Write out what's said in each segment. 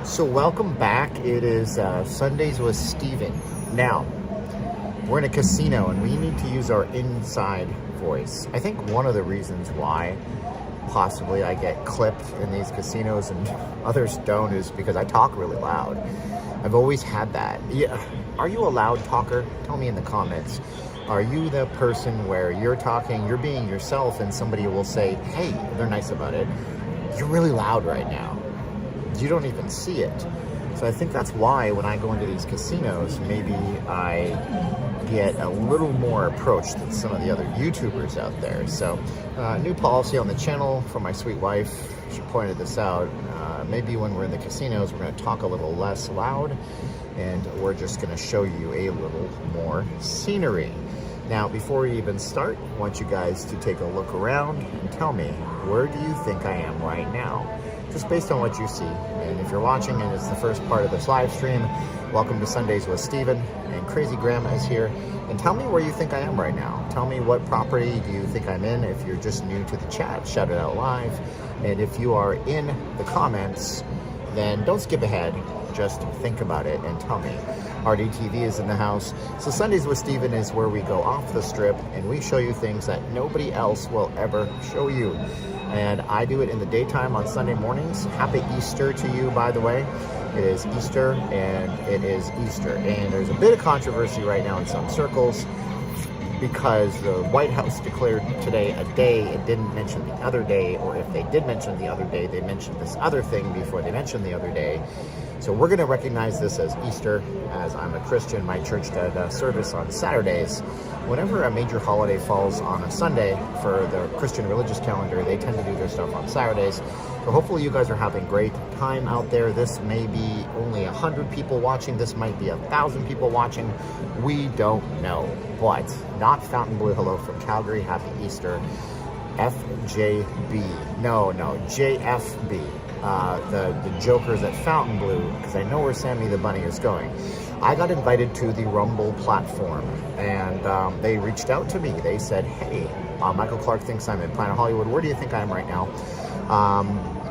So welcome back. It is Sundays with Steven. Now, we're in a casino and we need to use our inside voice. I think one of the reasons why possibly I get clipped in these casinos and others don't is because I talk really loud. I've always had that. Yeah. Are you a loud talker? Tell me in the comments. Are you the person where you're talking, you're being yourself, and somebody will say, hey, they're nice about it, you're really loud right now. You don't even see it. So I think that's why when I go into these casinos, maybe I get a little more approach than some of the other YouTubers out there. So new policy on the channel for my sweet wife. She pointed this out. Maybe when we're in the casinos, we're going to talk a little less loud and we're just going to show you a little more scenery. Now, before we even start, I want you guys to take a look around and tell me, where do you think I am right now? Just based on what you see. And if you're watching and it's the first part of this live stream, welcome to Sundays with Steven, and Crazy Grandma is here. And tell me where you think I am right now. Tell me what property do you think I'm in. If you're just new to the chat, shout it out live. And if you are in the comments, then don't skip ahead. Just think about it and tell me. RDTV is in the house. So Sundays with Steven is where we go off the strip and we show you things that nobody else will ever show you. And I do it in the daytime on Sunday mornings. Happy Easter to you, by the way. It is Easter, and it is Easter. And there's a bit of controversy right now in some circles because the White House declared today a day. It didn't mention the other day, or if they did mention the other day, they mentioned this other thing before they mentioned the other day. So we're going to recognize this as Easter. As I'm a Christian, my church did a service on Saturdays. Whenever a major holiday falls on a Sunday for the Christian religious calendar, they tend to do their stuff on Saturdays. So hopefully you guys are having great time out there. This may be only 100 people watching. This might be 1,000 people watching. We don't know. But not Fountain Blue. Hello from Calgary. Happy Easter. FJB. No, JFB. The jokers at Fountain Blue, because I know where Sammy the Bunny is going. I got invited to the Rumble platform, and they reached out to me. They said, hey, Michael Clark thinks I'm in Planet Hollywood. Where do you think I am right now?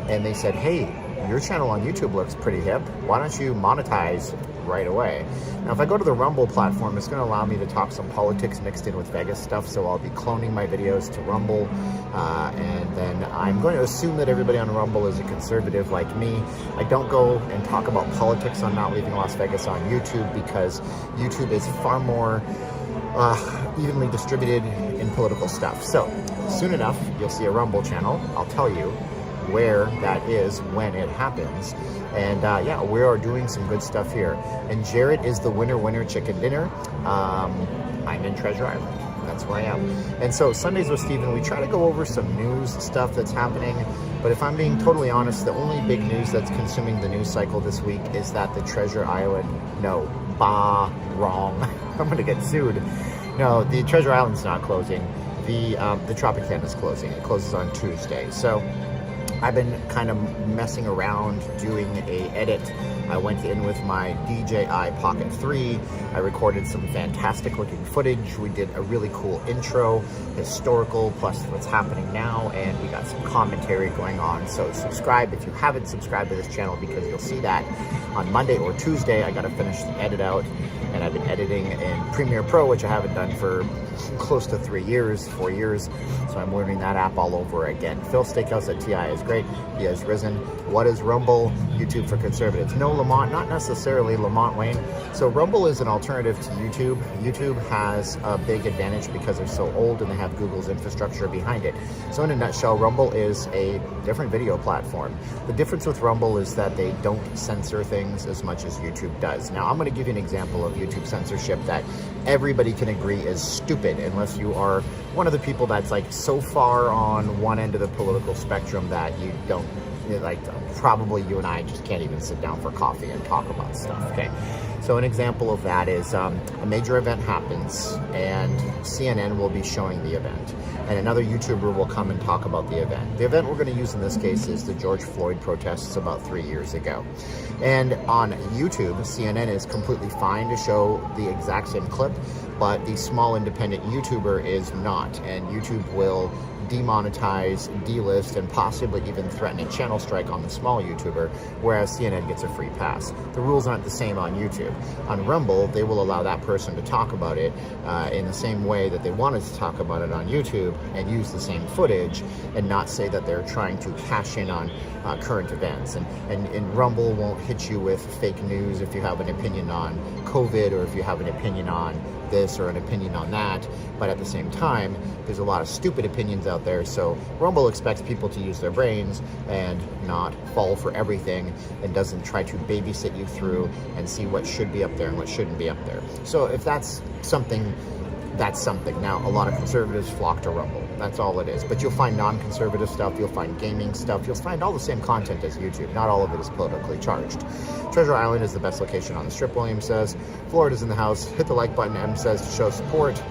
And they said, hey, your channel on YouTube looks pretty hip. Why don't you monetize right away? Now, if I go to the Rumble platform, it's going to allow me to talk some politics mixed in with Vegas stuff, so I'll be cloning my videos to Rumble, and then I'm going to assume that everybody on Rumble is a conservative like me. I don't go and talk about politics on Not Leaving Las Vegas on YouTube because YouTube is far more evenly distributed in political stuff. So soon enough, you'll see a Rumble channel. I'll tell you where that is when it happens. And yeah, we are doing some good stuff here. And Jared is the winner chicken dinner. I'm in Treasure Island. That's where I am. And so Sundays with Steven, we try to go over some news stuff that's happening. But if I'm being totally honest, the only big news that's consuming the news cycle this week is that the Treasure Island, wrong. I'm gonna get sued. No, the Treasure Island's not closing. The Tropicana is closing. It closes on Tuesday. So I've been kind of messing around doing a edit. I went in with my DJI Pocket 3. I recorded some fantastic looking footage. We did a really cool intro, historical, plus what's happening now, and we got some commentary going on. So subscribe if you haven't subscribed to this channel, because you'll see that on Monday or Tuesday. I got to finish the edit out, and I've been editing in Premiere Pro, which I haven't done for close to 4 years. So I'm learning that app all over again. Phil Steakhouse at TI is great. He has risen. What is Rumble? YouTube for conservatives. No, Lamont, not necessarily Lamont Wayne. So Rumble is an alternative to YouTube. YouTube has a big advantage because they're so old and they have Google's infrastructure behind it. So in a nutshell, Rumble is a different video platform. The difference with Rumble is that they don't censor things as much as YouTube does. Now, I'm going to give you an example of YouTube censorship that everybody can agree is stupid, unless you are one of the people that's like so far on one end of the political spectrum that you don't, like, probably you and I just can't even sit down for coffee and talk about stuff, okay? So an example of that is a major event happens and CNN will be showing the event, and another YouTuber will come and talk about the event. The event we're going to use in this case is the George Floyd protests about 3 years ago. And on YouTube, CNN is completely fine to show the exact same clip, but the small independent YouTuber is not, and YouTube will demonetize, delist, and possibly even threaten a channel strike on the small YouTuber, whereas CNN gets a free pass. The rules aren't the same on YouTube. On Rumble, they will allow that person to talk about it in the same way that they wanted to talk about it on YouTube and use the same footage and not say that they're trying to cash in on current events. And Rumble won't hit you with fake news if you have an opinion on COVID or if you have an opinion on this or an opinion on that, but at the same time, there's a lot of stupid opinions out there, so Rumble expects people to use their brains and not fall for everything and doesn't try to babysit you through and see what should be up there and what shouldn't be up there. So if that's something, that's something. Now, a lot of conservatives flock to Rumble. That's all it is. But you'll find non-conservative stuff, you'll find gaming stuff, you'll find all the same content as YouTube. Not all of it is politically charged. Treasure Island is the best location on the Strip, William says. Florida's in the house. Hit the like button, M says, to show support.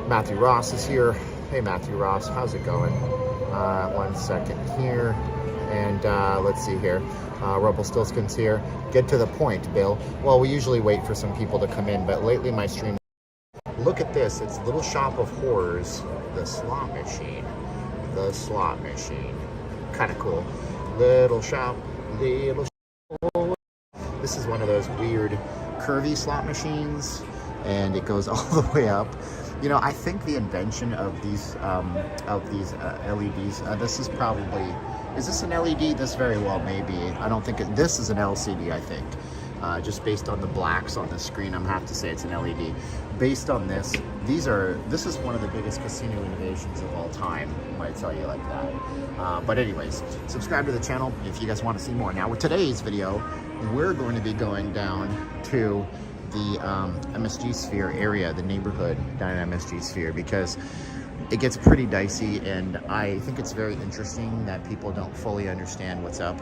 Matthew Ross is here. Hey, Matthew Ross, how's it going? 1 second here. And let's see here. Rumpelstiltskin's here. Get to the point, Bill. Well, we usually wait for some people to come in, but lately my stream... Look at this, it's Little Shop of Horrors, the slot machine. The slot machine. Kind of cool. Little shop. This is one of those weird curvy slot machines, and it goes all the way up. You know, I think the invention of these LEDs, this is probably, is this an LED? This very well may be. I don't think this is an LCD, I think. Just based on the blacks on the screen, I'm have to say it's an LED. Based on this, this is one of the biggest casino innovations of all time. I might tell you like that. But anyways, subscribe to the channel if you guys want to see more. Now with today's video, we're going to be going down to the MSG Sphere area, the neighborhood down at MSG Sphere, because it gets pretty dicey, and I think it's very interesting that people don't fully understand what's up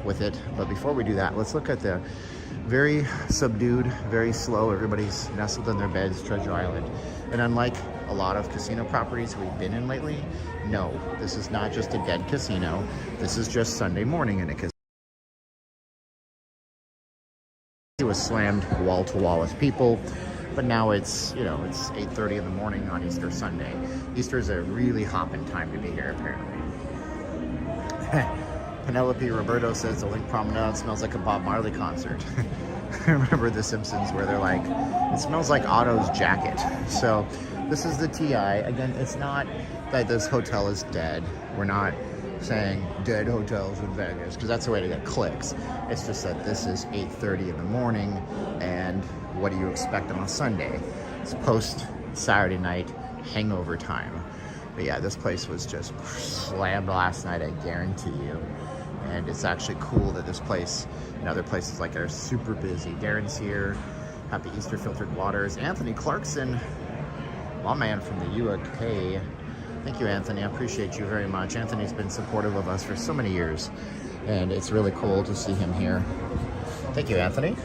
with it. But before we do that, let's look at the very subdued, very slow, everybody's nestled in their beds, Treasure Island. And unlike a lot of casino properties we've been in lately, no, this is not just a dead casino. This is just Sunday morning in a casino. It was slammed wall to wall with people, but now it's, you know, it's 8:30 in the morning on Easter Sunday. Easter is a really hopping time to be here, apparently. Penelope Roberto says the Link Promenade smells like a Bob Marley concert. I remember The Simpsons where they're like, it smells like Otto's jacket. So this is the TI. Again, it's not that this hotel is dead. We're not saying dead hotels in Vegas, because that's the way to get clicks. It's just that this is 8:30 in the morning, and what do you expect on a Sunday? It's post Saturday night hangover time. But yeah, this place was just slammed last night, I guarantee you. And it's actually cool that this place and other places like it are super busy. Darren's here. Happy Easter, Filtered Waters. Anthony Clarkson, my man from the UK. Thank you, Anthony. I appreciate you very much. Anthony's been supportive of us for so many years, and it's really cool to see him here. Thank you, Anthony.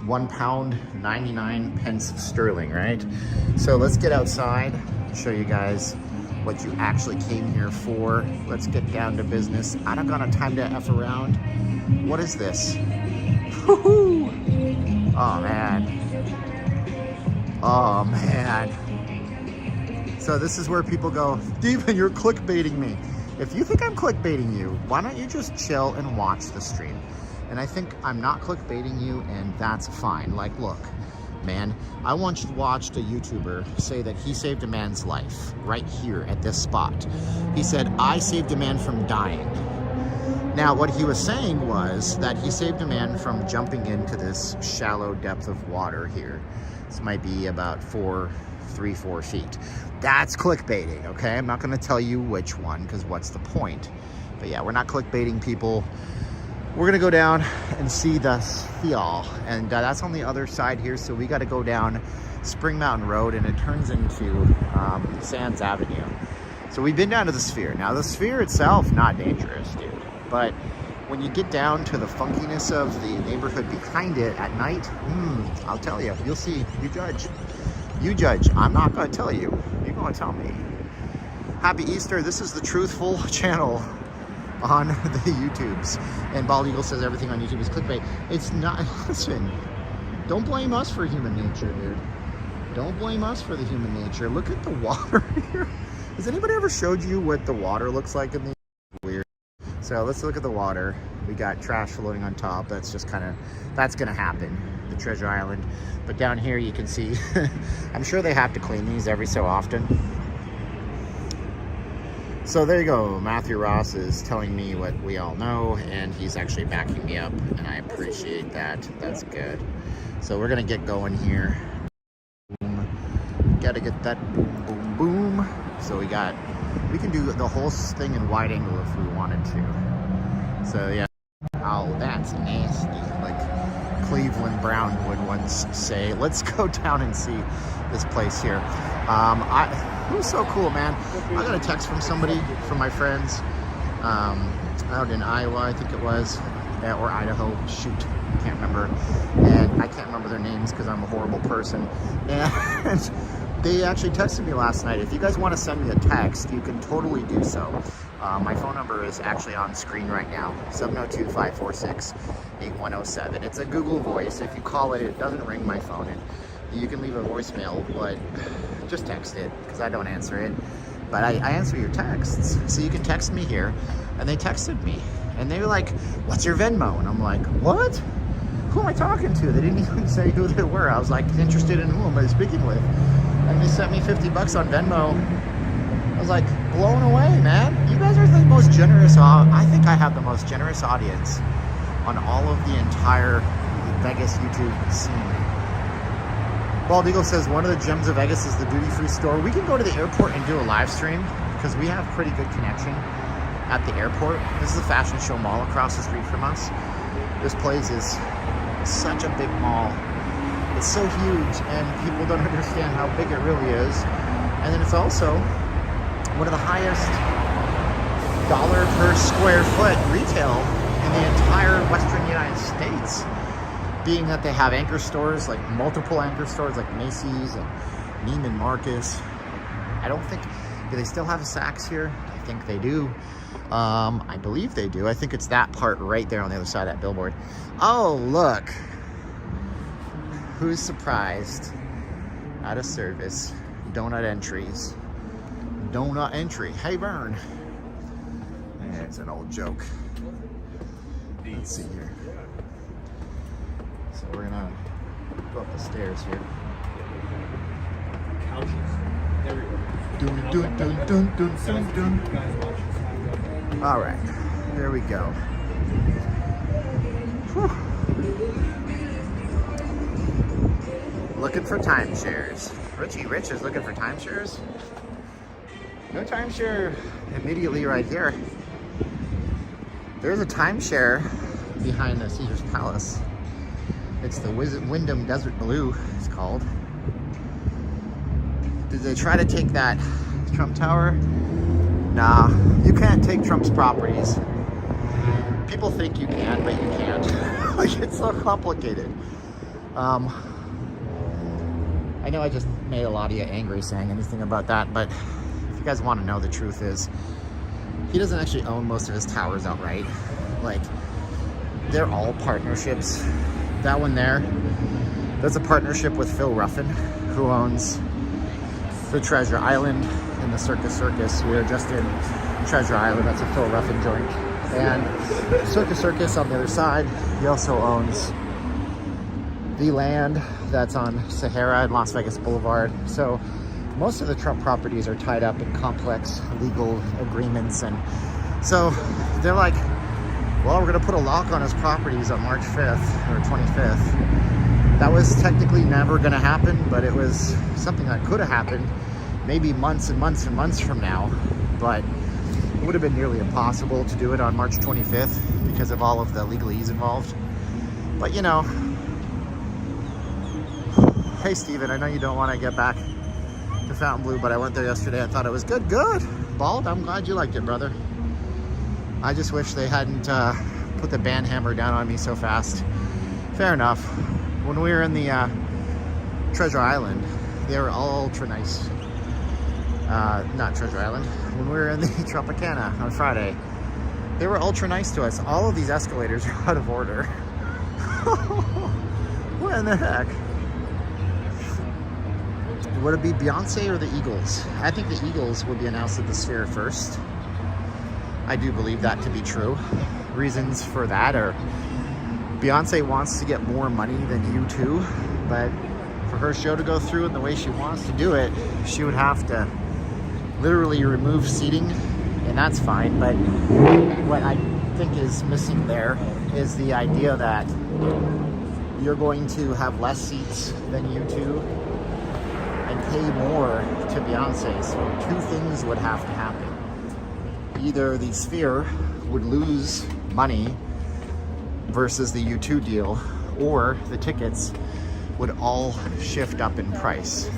£1 99 pence sterling, right? So let's get outside and show you guys what you actually came here for. Let's get down to business. I don't got time to F around. What is this? Woohoo! Oh man. Oh man. So this is where people go, Steven, you're clickbaiting me. If you think I'm clickbaiting you, why don't you just chill and watch the stream? And I think I'm not clickbaiting you, and that's fine. Like, look, man, I once watched a YouTuber say that he saved a man's life right here at this spot. He said, I saved a man from dying. Now, what he was saying was that he saved a man from jumping into this shallow depth of water here. This might be about 4 feet. That's clickbaiting, okay? I'm not gonna tell you which one, because what's the point? But yeah, we're not clickbaiting people. We're gonna go down and see the Sphere, and that's on the other side here, so we gotta go down Spring Mountain Road, and it turns into Sands Avenue. So we've been down to the Sphere. Now the Sphere itself, not dangerous, dude, but when you get down to the funkiness of the neighborhood behind it at night, I'll tell you, you'll see, you judge. You judge. I'm not going to tell you. You're going to tell me. Happy Easter. This is the truthful channel on the YouTubes. And Bald Eagle says everything on YouTube is clickbait. It's not. Listen, don't blame us for human nature, dude. Don't blame us for the human nature. Look at the water here. Has anybody ever showed you what the water looks like in these? Weird. So let's look at the water. We got trash floating on top. That's just kind of, that's gonna happen, the treasure island. But down here you can see, I'm sure they have to clean these every so often. So there you go. Matthew Ross is telling me what we all know, and he's actually backing me up, and I appreciate that. That's good. So we're gonna get going here. Boom. Gotta get that boom, boom, boom. So we can do the whole thing in wide angle if we wanted to. So yeah. Oh, that's nasty. Like Cleveland Brown would once say. Let's go down and see this place here. It was so cool, man. I got a text from somebody, from my friends, out in Iowa, I think it was, or Idaho, shoot, can't remember. And I can't remember their names because I'm a horrible person. And they actually texted me last night. If you guys want to send me a text, you can totally do so. My phone number is actually on screen right now, 702-546-8107. It's a Google Voice. If you call it, it doesn't ring my phone. And you can leave a voicemail, but just text it because I don't answer it. But I answer your texts. So you can text me here. And they texted me. And they were like, what's your Venmo? And I'm like, what? Who am I talking to? They didn't even say who they were. I was like, interested in who am I speaking with? And they sent me $50 on Venmo. I was like, blown away, man. You guys are the most generous. I think I have the most generous audience on all of the entire Vegas YouTube scene. Bald Eagle says one of the gems of Vegas is the duty-free store. We can go to the airport and do a live stream because we have pretty good connection at the airport. This is the Fashion Show Mall across the street from us. This place is such a big mall. It's so huge and people don't understand how big it really is. And then it's also one of the highest dollar per square foot retail in the entire Western United States. Being that they have anchor stores, like multiple anchor stores like Macy's and Neiman Marcus. I don't think, do they still have a Saks here? I think they do. I believe they do. I think it's that part right there on the other side of that billboard. Oh, look. Who's surprised? Out of service. Donut entries. Donut entry. Hey, Vern. It's an old joke. Let's see here. So we're gonna go up the stairs here. Couches everywhere. Dun, dun, dun, dun, dun, dun, dun. All right, there we go. Whew. Looking for timeshares. Richie Rich is looking for timeshares. No timeshare immediately right here. There's a timeshare behind the Caesar's Palace. It's the Wyndham Desert Blue, it's called. Did they try to take that Trump Tower? Nah, you can't take Trump's properties. People think you can, but you can't. Like, it's so complicated. I know I just made a lot of you angry saying anything about that, but if you guys want to know, the truth is, he doesn't actually own most of his towers outright. Like, they're all partnerships. That one there, that's a partnership with Phil Ruffin, who owns the Treasure Island and the Circus. We are just in Treasure Island. That's a Phil Ruffin joint. And Circus on the other side, he also owns the land that's on Sahara and Las Vegas Boulevard. So most of the Trump properties are tied up in complex legal agreements. And so they're like, well, we're gonna put a lock on his properties on March 5th or 25th. That was technically never gonna happen, but it was something that could have happened maybe months and months and months from now. But it would have been nearly impossible to do it on March 25th because of all of the legalese involved. But you know, hey Steven, I know you don't want to get back to Fontainebleau, but I went there yesterday. I thought it was good. Bald, I'm glad you liked it, brother. I just wish they hadn't put the band hammer down on me so fast. Fair enough. When we were in the Treasure Island, they were all ultra nice. Not Treasure Island. When we were in the Tropicana on Friday, they were ultra nice to us. All of these escalators are out of order. What in the heck? Would it be Beyonce or the Eagles? I think the Eagles would be announced at the Sphere first. I do believe that to be true. Reasons for that are Beyonce wants to get more money than U2, but for her show to go through in the way she wants to do it, she would have to literally remove seating, and that's fine. But what I think is missing there is the idea that you're going to have less seats than U2 and pay more to Beyonce. So two things would have to happen. Either the Sphere would lose money versus the U2 deal, or the tickets would all shift up in price.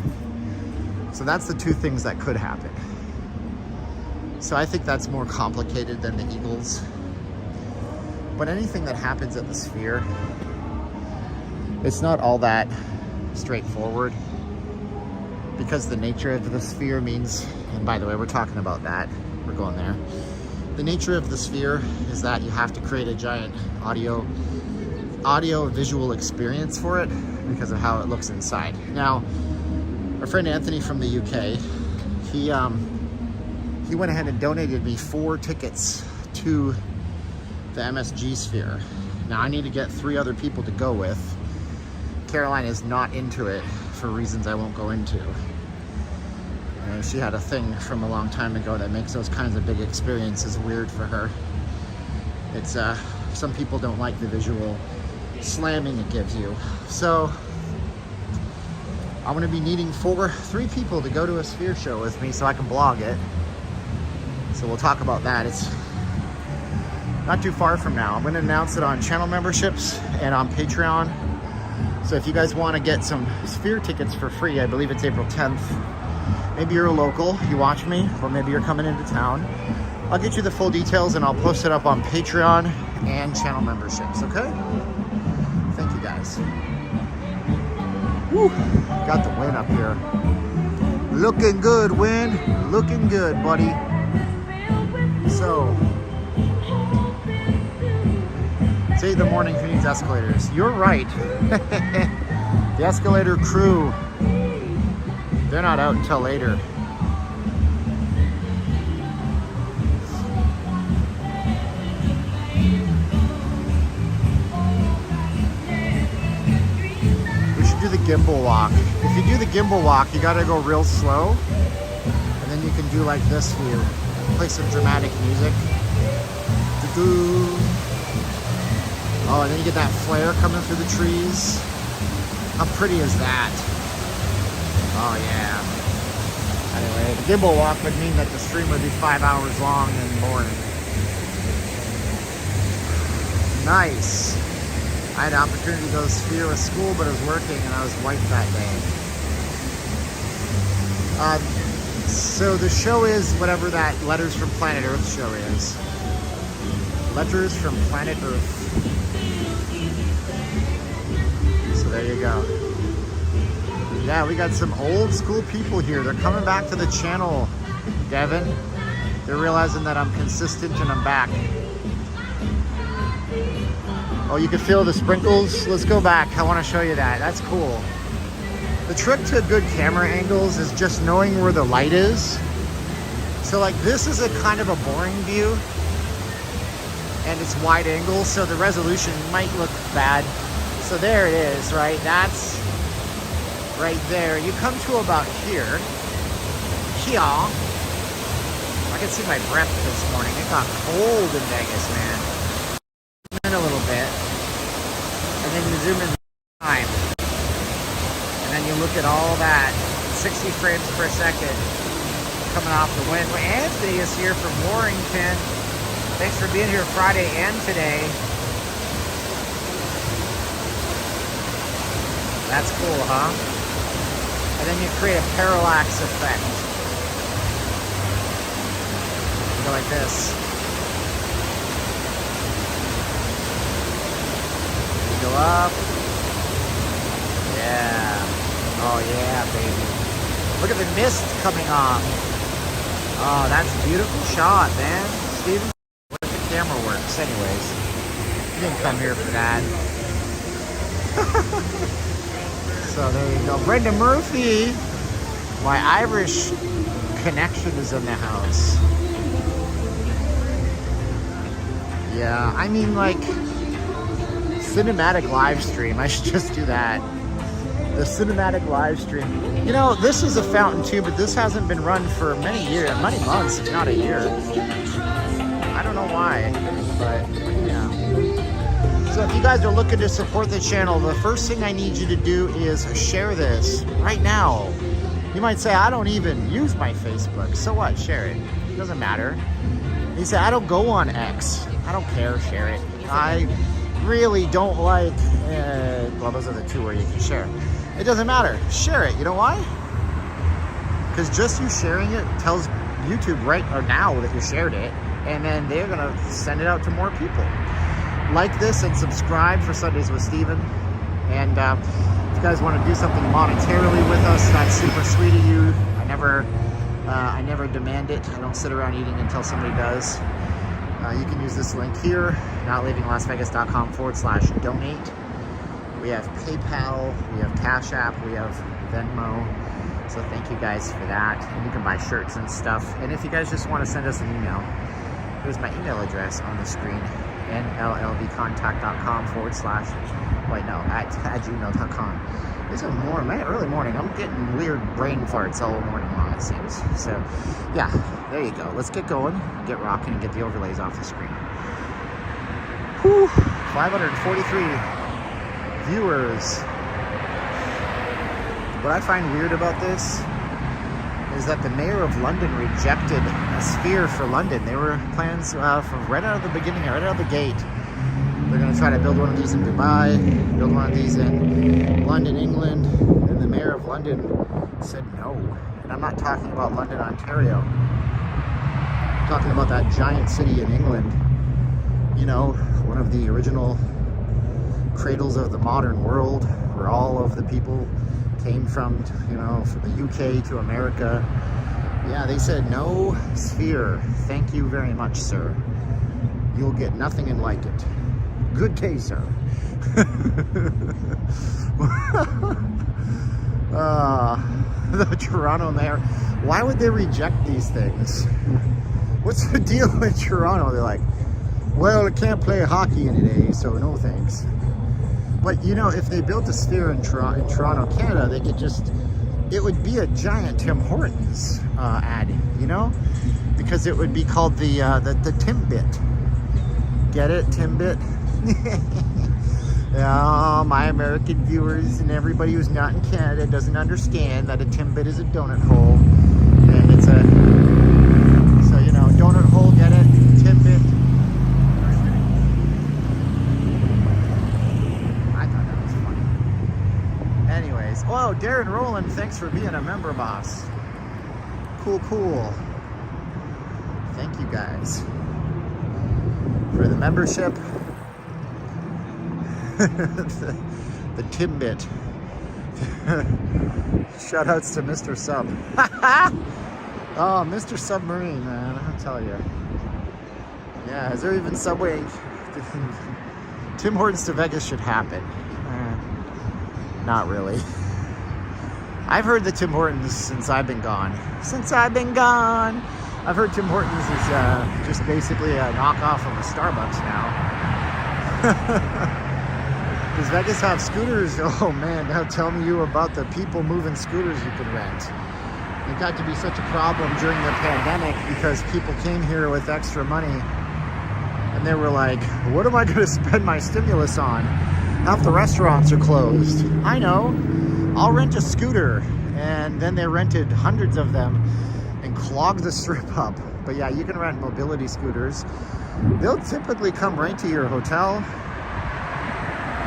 So that's the two things that could happen. So I think that's more complicated than the Eagles. But anything that happens at the Sphere, it's not all that straightforward, because the nature of the Sphere means, and by the way, we're talking about that, we're going there. The nature of the Sphere is that you have to create a giant audio visual experience for it because of how it looks inside. Now, our friend Anthony from the UK, he went ahead and donated me 4 tickets to the MSG Sphere. Now I need to get 3 other people to go with. Caroline is not into it for reasons I won't go into. She had a thing from a long time ago that makes those kinds of big experiences weird for her. It's some people don't like the visual slamming it gives you. So I'm gonna be needing 3 people to go to a Sphere show with me so I can blog it. So we'll talk about that. It's not too far from now. I'm gonna announce it on channel memberships and on Patreon. So if you guys wanna get some Sphere tickets for free, I believe it's April 10th. Maybe you're a local, you watch me, or maybe you're coming into town. I'll get you the full details and I'll post it up on Patreon and channel memberships, okay? Thank you guys. Woo, got the win up here. Looking good, Win. Looking good, buddy. So, it's 8 in the morning, who needs escalators? You're right. The escalator crew, they're not out until later. We should do the gimbal walk. If you do the gimbal walk, you gotta go real slow. And then you can do like this view. Play some dramatic music. Oh, and then you get that flare coming through the trees. How pretty is that? Oh yeah. Anyway, the gimbal walk would mean that the stream would be 5 hours long in the morning. Nice. I had an opportunity to go to Sphere with school, but I was working and I was white that day. So the show is whatever that Letters from Planet Earth show is. Letters from Planet Earth. So there you go. Yeah, we got some old school people here. They're coming back to the channel, Devin. They're realizing that I'm consistent and I'm back. Oh, you can feel the sprinkles? Let's go back. I want to show you that. That's cool. The trick to good camera angles is just knowing where the light is. So like this is a kind of a boring view and it's wide angle, so the resolution might look bad. So there it is, right? That's right there. You come to about here. Here. I can see my breath this morning. It got cold in Vegas, man. Zoom in a little bit. And then you zoom in time. And then you look at all that. 60 frames per second coming off the wind. Well, Anthony is here from Warrington. Thanks for being here Friday and today. That's cool, huh? And then you create a parallax effect. You go like this. You go up. Yeah. Oh yeah, baby. Look at the mist coming off. Oh, that's a beautiful shot, man. Steven, what if the camera works? Anyways, you didn't come here for that. So there you go. Brenda Murphy. My Irish connection is in the house. Yeah, I mean, like, cinematic live stream. I should just do that. The cinematic live stream. You know, this is a fountain too, but this hasn't been run for many years, many months, if not a year. I don't know why, but yeah. So if you guys are looking to support the channel, the first thing I need you to do is share this right now. You might say, I don't even use my Facebook. So what? Share it. It doesn't matter. You say, I don't go on X. I don't care. Share it. I really don't like, well, those are the two where you can share. It doesn't matter. Share it. You know why? Because just you sharing it tells YouTube right or now that you shared it, and then they're going to send it out to more people. Like this and subscribe for Sundays with Steven. And if you guys want to do something monetarily with us, that's super sweet of you. I never demand it. I don't sit around eating until somebody does. You can use this link here, notleavinglasvegas.com/donate. We have PayPal, we have Cash App, we have Venmo. So thank you guys for that. And you can buy shirts and stuff. And if you guys just want to send us an email, here's my email address on the screen, nllvcontact.com/ at gmail.com. This is early morning. I'm getting weird brain farts all morning long, it seems. So, yeah, there you go. Let's get going, get rocking, and get the overlays off the screen. Whew, 543 viewers. What I find weird about this is that the mayor of London rejected a sphere for London. There were plans from right out of the beginning, right out of the gate. They're going to try to build one of these in Dubai, build one of these in London, England, and the mayor of London said no. And I'm not talking about London, Ontario. I'm talking about that giant city in England. You know, one of the original cradles of the modern world, where all of the people came from, you know, from the UK to America. Yeah, they said no sphere. Thank you very much, sir. You'll get nothing and like it. Good day, sir. The Toronto mayor. Why would they reject these things? What's the deal with Toronto? They're like, well, it can't play hockey today, so no thanks. But you know, if they built a sphere in Toronto, Canada, they could just, it would be a giant Tim Hortons ad, you know? Because it would be called the Timbit. Get it, Timbit? Yeah, my American viewers and everybody who's not in Canada doesn't understand that a Timbit is a donut hole. And it's a, so you know, donut hole, get it? Timbit. I thought that was funny. Anyways, oh, Darren Rowland, thanks for being a member, boss. Cool, cool. Thank you guys for the membership. the Timbit. Shoutouts to Mr. Sub. Oh, Mr. Submarine, man, I'll tell you. Yeah, is there even subway? Tim Hortons to Vegas should happen. Not really. I've heard the Tim Hortons since I've been gone. Since I've been gone. I've heard Tim Hortons is just basically a knockoff of a Starbucks now. Does Vegas have scooters? Oh man, now tell me you about the people moving scooters you can rent. It got to be such a problem during the pandemic because people came here with extra money and they were like, what am I going to spend my stimulus on? Half the restaurants are closed. I know, I'll rent a scooter. And then they rented hundreds of them and clogged the strip up. But yeah, you can rent mobility scooters. They'll typically come right to your hotel,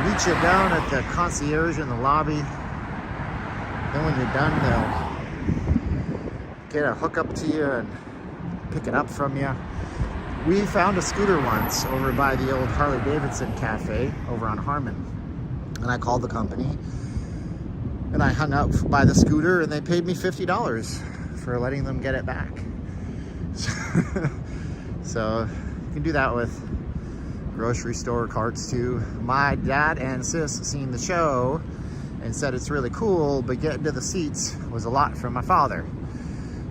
meet you down at the concierge in the lobby. Then when you're done, they'll get a hookup to you and pick it up from you. We found a scooter once over by the old Harley Davidson cafe over on Harmon. And I called the company and I hung out by the scooter and they paid me $50 for letting them get it back. So you can do that with grocery store carts too. My dad and sis seen the show and said it's really cool, but getting to the seats was a lot for my father.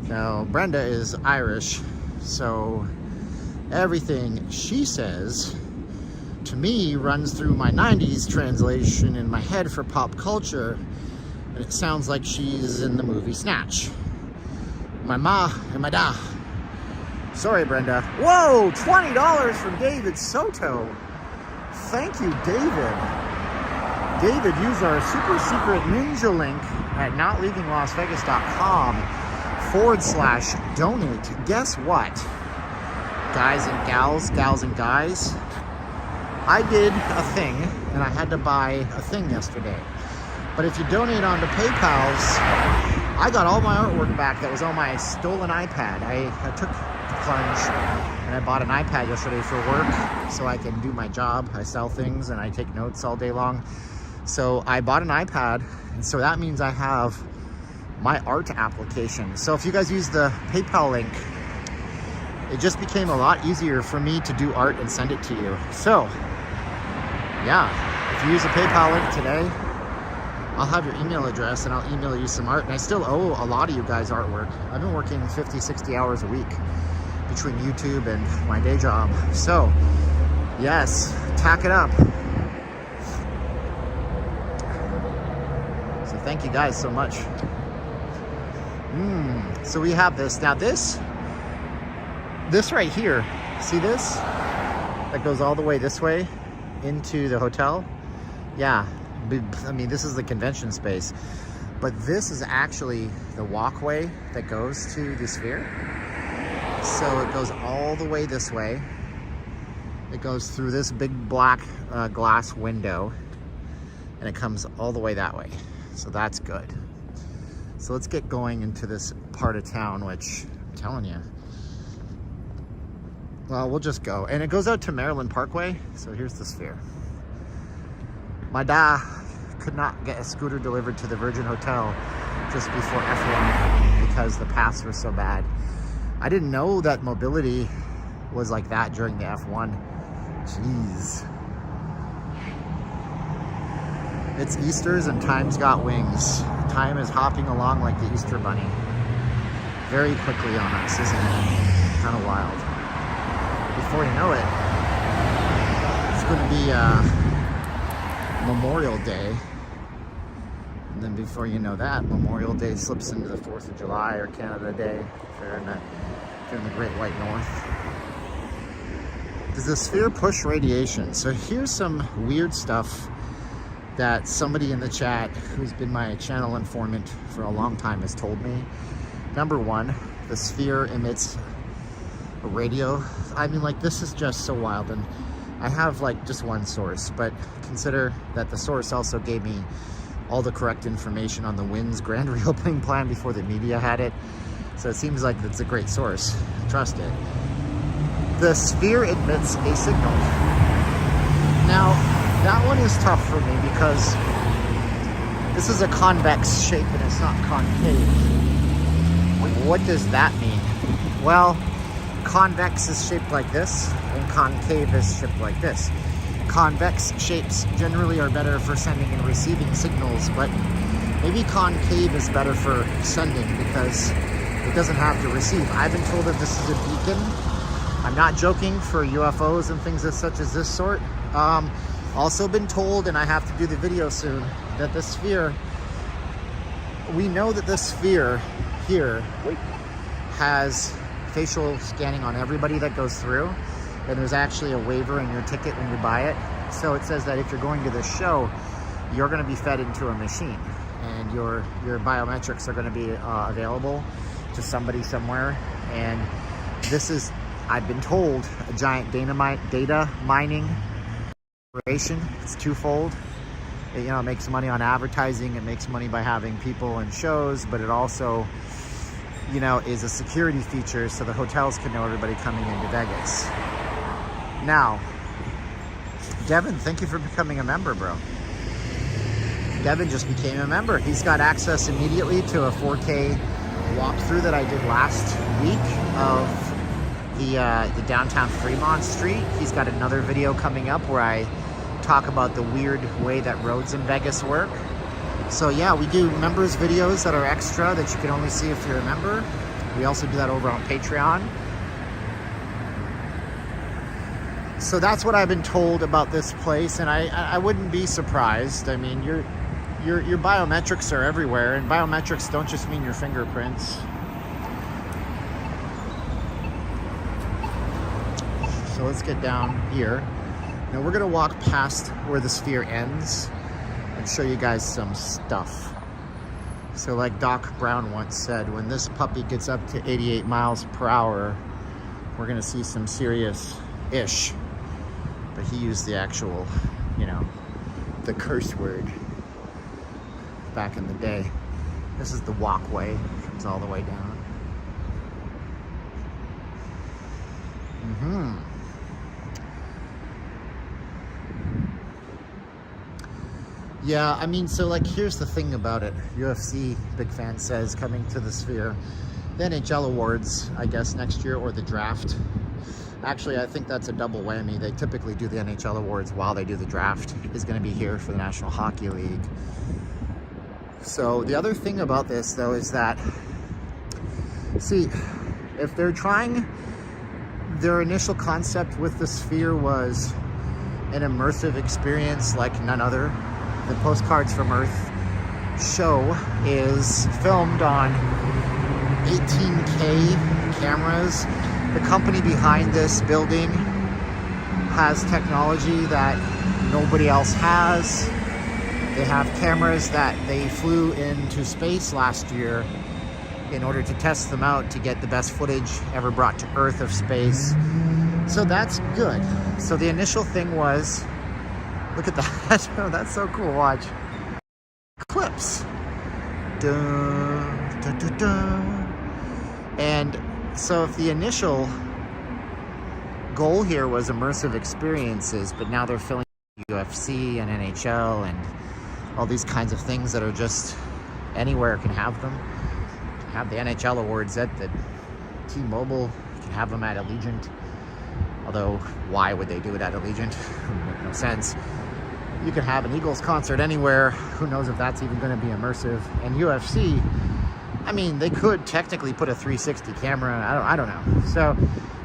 Now, Brenda is Irish, so everything she says to me runs through my 90s translation in my head for pop culture, and it sounds like she's in the movie Snatch. My ma and my da. Sorry, Brenda. Whoa, $20 from David Soto. Thank you, David. David, use our super secret ninja link at notleavinglasvegas.com/donate. Guess what? Guys and gals and guys, I did a thing, and I had to buy a thing yesterday. But if you donate on to PayPal's, I got all my artwork back that was on my stolen iPad. I took the plunge, and I bought an iPad yesterday for work, so I can do my job. I sell things, and I take notes all day long. So I bought an iPad, and so that means I have my art application. So if you guys use the PayPal link, it just became a lot easier for me to do art and send it to you. So, yeah, if you use a PayPal link today, I'll have your email address and I'll email you some art. And I still owe a lot of you guys artwork. I've been working 50, 60 hours a week between YouTube and my day job. So, yes, tack it up. So thank you guys so much. So we have this. Now this right here, see this? That goes all the way this way into the hotel. Yeah, I mean, this is the convention space, but this is actually the walkway that goes to the Sphere. So it goes all the way this way. It goes through this big black glass window, and it comes all the way that way. So that's good. So let's get going into this part of town, which I'm telling you, well, we'll just go. And it goes out to Maryland Parkway. So here's the Sphere. My da could not get a scooter delivered to the Virgin Hotel just before F1 because the paths were so bad. I didn't know that mobility was like that during the F1. Jeez. It's Easter's and time's got wings. Time is hopping along like the Easter Bunny. Very quickly on us, isn't it? Kind of wild. Before you know it, it's going to be Memorial Day. And then before you know that, Memorial Day slips into the 4th of July or Canada Day if you're in the Great White North. Does the Sphere push radiation? So here's some weird stuff that somebody in the chat who's been my channel informant for a long time has told me. Number one, the Sphere emits a radio. I mean, like, this is just so wild, and I have like just one source, but consider that the source also gave me all the correct information on the Wynn's grand reopening plan before the media had it. So it seems like it's a great source. Trust it. The Sphere emits a signal. Now, that one is tough for me because this is a convex shape and it's not concave. What does that mean? Well, convex is shaped like this and concave is shaped like this. Convex shapes generally are better for sending and receiving signals, but maybe concave is better for sending because it doesn't have to receive. I've been told that this is a beacon. I'm not joking, for UFOs and things such as this sort. Also been told, and I have to do the video soon, that the Sphere, we know that the Sphere here has facial scanning on everybody that goes through, and there's actually a waiver in your ticket when you buy it. So it says that if you're going to this show, you're going to be fed into a machine, and your biometrics are going to be available to somebody somewhere. And this is, I've been told, a giant data mining operation. It's twofold. It, it makes money on advertising. It makes money by having people in shows, but it also, is a security feature so the hotels can know everybody coming into Vegas. Now, Devin, thank you for becoming a member, bro. Devin just became a member. He's got access immediately to a 4K walkthrough that I did last week of the downtown Fremont Street. He's got another video coming up where I talk about the weird way that roads in Vegas work. So yeah, we do members videos that are extra that you can only see if you're a member. We also do that over on Patreon. So that's what I've been told about this place, and I wouldn't be surprised. I mean, your biometrics are everywhere, and biometrics don't just mean your fingerprints. So let's get down here. Now we're gonna walk past where the sphere ends and show you guys some stuff. So like Doc Brown once said, when this puppy gets up to 88 miles per hour, we're gonna see some serious-ish. But he used the actual, you know, the curse word back in the day. This is the walkway, comes all the way down. Yeah, I mean, so like, here's the thing about it. UFC, big fan says, coming to the Sphere. The NHL Awards, I guess, next year, or the draft. Actually, I think that's a double whammy. They typically do the NHL Awards while they do the draft. Is going to be here for the National Hockey League. So the other thing about this, though, is that, see, if they're trying, their initial concept with the Sphere was an immersive experience like none other. The Postcards from Earth show is filmed on 18K cameras. The company behind this building has technology that nobody else has. They have cameras that they flew into space last year in order to test them out to get the best footage ever brought to Earth of space. So that's good. So the initial thing was, look at that. Oh, that's so cool. Watch. Clips. Dun, dun, dun, dun. And so if the initial goal here was immersive experiences, but now they're filling UFC and NHL and all these kinds of things that are just anywhere can have them. You can have the NHL awards at the T-Mobile. You can have them at Allegiant. Although, why would they do it at Allegiant? Makes no sense. You could have an Eagles concert anywhere. Who knows if that's even going to be immersive. And UFC, I mean, they could technically put a 360 camera. I don't know. So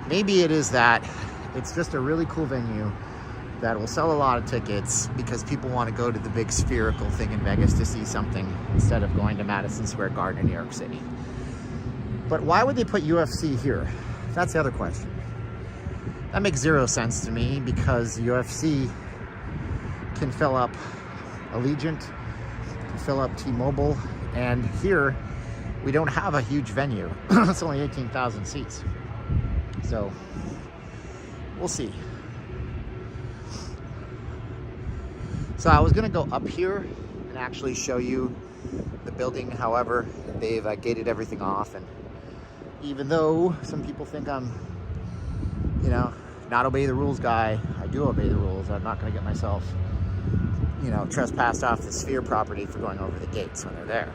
maybe it is that it's just a really cool venue that will sell a lot of tickets because people want to go to the big spherical thing in Vegas to see something instead of going to Madison Square Garden in New York City. But why would they put UFC here? That's the other question. That makes zero sense to me because UFC can fill up Allegiant, can fill up T-Mobile, and here we don't have a huge venue. It's only 18,000 seats. So we'll see. So I was gonna go up here and actually show you the building. However, they've gated everything off, and even though some people think I'm, you know, not obey the rules guy, I do obey the rules. I'm not gonna get myself, you know, trespassed off the Sphere property for going over the gates when they're there.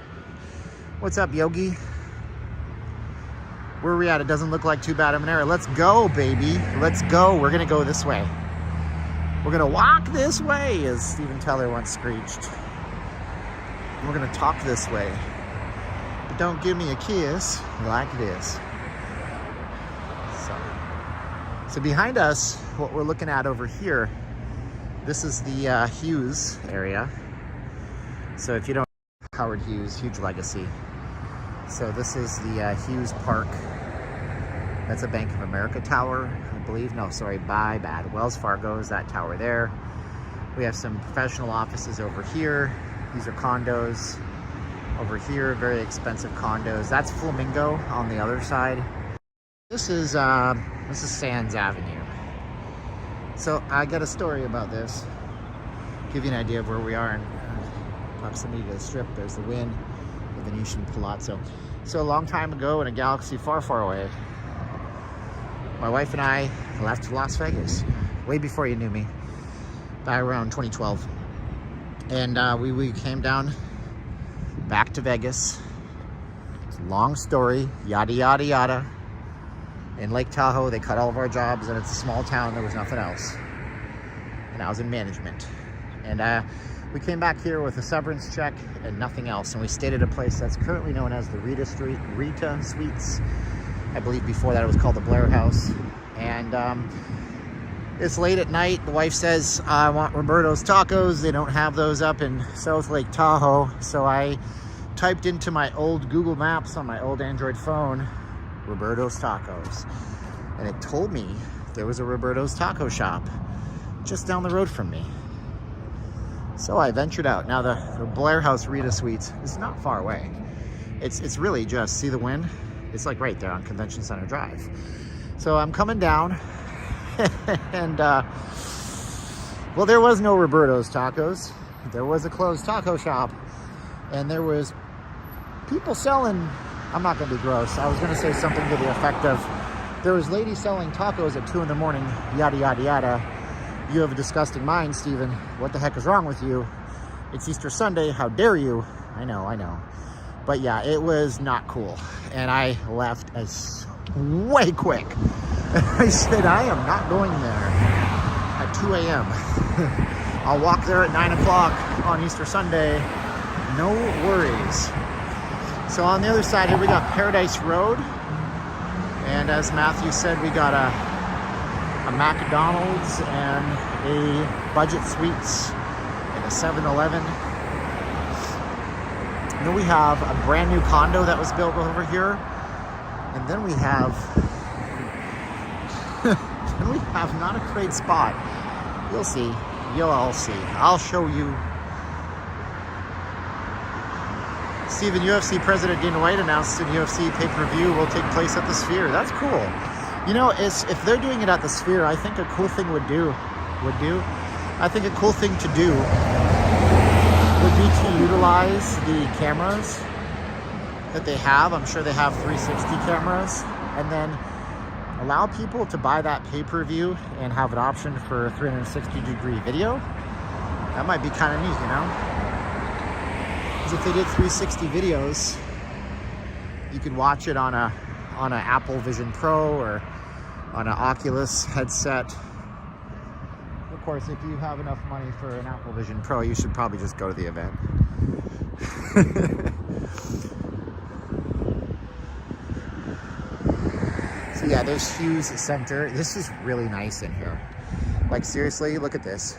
What's up, Yogi? Where are we at? It doesn't look like too bad of an area. Let's go, baby. Let's go. We're gonna go this way. We're gonna walk this way, as Steven Tyler once screeched. We're gonna talk this way. But don't give me a kiss like this. So behind us, what we're looking at over here, this is the Hughes area. So if you don't know, Howard Hughes, huge legacy. So this is the Hughes Park. That's a Bank of America tower, I believe. No, sorry, my bad. Wells Fargo is that tower there. We have some professional offices over here. These are condos. Over here, very expensive condos. That's Flamingo on the other side. This is Sands Avenue. So I got a story about this. Give you an idea of where we are in proximity to the Strip. There's the Wynn, the Venetian Palazzo. So a long time ago in a galaxy far, far away, my wife and I left Las Vegas, way before you knew me, by around 2012. And we came down back to Vegas. It's a long story, yada, yada, yada. In Lake Tahoe, they cut all of our jobs, and it's a small town. There was nothing else. And I was in management. And We came back here with a severance check and nothing else, and we stayed at a place that's currently known as the Rita Suites. I believe before that it was called the Blair House. And it's late at night. The wife says, I want Roberto's Tacos. They don't have those up in South Lake Tahoe. So I typed into my old Google Maps on my old Android phone, Roberto's Tacos. And it told me there was a Roberto's Taco shop just down the road from me. So I ventured out. Now the Blair House Rita Suites is not far away. It's really just, see the wind? It's like right there on Convention Center Drive. So I'm coming down and well, there was no Roberto's Tacos. There was a closed taco shop and there was people selling, I'm not gonna be gross. I was gonna say something to the effect of, there was ladies selling tacos at 2 in the morning, yada, yada, yada. You have a disgusting mind, Steven. What the heck is wrong with you? It's Easter Sunday. How dare you? I know. But yeah, it was not cool. And I left as way quick. I said, I am not going there at 2 a.m. I'll walk there at 9 o'clock on Easter Sunday. No worries. So on the other side here, we got Paradise Road. And as Matthew said, we got a McDonald's and a Budget Suites and a 7-Eleven. And then we have a brand new condo that was built over here. And then we have not a great spot. You'll see. You'll all see. I'll show you. Steven, UFC President Dana White announced an UFC pay-per-view will take place at the Sphere. That's cool. You know, if they're doing it at the Sphere, I think a cool thing I think a cool thing to do would be to utilize the cameras that they have. I'm sure they have 360 cameras, and then allow people to buy that pay-per-view and have an option for 360-degree video. That might be kind of neat, you know? Because if they did 360 videos, you could watch it on an Apple Vision Pro or on an Oculus headset. Of course, if you have enough money for an Apple Vision Pro, you should probably just go to the event. So yeah, there's Hughes Center. This is really nice in here. Like seriously, look at this.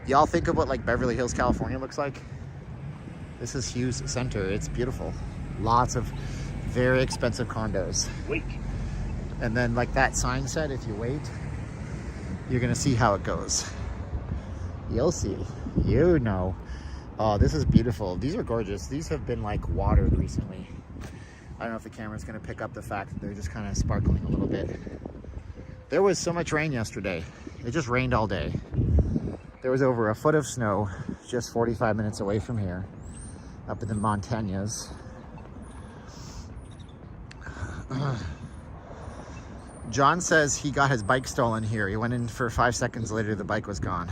Y'all think of what like Beverly Hills, California looks like? This is Hughes Center. It's beautiful. Lots of very expensive condos. Wait. And then like that sign said, if you wait, you're gonna see how it goes. You'll see. You know. Oh, this is beautiful. These are gorgeous. These have been like watered recently. I don't know if the camera's gonna pick up the fact that they're just kind of sparkling a little bit. There was so much rain yesterday. It just rained all day. There was over a foot of snow just 45 minutes away from here, up in the Montañas. John says he got his bike stolen here. He went in for 5 seconds later, the bike was gone.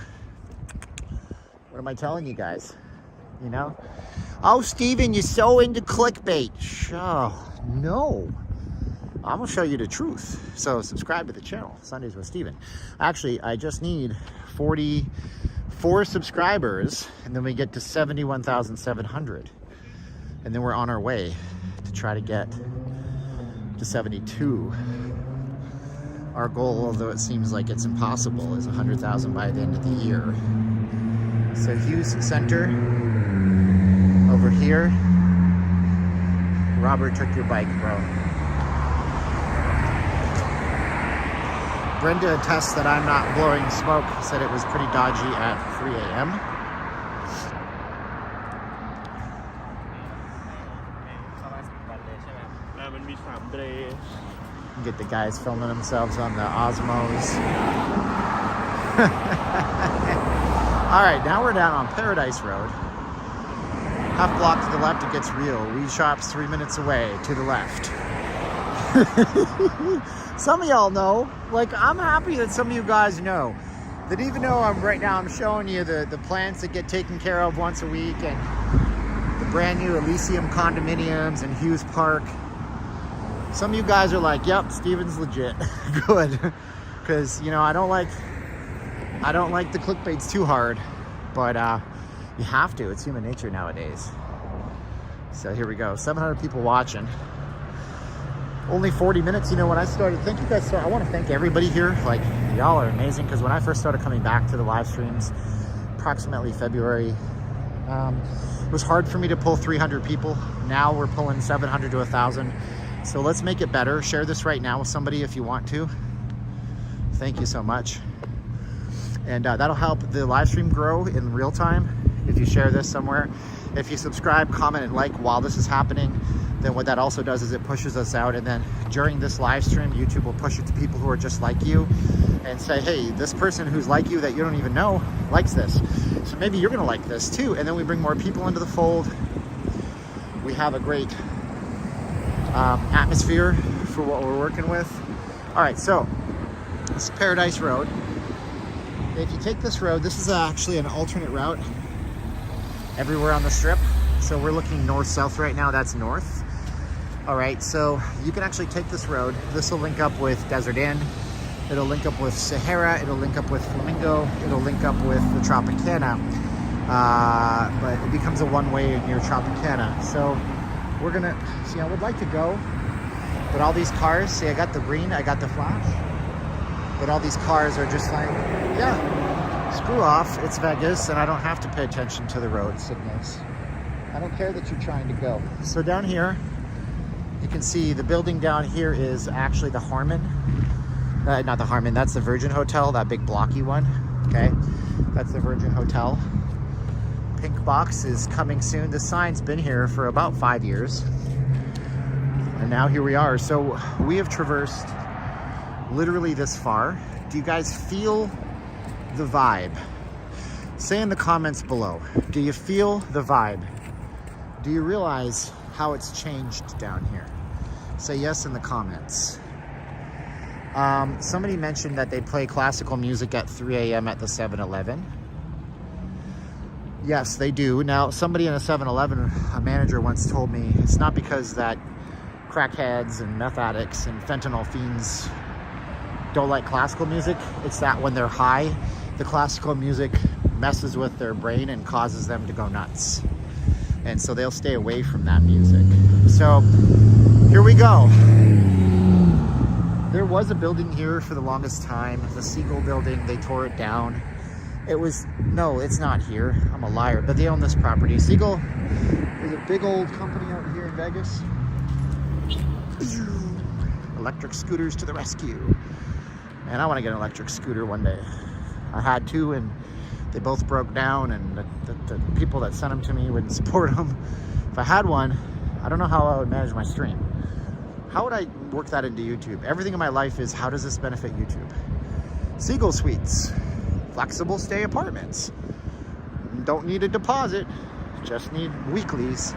What am I telling you guys? You know? Oh, Steven, you're so into clickbait. Oh, no. I'm gonna show you the truth. So subscribe to the channel, Sundays with Steven. Actually, I just need 44 subscribers, and then we get to 71,700. And then we're on our way to try to get to 72. Our goal, although it seems like it's impossible, is 100,000 by the end of the year. So Hughes Center over here. Robert took your bike, bro. Brenda attests that I'm not blowing smoke. Said it was pretty dodgy at 3 a.m. Get the guys filming themselves on the Osmos. All right, now we're down on Paradise Road. Half block to the left, it gets real. Weed Shop's 3 minutes away to the left. Some of y'all know. Like, I'm happy that some of you guys know. That even though I'm showing you the plants that get taken care of once a week and the brand new Elysium condominiums in Hughes Park. Some of you guys are like, yep, Steven's legit. Good. Because, you know, I don't like the clickbaits too hard. but you have to. It's human nature nowadays. So here we go. 700 people watching. Only 40 minutes. You know, when I started, thank you guys. I want to thank everybody here. Like, y'all are amazing, because when I first started coming back to the live streams, approximately February, it was hard for me to pull 300 people. Now we're pulling 700 to 1,000. So let's make it better. Share this right now with somebody if you want to. Thank you so much. And that'll help the live stream grow in real time if you share this somewhere. If you subscribe, comment, and like while this is happening, then what that also does is it pushes us out. And then during this live stream, YouTube will push it to people who are just like you and say, hey, this person who's like you that you don't even know likes this. So maybe you're gonna like this too. And then we bring more people into the fold. We have a great atmosphere for what we're working with. All right, so this is Paradise Road. If you take this road, this is actually an alternate route everywhere on the strip. So we're looking north-south right now. That's north. All right, so you can actually take this road. This will link up with Desert Inn. It'll link up with Sahara. It'll link up with Flamingo. It'll link up with the Tropicana. But it becomes a one-way near Tropicana. So we're gonna, see, I would like to go, but all these cars, see, I got the green, I got the flash, but all these cars are just like, yeah, screw off, it's Vegas, and I don't have to pay attention to the road signals. I don't care that you're trying to go. So down here, you can see the building down here is actually the Harmon. Not the Harmon, that's the Virgin Hotel, that big blocky one, okay? That's the Virgin Hotel. Pink box is coming soon. The sign's been here for about 5 years. And now here we are. So we have traversed literally this far. Do you guys feel the vibe? Say in the comments below, do you feel the vibe? Do you realize how it's changed down here? Say yes in the comments. Somebody mentioned that they play classical music at 3 a.m. at the 7-Eleven. Yes, they do. Now, somebody in a 7-Eleven, a manager once told me, it's not because that crackheads and meth addicts and fentanyl fiends don't like classical music. It's that when they're high, the classical music messes with their brain and causes them to go nuts. And so they'll stay away from that music. So here we go. There was a building here for the longest time, the Siegel building. They tore it down. It was, no, it's not here. I'm a liar, but they own this property. Siegel is a big old company out here in Vegas. Electric scooters to the rescue. And I want to get an electric scooter one day. I had two and they both broke down, and the people that sent them to me wouldn't support them. If I had one, I don't know how I would manage my stream. How would I work that into YouTube? Everything in my life is, how does this benefit YouTube? Siegel Suites. Flexible stay apartments. Don't need a deposit, just need weeklies.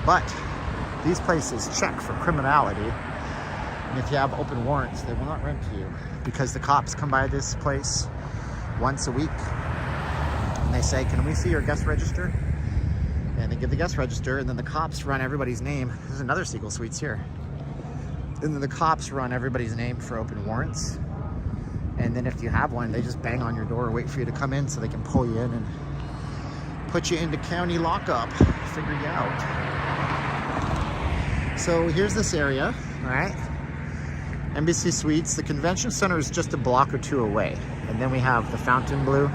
But these places check for criminality. And if you have open warrants, they will not rent to you, because the cops come by this place once a week and they say, can we see your guest register? And they give the guest register, and then the cops run everybody's name. There's another Siegel Suites here. And then the cops run everybody's name for open warrants. And then if you have one, they just bang on your door, wait for you to come in so they can pull you in and put you into county lockup, figure you out. So here's this area, all right? Embassy Suites. The convention center is just a block or two away. And then we have the Fontainebleau.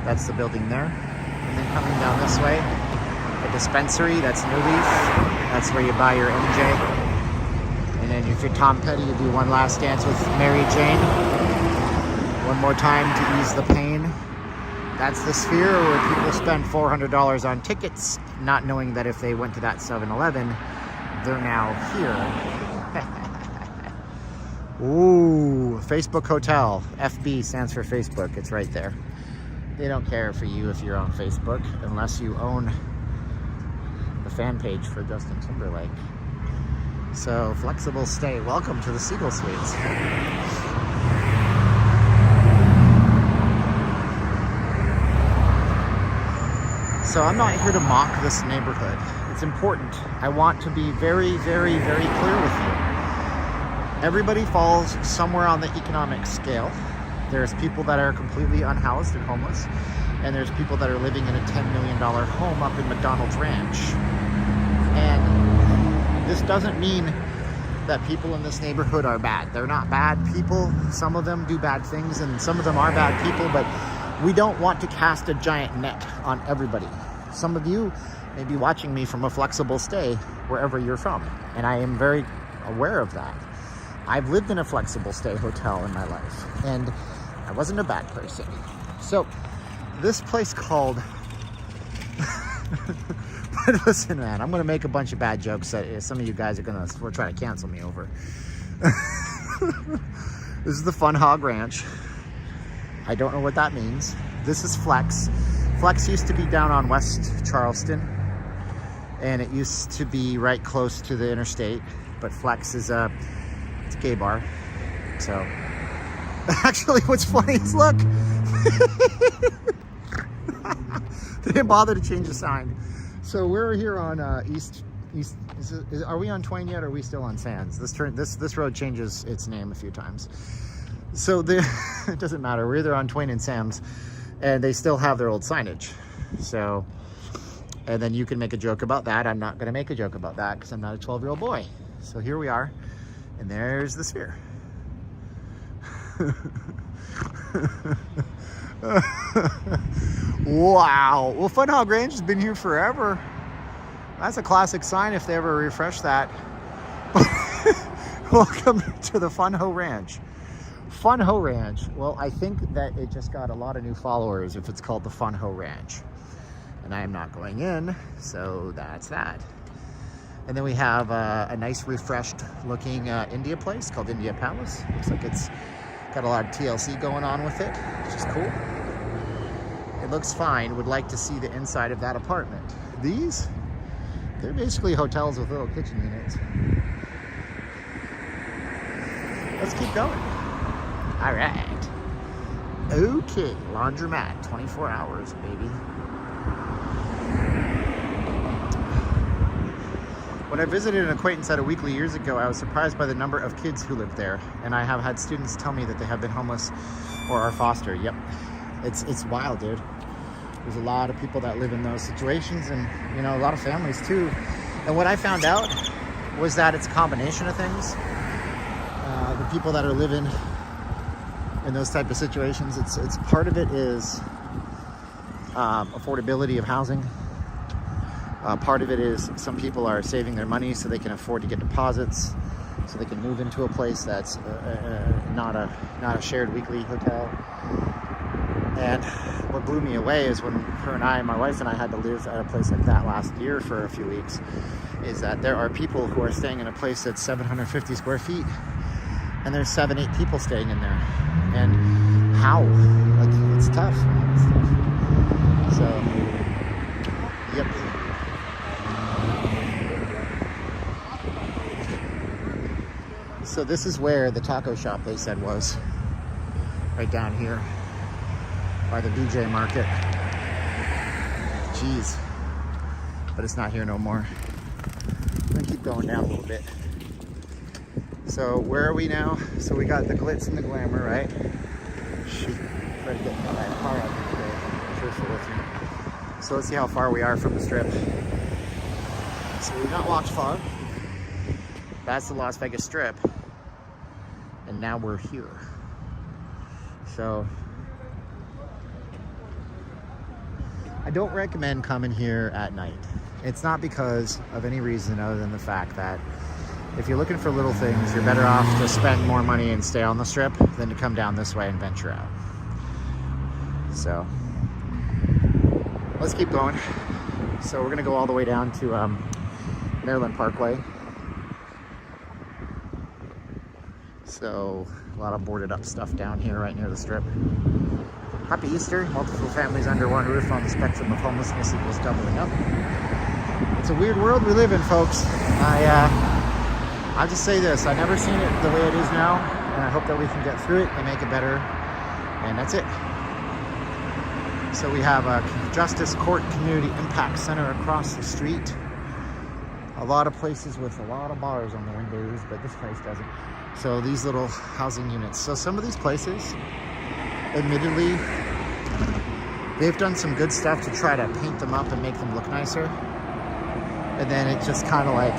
That's the building there. And then coming down this way, a dispensary, that's New Leaf. That's where you buy your MJ. And then if you're Tom Petty, you do one last dance with Mary Jane. One more time to ease the pain. That's the Sphere, where people spend $400 on tickets, not knowing that if they went to that 7-Eleven, they're now here. Ooh, Facebook Hotel. FB stands for Facebook. It's right there. They don't care for you if you're on Facebook, unless you own the fan page for Justin Timberlake. So, flexible stay. Welcome to the Siegel Suites. So I'm not here to mock this neighborhood. It's important. I want to be very, very, very clear with you. Everybody falls somewhere on the economic scale. There's people that are completely unhoused and homeless. and there's people that are living in a $10 million home up in McDonald's Ranch. And this doesn't mean that people in this neighborhood are bad. They're not bad people. Some of them do bad things, and some of them are bad people, but we don't want to cast a giant net on everybody. Some of you may be watching me from a flexible stay wherever you're from, and I am very aware of that. I've lived in a flexible stay hotel in my life, and I wasn't a bad person. So this place called but listen, man, I'm gonna make a bunch of bad jokes that some of you guys are gonna try to cancel me over. This is the Fun Hog Ranch. I don't know what that means. This is Flex. Flex used to be down on West Charleston, and it used to be right close to the interstate, but Flex is it's a gay bar. So actually what's funny is, look, they didn't bother to change the sign. So we're here on East. Are we on Twain yet, or are we still on Sands? This road changes its name a few times. So it doesn't matter. We're either on Twain and Sam's, and they still have their old signage. So, and then you can make a joke about that. I'm not going to make a joke about that because I'm not a 12-year-old boy. So here we are, and there's the Sphere. Wow. Well, Fun Hog Ranch has been here forever. That's a classic sign if they ever refresh that. Welcome to the Fun Ho Ranch. Fun Ho Ranch. Well, I think that it just got a lot of new followers if it's called the Fun Ho Ranch. And I am not going in, so that's that. And then we have a nice refreshed looking India place called India Palace. Looks like it's got a lot of TLC going on with it, which is cool. It looks fine. Would like to see the inside of that apartment. These, they're basically hotels with little kitchen units. Let's keep going. All right. Okay, laundromat, 24 hours, baby. When I visited an acquaintance at a weekly years ago, I was surprised by the number of kids who lived there. And I have had students tell me that they have been homeless or are foster. Yep. It's wild, dude. There's a lot of people that live in those situations, and, you know, a lot of families too. And what I found out was that it's a combination of things. The people that are living in those type of situations, it's part of it is affordability of housing. Part of it is some people are saving their money so they can afford to get deposits, so they can move into a place that's not a shared weekly hotel. And what blew me away is when my wife and I had to live at a place like that last year for a few weeks, is that there are people who are staying in a place that's 750 square feet, and there's 7-8 people staying in there. And how? Like, it's tough. So, yep. So this is where the taco shop they said was, right down here by the BJ Market. Jeez, but it's not here no more. I'm gonna keep going down a little bit. So where are we now? So we got the glitz and the glamour, right? Shoot, try to get that car out of the truthful with you. So let's see how far we are from the Strip. So we've not walked far. That's the Las Vegas Strip. And now we're here. So I don't recommend coming here at night. It's not because of any reason other than the fact that if you're looking for little things, you're better off to spend more money and stay on the Strip than to come down this way and venture out. So let's keep going. So we're gonna go all the way down to Maryland Parkway. So a lot of boarded up stuff down here right near the Strip. Happy Easter. Multiple families under one roof on the spectrum of homelessness equals doubling up. It's a weird world we live in, folks. I'll just say this. I've never seen it the way it is now, and I hope that we can get through it and make it better. And that's it. So we have a Justice Court Community Impact Center across the street. A lot of places with a lot of bars on the windows, but this place doesn't. So these little housing units. So some of these places, admittedly, they've done some good stuff to try to paint them up and make them look nicer. And then it just kind of like,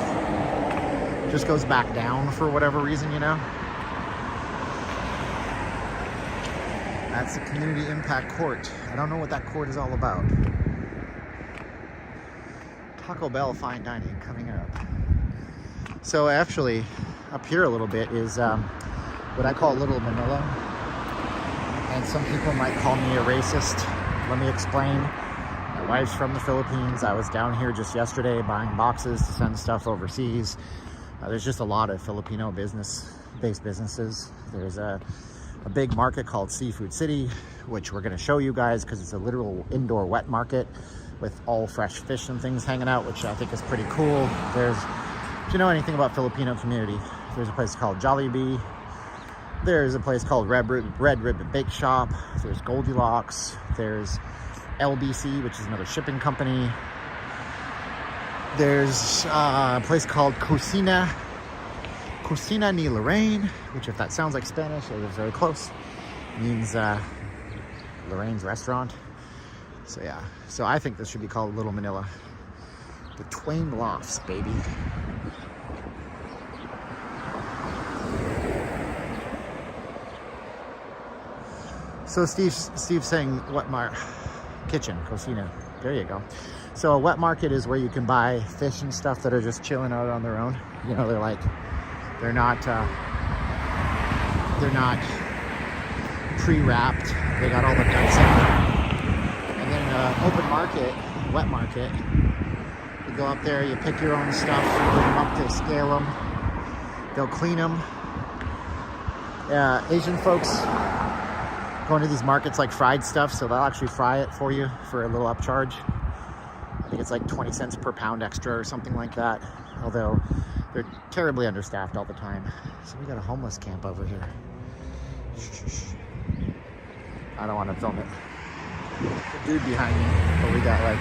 just goes back down for whatever reason, you know? That's the Community Impact Court. I don't know what that court is all about. Taco Bell fine dining coming up. So actually, up here a little bit is what I call Little Manila. And some people might call me a racist. Let me explain. My wife's from the Philippines. I was down here just yesterday buying boxes to send stuff overseas. There's just a lot of Filipino based businesses. There's a big market called Seafood City, which we're going to show you guys because it's a literal indoor wet market with all fresh fish and things hanging out, which I think is pretty cool. If you know anything about Filipino community, there's a place called Jollibee. There's a place called Red Ribbon Bake Shop. There's Goldilocks. There's LBC, which is another shipping company. There's a place called Cocina ni Lorraine, which, if that sounds like Spanish, it is very close. It means Lorraine's restaurant. So yeah, so I think this should be called Little Manila. The Twain Lofts, baby. So Steve's saying kitchen, cocina. There you go. So a wet market is where you can buy fish and stuff that are just chilling out on their own. You know, they're not pre-wrapped. They got all the guts in. And then open market, wet market, you go up there, you pick your own stuff, you bring them up, they scale them, they'll clean them. Asian folks go into these markets like fried stuff, so they'll actually fry it for you for a little upcharge. I think it's like 20 cents per pound extra or something like that, although they're terribly understaffed all the time. So we got a homeless camp over here. I don't want to film it. The dude behind me, but we got like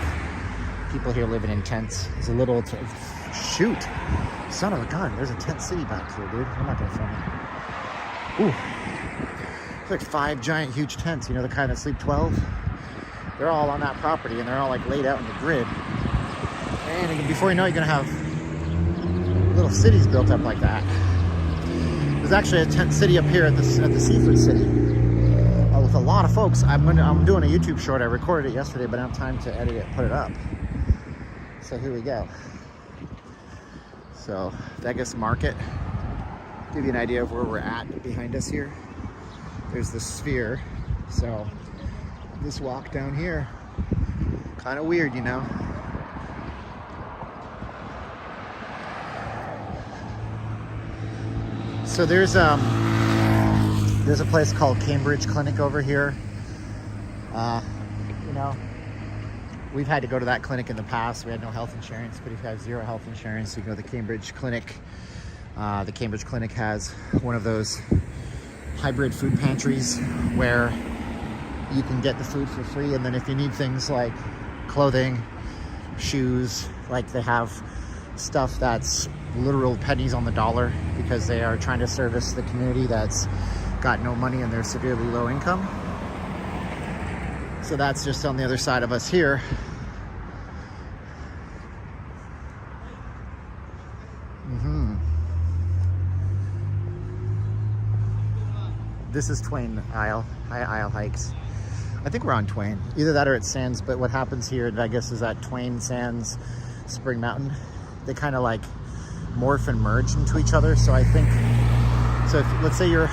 people here living in tents. There's a little shoot, son of a gun. There's a tent city back here, dude. I'm not gonna film it. Ooh. It's like 5 giant, huge tents, you know, the kind that sleep 12. They're all on that property and they're all like laid out in the grid. And before you know it, you're gonna have little cities built up like that. There's actually a tent city up here at the Seafood City with a lot of folks. I'm doing a YouTube short. I recorded it yesterday, but I don't have time to edit it and put it up. So here we go. So Vegas Market. Give you an idea of where we're at behind us here. There's the Sphere. So this walk down here, kind of weird, you know. So there's a place called Cambridge Clinic over here. You know, we've had to go to that clinic in the past. We had no health insurance, but if you have zero health insurance, you can go to the Cambridge Clinic. The Cambridge Clinic has one of those hybrid food pantries where you can get the food for free, and then if you need things like clothing, shoes, like they have stuff that's literal pennies on the dollar because they are trying to service the community that's got no money and they're severely low income. So that's just on the other side of us here. This is Twain Isle Hikes. I think we're on Twain. Either that or it's Sands, but what happens here in Vegas is that Twain, Sands, Spring Mountain, they kind of like morph and merge into each other. So I think, so if, let's say you're,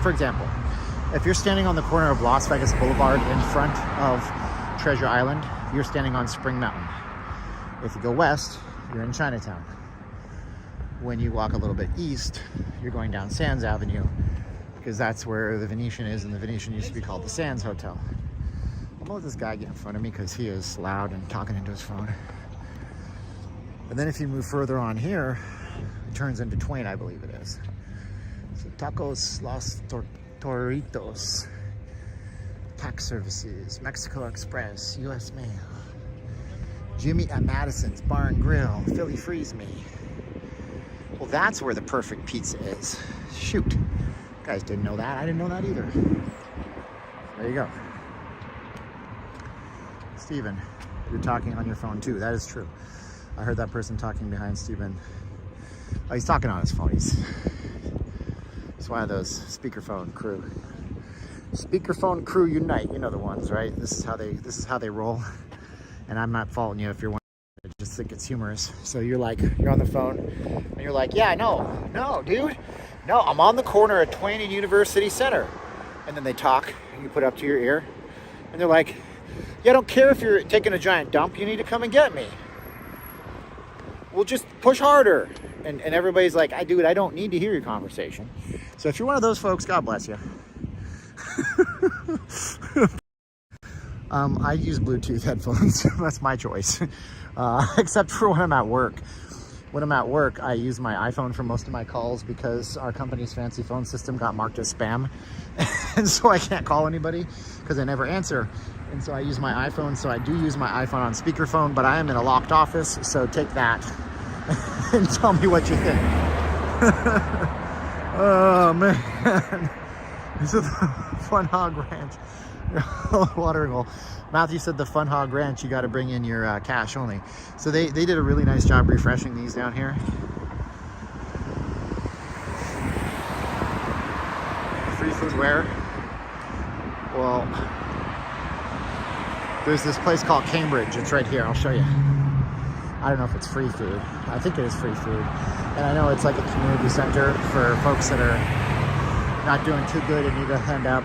for example, if you're standing on the corner of Las Vegas Boulevard in front of Treasure Island, you're standing on Spring Mountain. If you go west, you're in Chinatown. When you walk a little bit east, you're going down Sands Avenue, because that's where the Venetian is, and the Venetian used to be called the Sands Hotel. I'm gonna let this guy get in front of me because he is loud and talking into his phone. And then if you move further on here, it turns into Twain, I believe it is. So Tacos Los Torritos, Tax Services, Mexico Express, US Mail, Jimmy at Madison's Bar and Grill, Philly Freeze Me. Well, that's where the perfect pizza is. Shoot. You guys didn't know that. I didn't know that either. There you go. Steven, you're talking on your phone too. That is true. I heard that person talking behind Steven. Oh, he's talking on his phone. He's one of those speakerphone crew. Speakerphone crew unite. You know the ones, right? This is how they roll. And I'm not faulting you if you're one. I just think it's humorous. So you're on the phone and you're like, yeah, no, dude. No, I'm on the corner at Twain and University Center. And then they talk and you put it up to your ear and they're like, yeah, I don't care if you're taking a giant dump. You need to come and get me. Well, just push harder. And everybody's like, I don't need to hear your conversation. So if you're one of those folks, God bless you. I use Bluetooth headphones. That's my choice. Except for when I'm at work. When I'm at work, I use my iPhone for most of my calls because our company's fancy phone system got marked as spam. And so I can't call anybody because I never answer. And so I use my iPhone. So I do use my iPhone on speakerphone, but I am in a locked office. So take that and tell me what you think. Oh, man. This is the Fun Hog Ranch. Watering hole. Matthew said the Fun Hog Ranch, you got to bring in your cash only. So they did a really nice job refreshing these down here. Free food where? Well, there's this place called Cambridge. It's right here. I'll show you. I don't know if it's free food. I think it is free food. And I know it's like a community center for folks that are not doing too good and need to hand up.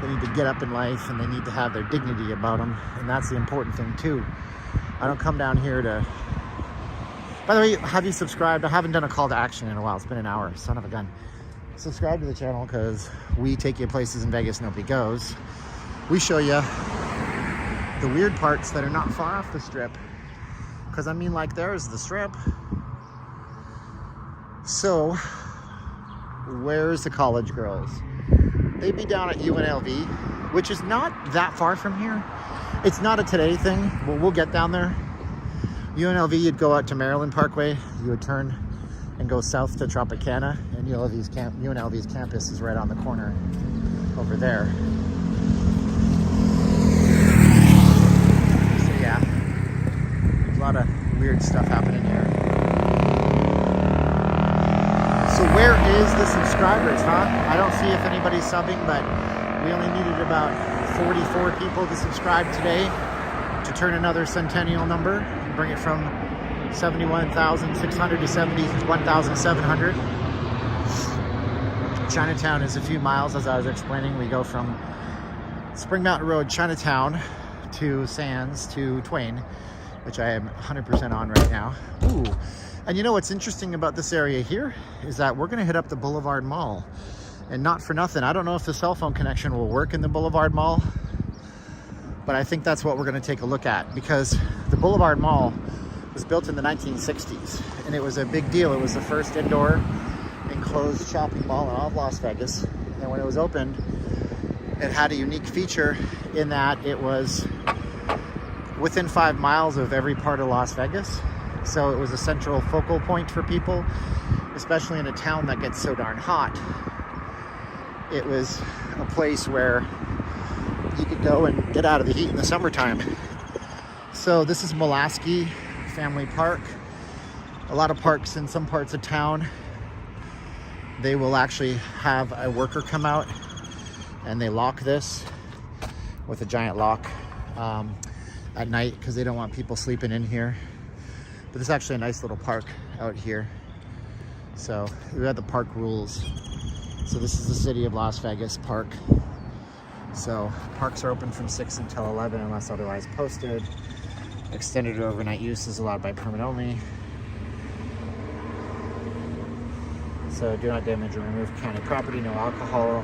They need to get up in life and they need to have their dignity about them. And that's the important thing too. I don't come down here to... By the way, have you subscribed? I haven't done a call to action in a while. It's been an hour. Son of a gun. Subscribe to the channel because we take you places in Vegas nobody goes. We show you the weird parts that are not far off the strip. Because I mean, like, there's the strip. So, where's the college girls? They'd be down at UNLV, which is not that far from here. It's not a today thing, but we'll get down there. UNLV, you'd go out to Maryland Parkway, you would turn and go south to Tropicana, and UNLV's campus is right on the corner over there. So yeah, there's a lot of weird stuff happening here. So where is the subscribers, huh? I don't see if anybody's subbing, but we only needed about 44 people to subscribe today to turn another centennial number and bring it from 71,600 to 71,700. Chinatown is a few miles, as I was explaining. We go from Spring Mountain Road, Chinatown, to Sands, to Twain, which I am 100% on right now. Ooh. And you know what's interesting about this area here is that we're going to hit up the Boulevard Mall. And not for nothing, I don't know if the cell phone connection will work in the Boulevard Mall, but I think that's what we're going to take a look at, because the Boulevard Mall was built in the 1960s and it was a big deal. It was the first indoor enclosed shopping mall in all of Las Vegas. And when it was opened, it had a unique feature in that it was within 5 miles of every part of Las Vegas. So it was a central focal point for people, especially in a town that gets so darn hot. It was a place where you could go and get out of the heat in the summertime. So this is Mulaski Family Park. A lot of parks in some parts of town, they will actually have a worker come out and they lock this with a giant lock at night because they don't want people sleeping in here. But it's actually a nice little park out here. So we have the park rules. So this is the city of Las Vegas Park. So parks are open from 6 until 11 unless otherwise posted. Extended or overnight use is allowed by permit only. So do not damage or remove county property, no alcohol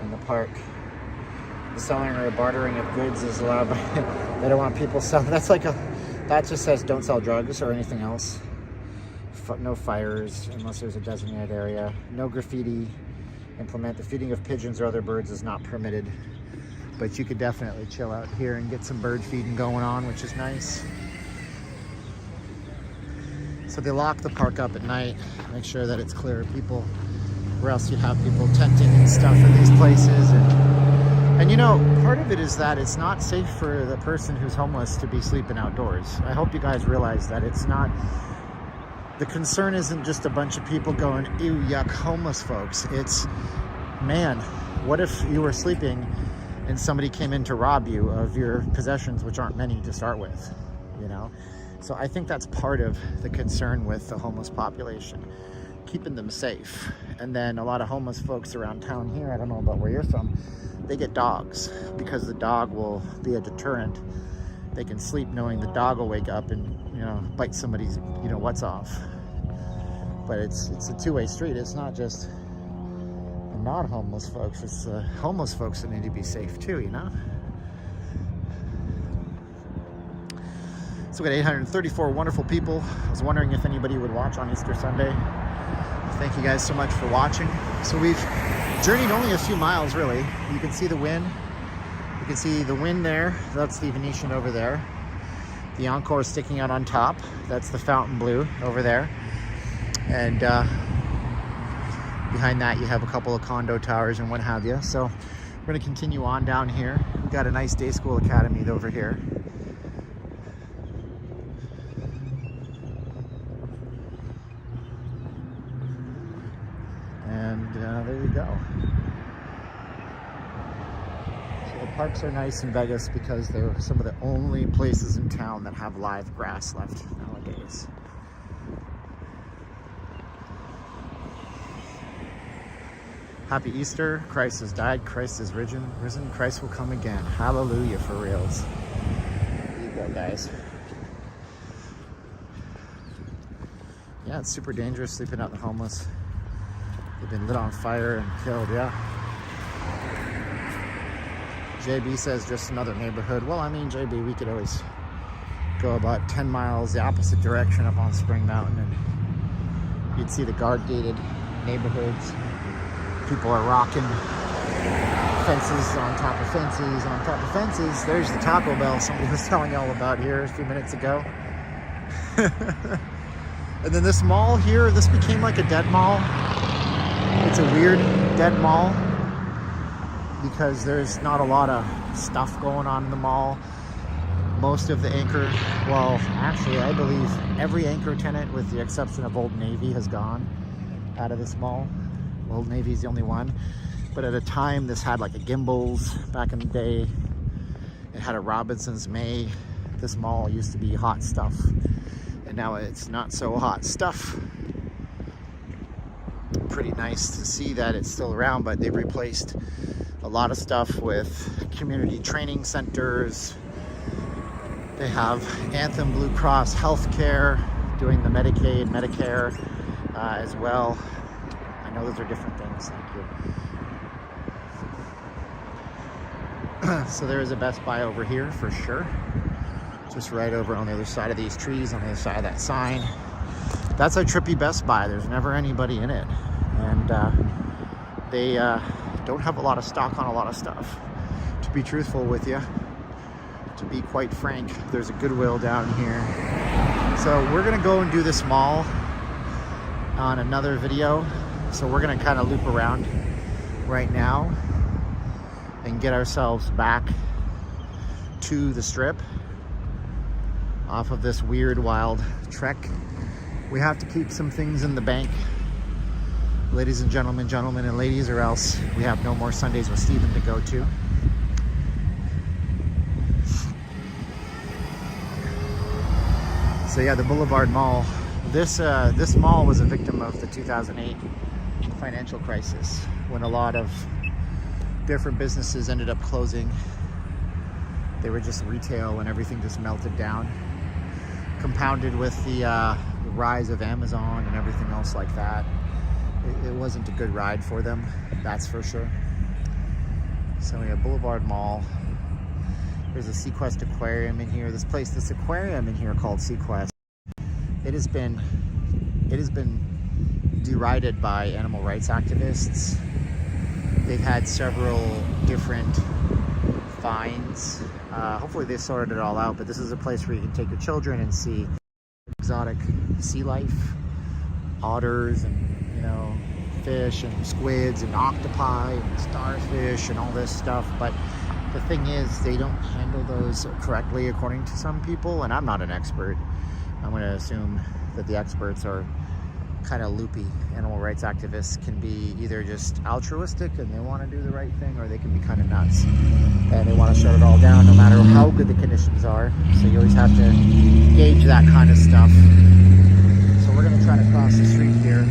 in the park. The selling or bartering of goods is allowed by, they don't want people selling. That just says don't sell drugs or anything else. No fires unless there's a designated area. No graffiti. Implement the feeding of pigeons or other birds is not permitted. But you could definitely chill out here and get some bird feeding going on, which is nice. So they lock the park up at night, make sure that it's clear of people, or else you'd have people tenting and stuff in these places. And you know, part of it is that it's not safe for the person who's homeless to be sleeping outdoors. I hope you guys realize that it's not, the concern isn't just a bunch of people going, ew, yuck, homeless folks. It's, man, what if you were sleeping and somebody came in to rob you of your possessions, which aren't many to start with, you know? So I think that's part of the concern with the homeless population, keeping them safe. And then a lot of homeless folks around town here, I don't know about where you're from, they get dogs because the dog will be a deterrent. They can sleep knowing the dog will wake up and, you know, bite somebody's, you know, what's off. But it's a two-way street. It's not just the non-homeless folks, it's the homeless folks that need to be safe too, you know? So we got 834 wonderful people. I was wondering if anybody would watch on Easter Sunday. Thank you guys so much for watching. So we've journeyed only a few miles, really. You can see the wind. You can see the wind there. That's the Venetian over there. The Encore is sticking out on top. That's the Fountain Blue over there. And behind that, you have a couple of condo towers and what have you. So we're going to continue on down here. We've got a nice day school academy over here. And there you go. So the parks are nice in Vegas because they're some of the only places in town that have live grass left nowadays. Happy Easter. Christ has died. Christ is risen. Christ will come again. Hallelujah for reals. There you go, guys. Yeah, it's super dangerous sleeping out the homeless. They've been lit on fire and killed, yeah. JB says just another neighborhood. Well, I mean, JB, we could always go about 10 miles the opposite direction up on Spring Mountain and you'd see the guard-gated neighborhoods. People are rocking fences on top of fences on top of fences. There's the Taco Bell somebody was telling y'all about here a few minutes ago. And then this mall here, this became like a dead mall. It's a weird dead mall because there's not a lot of stuff going on in the mall. Most of the anchor, well, actually, I believe every anchor tenant with the exception of Old Navy has gone out of this mall. Old Navy's the only one. But at a time, this had like a Gimbals back in the day. It had a Robinson's May. This mall used to be hot stuff. And now it's not so hot stuff. Pretty nice to see that it's still around, but they've replaced a lot of stuff with community training centers. They have Anthem Blue Cross Healthcare doing the Medicaid, Medicare as well. I know those are different things, thank you. So there is a Best Buy over here for sure. Just right over on the other side of these trees, on the other side of that sign. That's a trippy Best Buy. There's never anybody in it. And they don't have a lot of stock on a lot of stuff. To be truthful with you, to be quite frank, there's a Goodwill down here. So we're gonna go and do this mall on another video. So we're gonna kind of loop around right now and get ourselves back to the strip off of this weird, wild trek. We have to keep some things in the bank, ladies and gentlemen, gentlemen and ladies, or else we have no more Sundays with Steven to go to. So yeah, the Boulevard Mall. This mall was a victim of the 2008 financial crisis when a lot of different businesses ended up closing. They were just retail and everything just melted down, compounded with the rise of Amazon and everything else like that. It wasn't a good ride for them, that's for sure. So we have Boulevard Mall. There's a Sequest aquarium in here. This aquarium in here called Sequest, it has been derided by animal rights activists. They've had several different fines. Hopefully they sorted it all out, but this is a place where you can take your children and see exotic sea life, otters and, you know, fish and squids and octopi and starfish and all this stuff. But the thing is, they don't handle those correctly according to some people, and I'm not an expert. I'm going to assume that the experts are kind of loopy. Animal rights activists can be either just altruistic and they want to do the right thing, or they can be kind of nuts and they want to shut it all down no matter how good the conditions are. So you always have to gauge that kind of stuff. So we're going to try to cross the street here,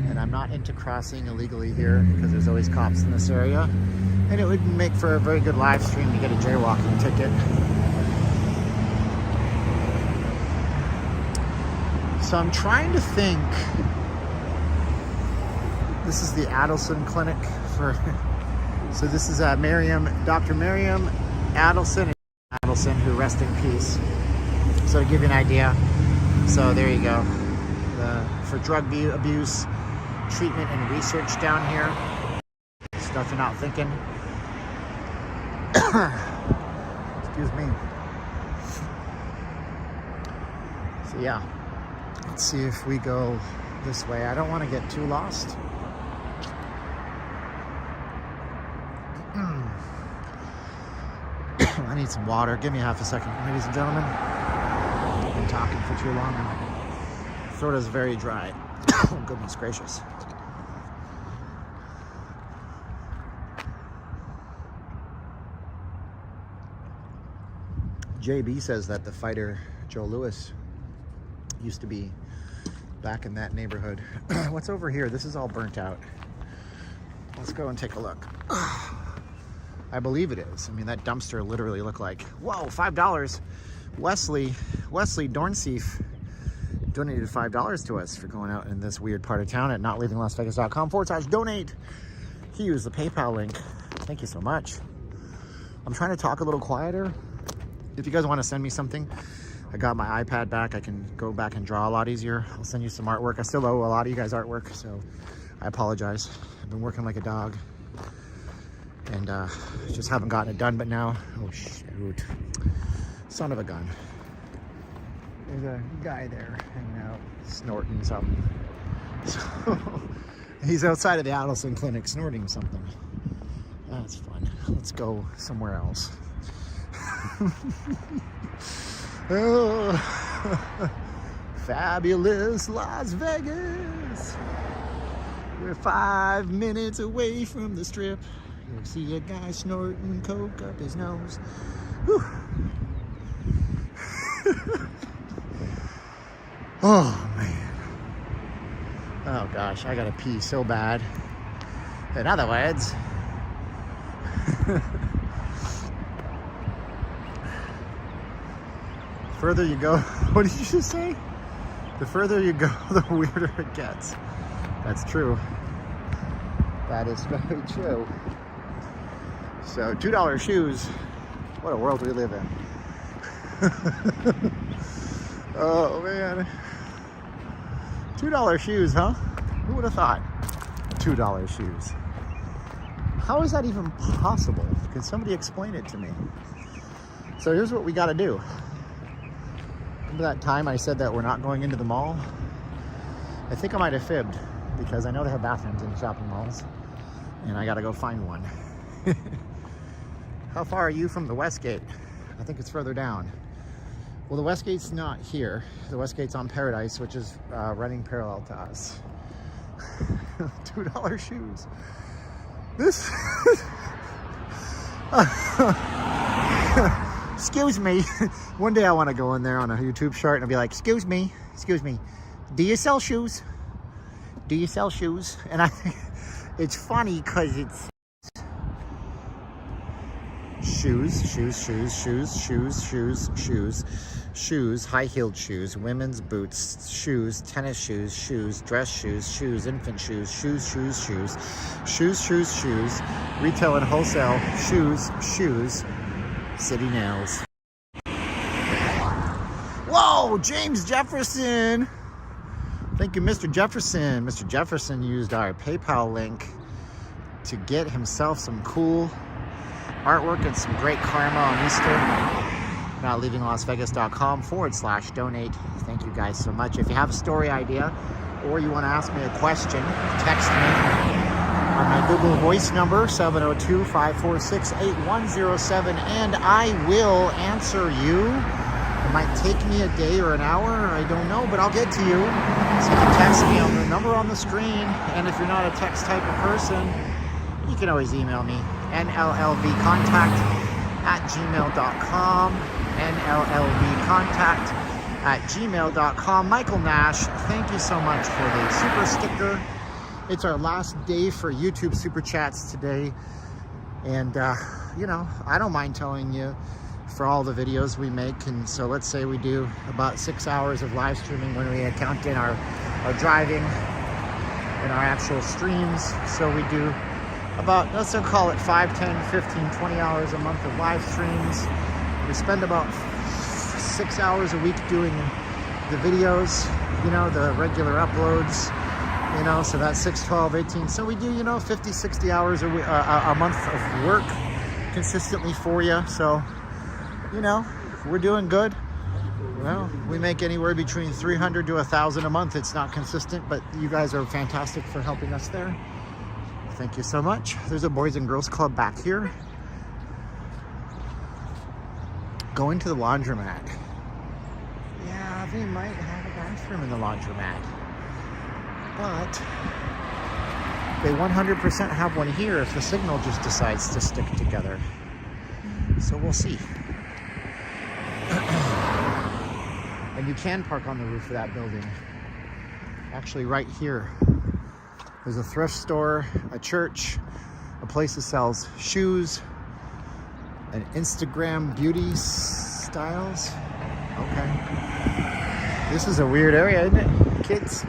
and I'm not into crossing illegally here because there's always cops in this area, and it would make for a very good live stream to get a jaywalking ticket. So I'm trying to think. This is the Adelson Clinic for. So this is Dr. Miriam Adelson, who rest in peace. So to give you an idea, so there you go. For drug abuse, treatment and research down here. Stuff you're not thinking. Excuse me. So yeah. Let's see if we go this way. I don't want to get too lost. I need some water. Give me half a second, ladies and gentlemen. I've been talking for too long. My throat is very dry. Oh, goodness gracious. JB says that the fighter Joe Louis used to be back in that neighborhood. What's over here? This is all burnt out. Let's go and take a look. I believe it is. I mean, that dumpster literally looked like, whoa, $5. Wesley Dornseef donated $5 to us for going out in this weird part of town at notleavinglasvegas.com/donate. He used the PayPal link. Thank you so much. I'm trying to talk a little quieter. If you guys want to send me something, I got my iPad back. I can go back and draw a lot easier. I'll send you some artwork. I still owe a lot of you guys artwork, so I apologize. I've been working like a dog and just haven't gotten it done, but now, oh shoot, son of a gun. There's a guy there hanging out, snorting something. So he's outside of the Adelson Clinic snorting something. That's fun. Let's go somewhere else. Oh, fabulous Las Vegas. We're 5 minutes away from the strip. You'll see a guy snorting coke up his nose. Whew. Oh man. Oh gosh, I gotta pee so bad. In other words, further you go, what did you just say? The further you go, the weirder it gets. That's true. That is very true. So $2 shoes, what a world we live in. Oh man. $2 shoes, huh? Who would have thought? $2 shoes. How is that even possible? Can somebody explain it to me? So here's what we gotta do. Remember that time I said that we're not going into the mall? I think I might have fibbed because I know they have bathrooms in shopping malls and I gotta go find one. How far are you from the Westgate? I think it's further down. Well, the Westgate's not here. The Westgate's on Paradise, which is running parallel to us. $2 shoes. This... Excuse me. One day I want to go in there on a YouTube short and I'll be like, excuse me, do you sell shoes? Do you sell shoes? And I think it's funny because it's shoes, high-heeled shoes, women's boots, shoes, tennis shoes, dress shoes, infant shoes, shoes, retail and wholesale, shoes, city nails. Whoa, James Jefferson. Thank you, Mr. Jefferson. Mr. Jefferson used our PayPal link to get himself some cool artwork and some great karma on Easter. NotLeavingLasVegas.com/donate. Thank you guys so much. If you have a story idea or you want to ask me a question, text me on my Google Voice number, 702-546-8107, and I will answer you. It might take me a day or an hour, I don't know, but I'll get to you. So you can text me on the number on the screen, and if you're not a text type of person, you can always email me, nllvcontact@gmail.com, nllvcontact@gmail.com. Michael Nash, thank you so much for the super sticker. It's our last day for YouTube Super Chats today. And, you know, I don't mind telling you for all the videos we make. And so let's say we do about 6 hours of live streaming when we count in our driving and our actual streams. So we do about, let's call it 5, 10, 15, 20 hours a month of live streams. We spend about 6 hours a week doing the videos, you know, the regular uploads, you know, so that's 6, 12, 18. So we do, you know, 50, 60 hours a month of work consistently for you. So, you know, we're doing good. Well, we make anywhere between 300 to 1,000 a month. It's not consistent, but you guys are fantastic for helping us there. Thank you so much. There's a Boys and Girls Club back here. Going to the laundromat. Yeah, they might have a bathroom in the laundromat, but they 100% have one here if the signal just decides to stick together. So we'll see. And you can park on the roof of that building. Actually, right here. There's a thrift store, a church, a place that sells shoes, an Instagram beauty styles. Okay. This is a weird area, isn't it, kids?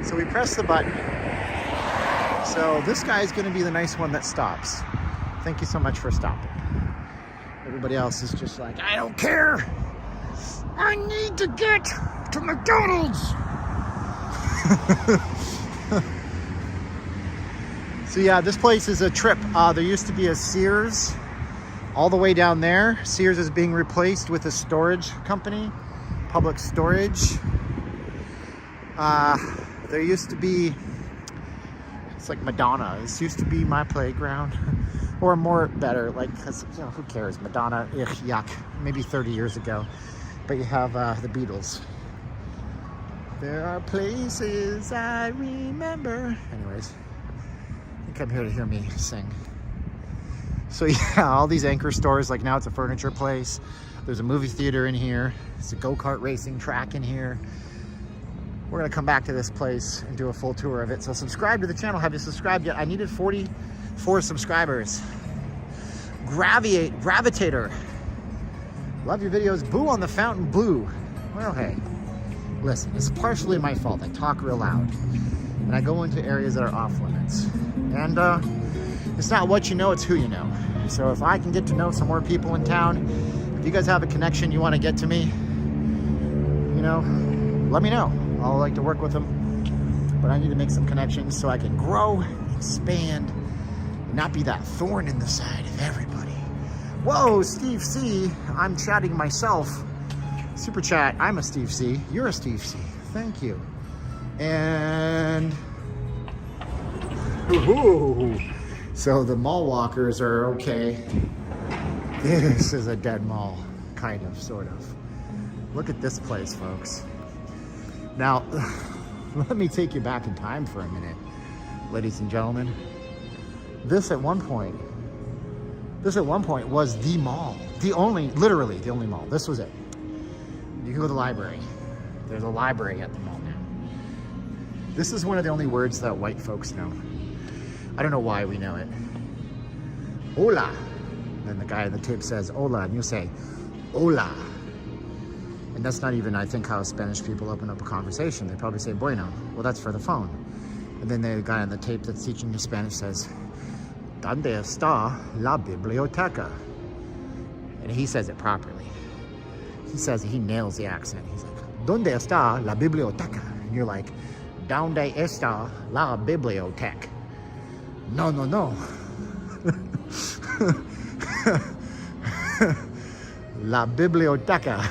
So we press the button. So this guy is going to be the nice one that stops. Thank you so much for stopping. Everybody else is just like, I don't care. I need to get to McDonald's. So yeah, this place is a trip. There used to be a Sears all the way down there. Sears is being replaced with a storage company, Public Storage. There used to be, it's like Madonna. This used to be my playground. Or more better, like, because, you know, who cares? Madonna, yuck, maybe 30 years ago. But you have the Beatles. There are places I remember. Anyways. Come here to hear me sing. So yeah, all these anchor stores, like now it's a furniture place. There's a movie theater in here. It's a go-kart racing track in here. We're gonna come back to this place and do a full tour of it. So subscribe to the channel. Have you subscribed yet? I needed 44 subscribers. Gravitator. Love your videos. Boo on the fountain blue. Well, hey, listen, it's partially my fault. I talk real loud. And I go into areas that are off limits. And it's not what you know, it's who you know. So if I can get to know some more people in town, if you guys have a connection you want to get to me, you know, let me know. I'll like to work with them. But I need to make some connections so I can grow, expand, and not be that thorn in the side of everybody. Whoa, Steve C. I'm chatting myself. Super chat. I'm a Steve C. You're a Steve C. Thank you. And ooh, so the mall walkers are okay. This is a dead mall, kind of, sort of. Look at this place, folks. Now, let me take you back in time for a minute, ladies and gentlemen. This at one point was the mall. Literally the only mall. This was it. You can go to the library. There's a library at the mall now. This is one of the only words that white folks know. I don't know why we know it. Hola. Then the guy on the tape says hola, and you say hola. And that's not even, I think, how Spanish people open up a conversation. They probably say bueno. Well, that's for the phone. And then the guy on the tape that's teaching you Spanish says, ¿Dónde está la biblioteca? And he says it properly. He nails the accent. He's like, ¿Dónde está la biblioteca? And you're like, ¿Dónde está la biblioteca? No, no, no. La biblioteca.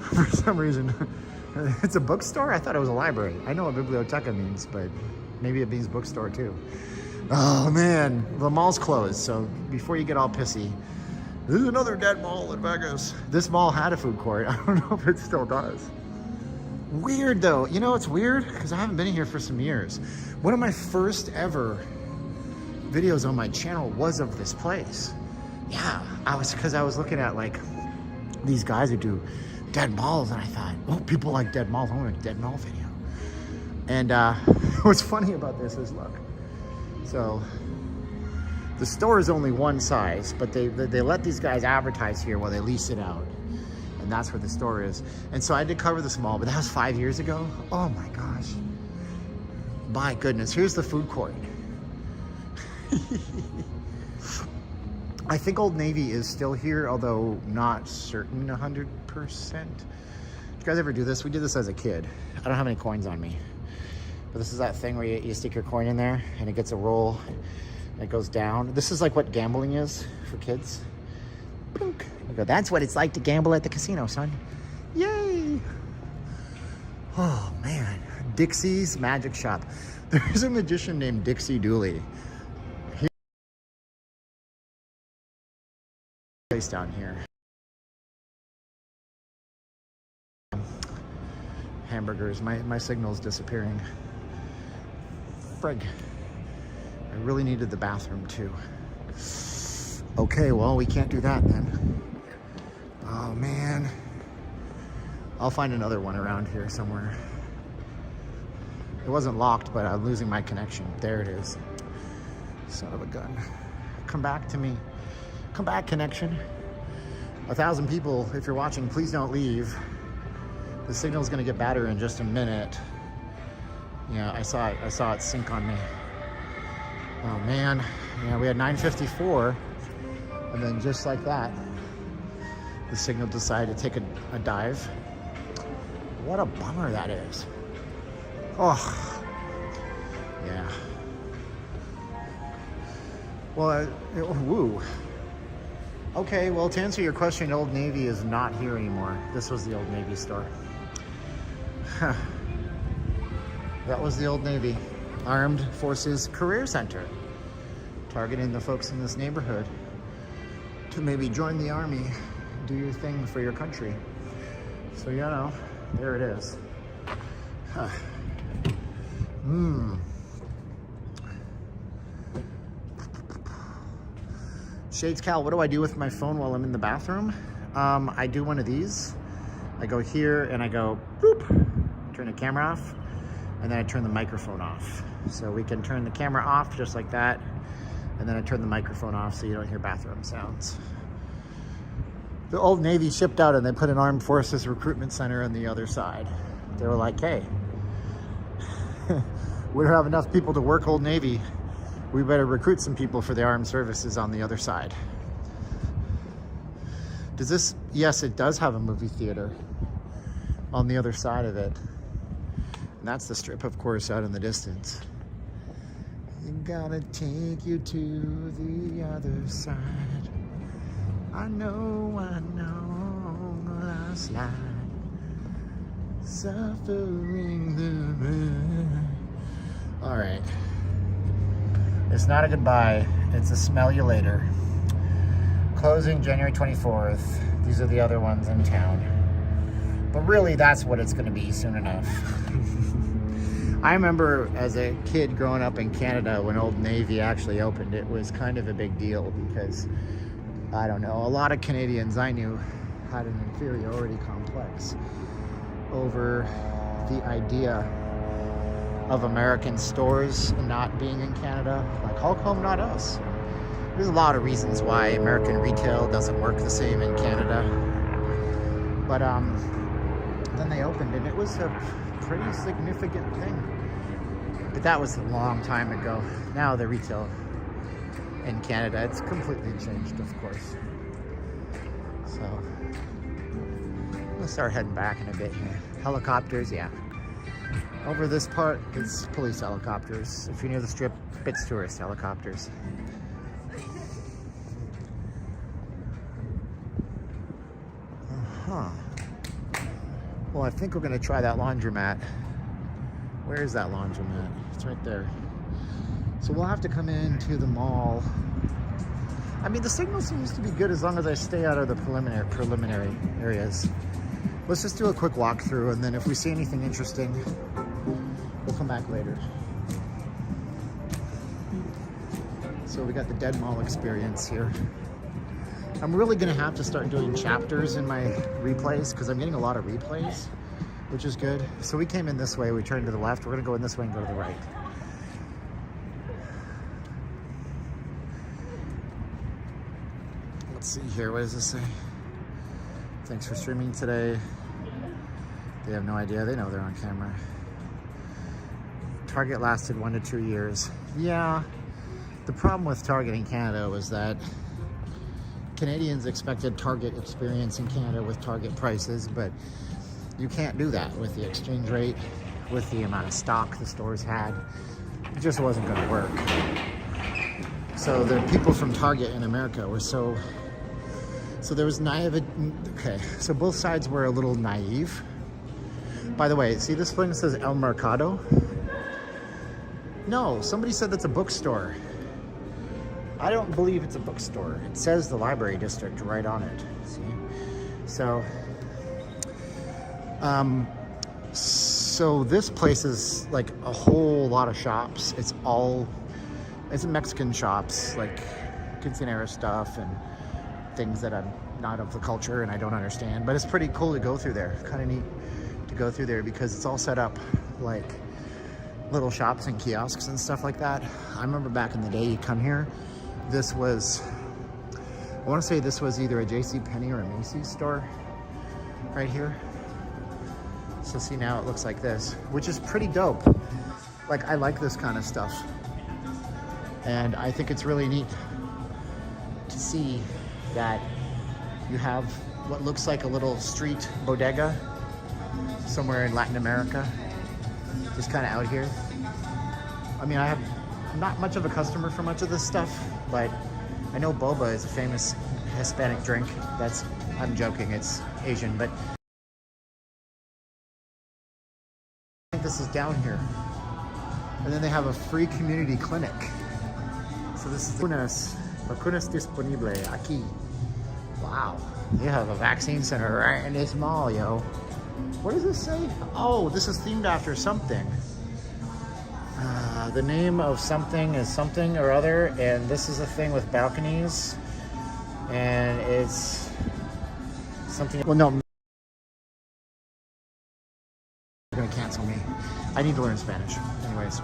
For some reason, It's a bookstore? I thought it was a library. I know what biblioteca means, but maybe it means bookstore too. Oh man, the mall's closed, so before you get all pissy, this is another dead mall in Vegas. This mall had a food court. I don't know if it still does. Weird though. You know, it's weird because I haven't been here for some years. One of my first ever videos on my channel was of this place. Yeah, because I was looking at like these guys who do dead malls, and I thought, oh, people like dead malls. I want a dead mall video. And what's funny about this is, look, so the store is only one size, but they let these guys advertise here while they lease it out, and that's where the store is. And so I did cover this mall, but that was 5 years ago. Oh my gosh, my goodness. Here's the food court. I think Old Navy is still here, although not certain 100%. Did you guys ever do this? We did this as a kid. I don't have any coins on me, but this is that thing where you stick your coin in there and it gets a roll and it goes down. This is like what gambling is for kids. Boink. You go, that's what it's like to gamble at the casino, son. Yay! Oh man, Dixie's Magic Shop. There's a magician named Dixie Dooley. Place down here. Hamburgers. My signal's disappearing. Frig. I really needed the bathroom too. Okay, well, we can't do that then. Oh man. I'll find another one around here somewhere. It wasn't locked, but I'm losing my connection. There it is. Son of a gun. Come back to me. Come back, connection. 1,000 people, if you're watching, please don't leave. The signal's gonna get better in just a minute. Yeah, I saw it sink on me. Oh man, yeah, we had 9:54, and then just like that, the signal decided to take a dive. What a bummer that is. Oh, yeah. Well, woo. Okay, well, to answer your question, Old Navy is not here anymore. This was the Old Navy store. That was the Old Navy. Armed Forces Career Center. Targeting the folks in this neighborhood to maybe join the army, do your thing for your country. So, you know, there it is. Huh. Shades Cal, what do I do with my phone while I'm in the bathroom? I do one of these. I go here and I go boop, turn the camera off, and then I turn the microphone off. So we can turn the camera off just like that, and then I turn the microphone off so you don't hear bathroom sounds. The Old Navy shipped out and they put an Armed Forces Recruitment Center on the other side. They were like, hey, we don't have enough people to work Old Navy. We better recruit some people for the armed services on the other side. Does this? Yes, it does have a movie theater on the other side of it. And that's the strip, of course, out in the distance. You gotta take you to the other side. I know, I'll slide. Suffering the rain. All right. It's not a goodbye, it's a smell you later. Closing January 24th. These are the other ones in town. But really, that's what it's gonna be soon enough. I remember as a kid growing up in Canada when Old Navy actually opened, it was kind of a big deal because, I don't know, a lot of Canadians I knew had an inferiority complex over the idea of American stores not being in Canada. Like, how come not us? There's a lot of reasons why American retail doesn't work the same in Canada. But then they opened and it was a pretty significant thing. But that was a long time ago. Now the retail in Canada, it's completely changed, of course. So, we'll start heading back in a bit here. Helicopters, yeah. Over this part, it's police helicopters. If you're near the strip, it's tourist helicopters. Well, I think we're gonna try that laundromat. Where is that laundromat? It's right there. So we'll have to come into the mall. I mean, the signal seems to be good as long as I stay out of the preliminary areas. Let's just do a quick walkthrough, and then if we see anything interesting, we'll come back later. So we got the Dead Mall experience here. I'm really gonna have to start doing chapters in my replays because I'm getting a lot of replays, which is good. So we came in this way, we turned to the left. We're gonna go in this way and go to the right. Let's see here, what does this say? Thanks for streaming today. They have no idea, they know they're on camera. Target lasted 1 to 2 years. Yeah, the problem with Target in Canada was that Canadians expected Target experience in Canada with Target prices, but you can't do that with the exchange rate, with the amount of stock the stores had. It just wasn't gonna work. So the people from Target in America were so there was naive, okay, so both sides were a little naive. By the way, see this thing that says El Mercado? No, somebody said that's a bookstore. I don't believe it's a bookstore. It says the library district right on it, see? So this place is like a whole lot of shops. It's Mexican shops, like quinceanera stuff and things that I'm not of the culture and I don't understand, but it's pretty cool to go through there. Kind of neat to go through there because it's all set up like little shops and kiosks and stuff like that. I remember back in the day, you come here, this was, I want to say this was either a JCPenney or a Macy's store right here. So see, now it looks like this, which is pretty dope. Like, I like this kind of stuff. And I think it's really neat to see that you have what looks like a little street bodega somewhere in Latin America, just kind of out here. I mean, I'm not much of a customer for much of this stuff, but I know boba is a famous Hispanic drink. I'm joking, it's Asian, but I think this is down here. And then they have a free community clinic. So this is vacunas disponible aquí. Wow, they have a vaccine center right in this mall, yo. What does this say? Oh, this is themed after something. The name of something is something or other, and this is a thing with balconies, and it's something. Well, no, they're gonna cancel me. I need to learn Spanish. Anyways,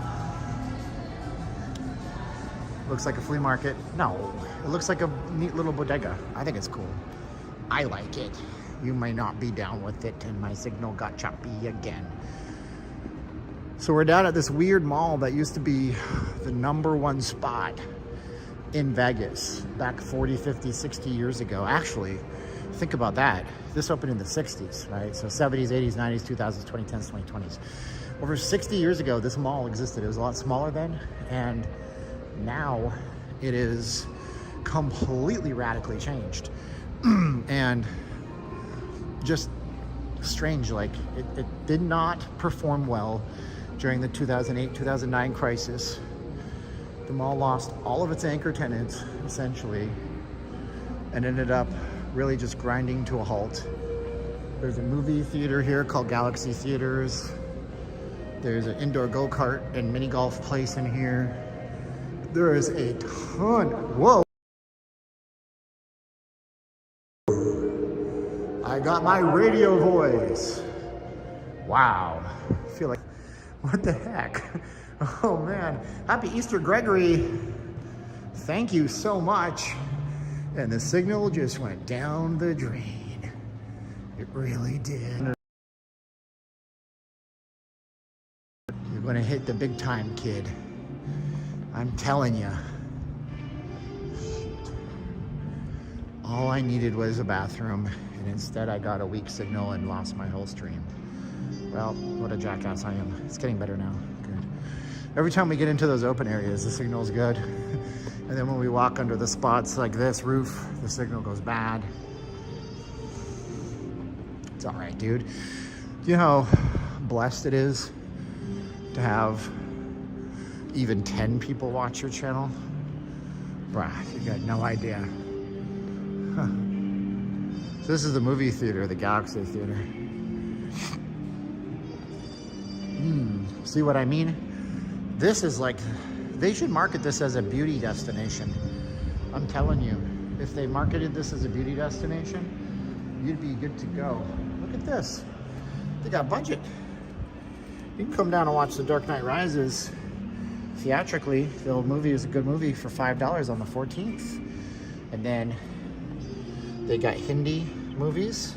looks like a flea market. No, it looks like a neat little bodega. I think it's cool. I like it. You may not be down with it, and my signal got choppy again. So we're down at this weird mall that used to be the #1 spot in Vegas back 40, 50, 60 years ago. Actually, think about that. This opened in the 60s, right? So 70s, 80s, 90s, 2000s, 2010s, 2020s. Over 60 years ago, this mall existed. It was a lot smaller then, and now it is completely radically changed. And just strange, like it did not perform well during the 2008-2009 crisis. The mall lost all of its anchor tenants, essentially, and ended up really just grinding to a halt. There's a movie theater here called Galaxy Theaters. There's an indoor go-kart and mini golf place in here. There is a ton, whoa. I got my radio voice. Wow, I feel like, what the heck? Oh man, happy Easter, Gregory. Thank you so much. And the signal just went down the drain. It really did. You're gonna hit the big time, kid. I'm telling you. All I needed was a bathroom, and instead I got a weak signal and lost my whole stream. Well, what a jackass I am. It's getting better now. Good. Every time we get into those open areas, the signal's good. And then when we walk under the spots like this roof, the signal goes bad. It's all right, dude. Do you know how blessed it is to have even 10 people watch your channel? Bruh, you got no idea. Huh. So this is the movie theater, the Galaxy Theater. See what I mean? This is like, they should market this as a beauty destination. I'm telling you, if they marketed this as a beauty destination, you'd be good to go. Look at this. They got budget. You can come down and watch The Dark Knight Rises theatrically. The old movie is a good movie for $5 on the 14th. And then they got Hindi movies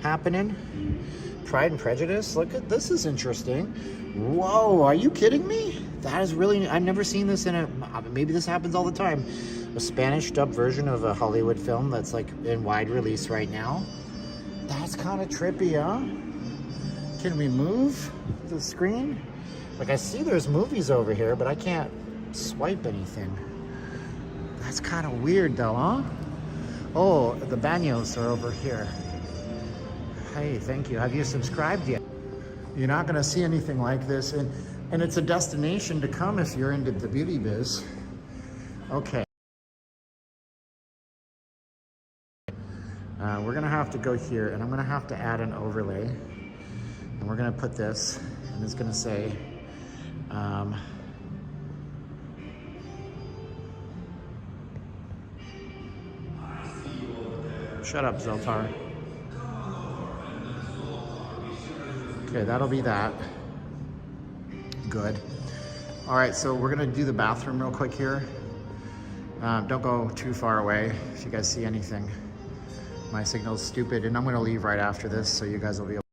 happening. Pride and Prejudice. Look at this, is interesting. Whoa, are you kidding me? That is really, I've never seen this in a, maybe this happens all the time. A Spanish dub version of a Hollywood film that's like in wide release right now. That's kind of trippy, huh? Can we move the screen? Like I see there's movies over here, but I can't swipe anything. That's kind of weird though, huh? Oh, the Banos are over here. Hey, thank you. Have you subscribed yet? You're not gonna see anything like this, and it's a destination to come if you're into the beauty biz. Okay. We're gonna have to go here, and I'm gonna have to add an overlay. And we're gonna put this, and it's gonna say, shut up, Zeltar. Okay, that'll be that. Good. All right, so we're gonna do the bathroom real quick here. Don't go too far away if you guys see anything. My signal's stupid, and I'm gonna leave right after this, so you guys will be able.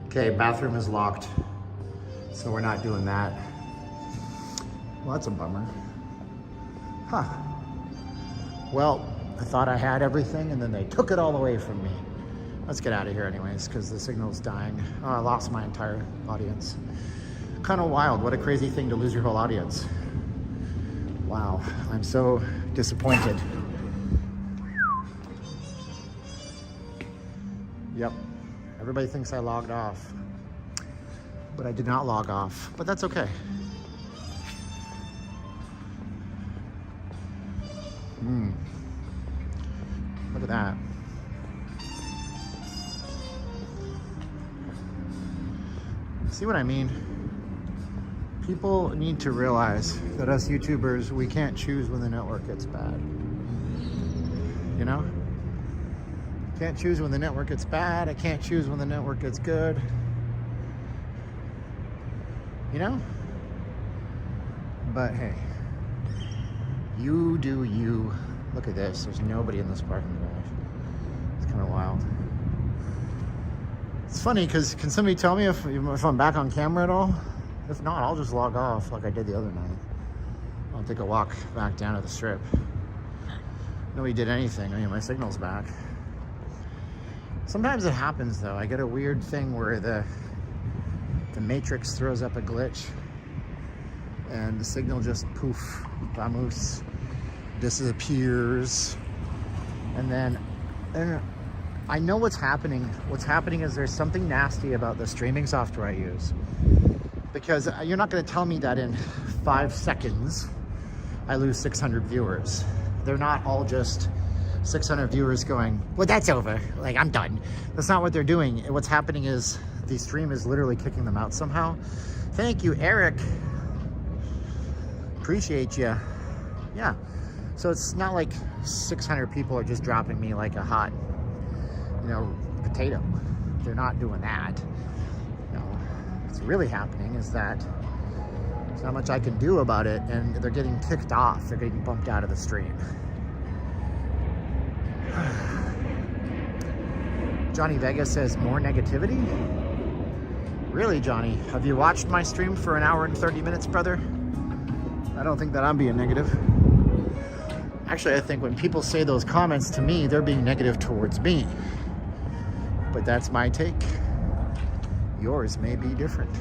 Okay, bathroom is locked, so we're not doing that. Well, that's a bummer. Huh. Well, I thought I had everything, and then they took it all away from me. Let's get out of here anyways, because the signal's dying. Oh, I lost my entire audience. Kind of wild. What a crazy thing to lose your whole audience. Wow, I'm so disappointed. Yep. Everybody thinks I logged off, but I did not log off, but that's okay. Look at that. See what I mean? People need to realize that us YouTubers, we can't choose when the network gets bad. You know? Can't choose when the network gets bad. I can't choose when the network gets good. You know? But hey, you do you. Look at this. There's nobody in this parking garage. It's kind of wild. It's funny because can somebody tell me if I'm back on camera at all? If not, I'll just log off like I did the other night. I'll take a walk back down to the strip. Nobody did anything. I mean, my signal's back. Sometimes it happens though. I get a weird thing where the matrix throws up a glitch and the signal just poof, vamos, disappears. And then I know what's happening. What's happening is there's something nasty about the streaming software I use. Because you're not gonna tell me that in 5 seconds I lose 600 viewers. They're not all just 600 viewers going, well, that's over, like I'm done. That's not what they're doing. What's happening is the stream is literally kicking them out somehow. Thank you, Eric. Appreciate you. Yeah, so it's not like 600 people are just dropping me like a hot, you know, potato. They're not doing that. No, what's really happening is that there's not much I can do about it, and they're getting kicked off. They're getting bumped out of the stream. Johnny Vega says more negativity? Really, Johnny? Have you watched my stream for an hour and 30 minutes, brother? I don't think that I'm being negative. Actually, I think when people say those comments to me, they're being negative towards me. But that's my take. Yours may be different.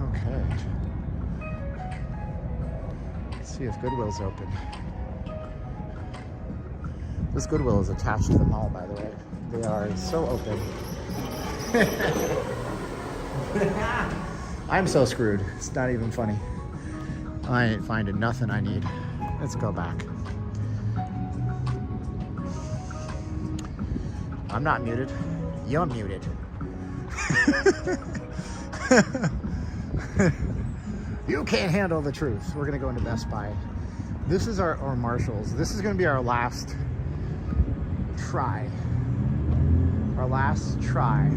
Okay. Okay. Let's see if Goodwill's open. This Goodwill is attached to the mall, by the way. They are so open. I'm so screwed. It's not even funny. I ain't finding nothing I need. Let's go back. I'm not muted. You're muted. You can't handle the truth. We're gonna go into Best Buy. This is our Marshalls. This is gonna be our last try. Our last try.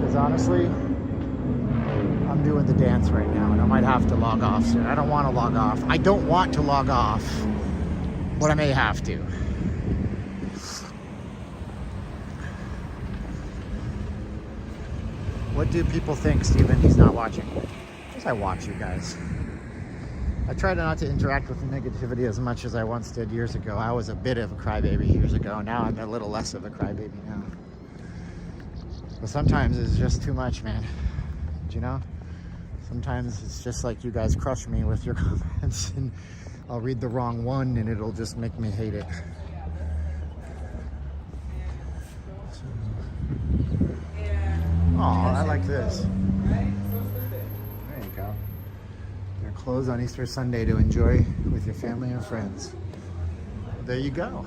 Because honestly, I'm doing the dance right now and I might have to log off soon. I don't want to log off. I don't want to log off, but I may have to. What do people think, Steven? He's not watching. Because I watch you guys. I try not to interact with negativity as much as I once did years ago. I was a bit of a crybaby years ago. Now I'm a little less of a crybaby now. But sometimes it's just too much, man. Do you know? Sometimes it's just like you guys crush me with your comments and I'll read the wrong one and it'll just make me hate it. Oh, I like this. There you go. They're closed on Easter Sunday to enjoy with your family and friends. There you go.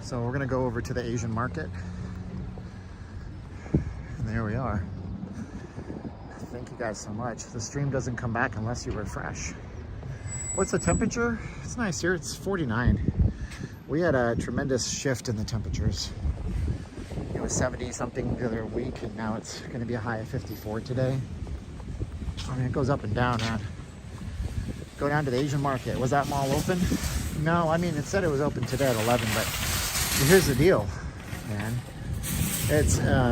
So we're gonna go over to the Asian market. And there we are. Thank you guys so much. The stream doesn't come back unless you refresh. What's the temperature? It's nice here, it's 49. We had a tremendous shift in the temperatures. It was 70 something the other week and now it's gonna be a high of 54 today. I mean, it goes up and down, man. Go down to the Asian market. Was that mall open? No, I mean, it said it was open today at 11, but here's the deal, man. It's largely,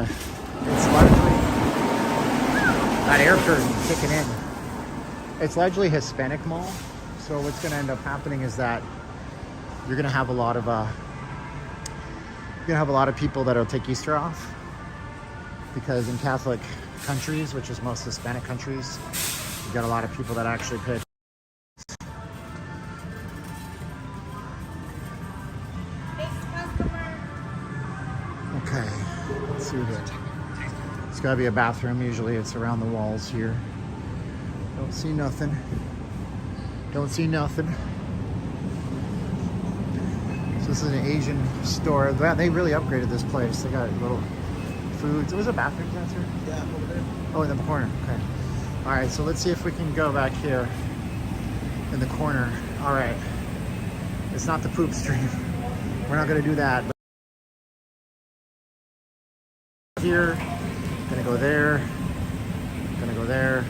that air curtain kicking in. It's largely Hispanic mall. So what's gonna end up happening is that you're gonna have a lot of people that'll take Easter off, because in Catholic countries, which is most Hispanic countries, you got a lot of people that actually pay. Okay, let's see here. It's gotta be a bathroom. Usually it's around the walls here. Don't see nothing. Don't see nothing. This is an Asian store. They really upgraded this place. They got little foods. Was it bathrooms answer? Yeah, over there. Oh, in the corner. Okay. All right, so let's see if we can go back here in the corner. All right. It's not the poop stream. We're not going to do that. But here, gonna go there, gonna go there.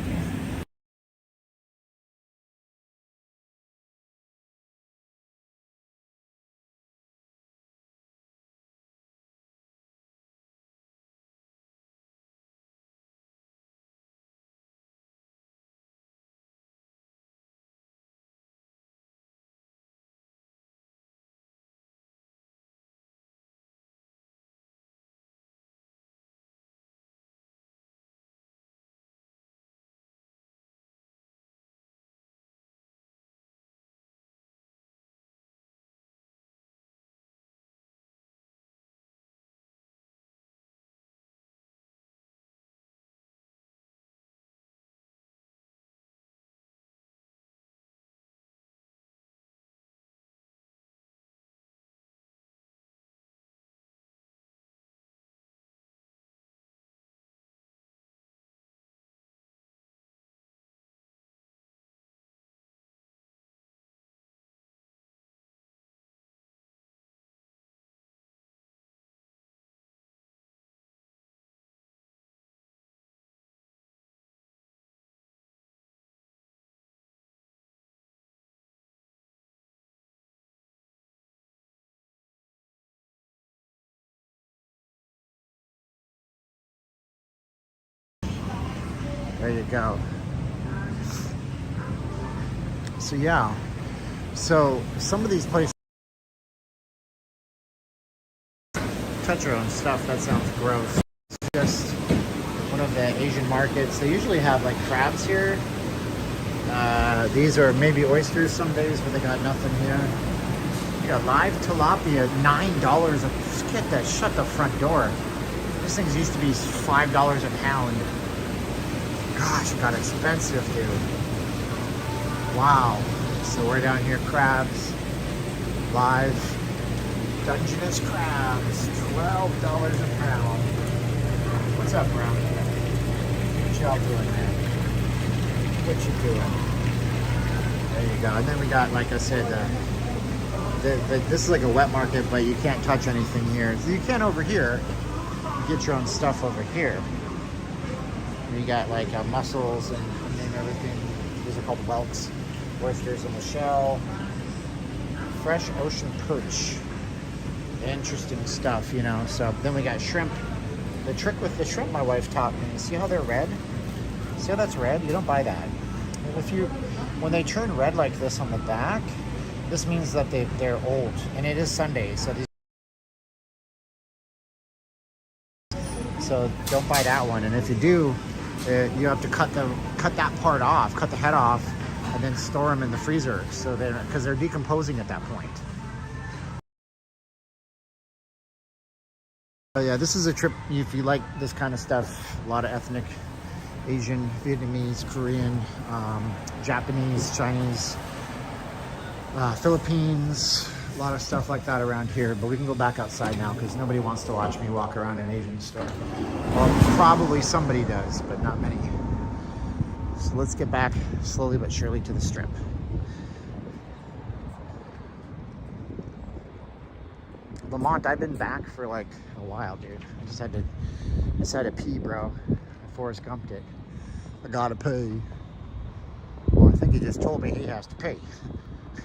There you go. So yeah, so some of these places touch our own stuff. That sounds gross. It's just one of the Asian markets. They usually have like crabs here. These are maybe oysters some days, but they got nothing here. You got live tilapia, $9 a piece. Get that, shut the front door. These things used to be $5 a pound. Gosh, it got expensive, dude. Wow. So we're down here, crabs, live Dungeness crabs, $12 a pound. What's up, bro? What y'all doing, man? What you doing? There you go. And then we got, like I said, this is like a wet market, but you can't touch anything here. So you can over here. You get your own stuff over here. You got like mussels and everything. These are called whelks. Oysters in the shell. Fresh ocean perch. Interesting stuff, you know. So then we got shrimp. The trick with the shrimp my wife taught me, see how they're red? See how that's red? You don't buy that. When they turn red like this on the back, this means that they're old, and it is Sunday, so don't buy that one. And if you do, you have to cut that part off, cut the head off, and then store them in the freezer, so because they're decomposing at that point. So yeah, this is a trip if you like this kind of stuff. A lot of ethnic Asian, Vietnamese, Korean, Japanese, Chinese, Philippines, a lot of stuff like that around here. But we can go back outside now because nobody wants to watch me walk around an Asian store. Well, probably somebody does, but not many. So let's get back slowly but surely to the strip. Lamont, I've been back for like a while, dude. I just had to pee, bro. I Forrest Gumped it. I gotta pay. Well, I think he just told me he has to pay.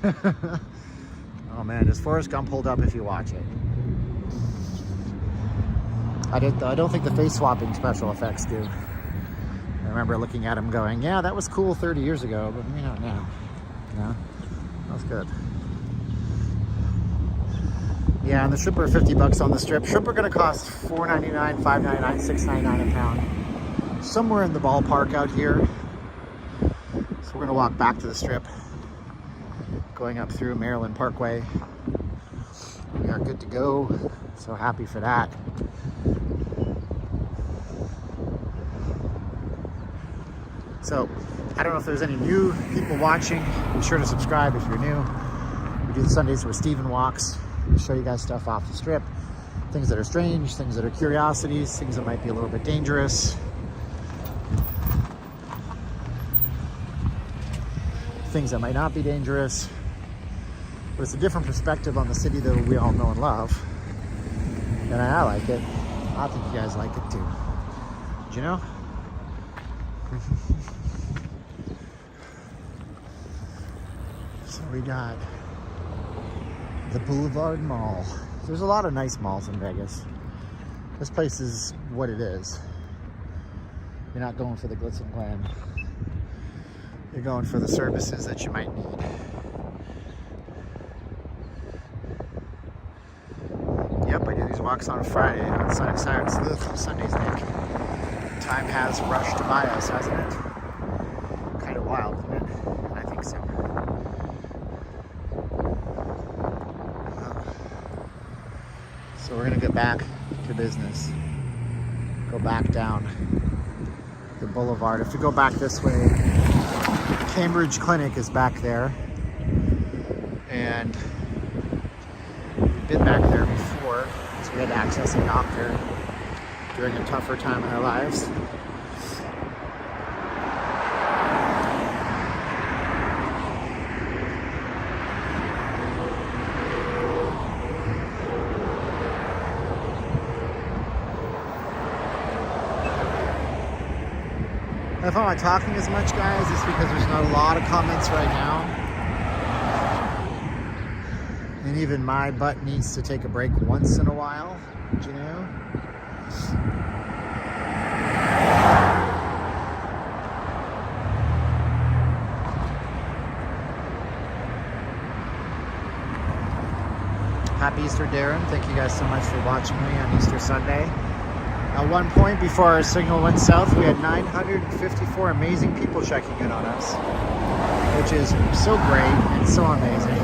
Oh man, does Forrest Gump hold up if you watch it? I don't think the face swapping special effects do. I remember looking at him going, yeah, that was cool 30 years ago, but you know, now. No, that's good. Yeah, and the shrimp are $50 on the strip. Shrimp are gonna cost $4.99, $5.99, $6.99 a pound. Somewhere in the ballpark out here. So we're gonna walk back to the strip, going up through Maryland Parkway. We are good to go. So happy for that. So I don't know if there's any new people watching. Be sure to subscribe if you're new. We do the Sundays where Steven walks. We show you guys stuff off the strip. Things that are strange, things that are curiosities, things that might be a little bit dangerous. Things that might not be dangerous. But it's a different perspective on the city that we all know and love. And I like it. I think you guys like it too. Did you know? So we got the Boulevard Mall. There's a lot of nice malls in Vegas. This place is what it is. You're not going for the glitz and glam. You're going for the services that you might need. Yep, I do these walks on Friday, on Sundays, Nick. Time has rushed by us, hasn't it? Kind of wild, isn't it? I think so. So we're gonna get back to business. Go back down the boulevard. If you go back this way, Cambridge Clinic is back there. And we've been back there before, so we had to access a doctor during a tougher time in our lives. If I'm not talking as much, guys, it's because there's not a lot of comments right now. And even my butt needs to take a break once in a while, you know? Happy Easter, Darren. Thank you guys so much for watching me on Easter Sunday. At one point before our signal went south, we had 954 amazing people checking in on us, which is so great and so amazing.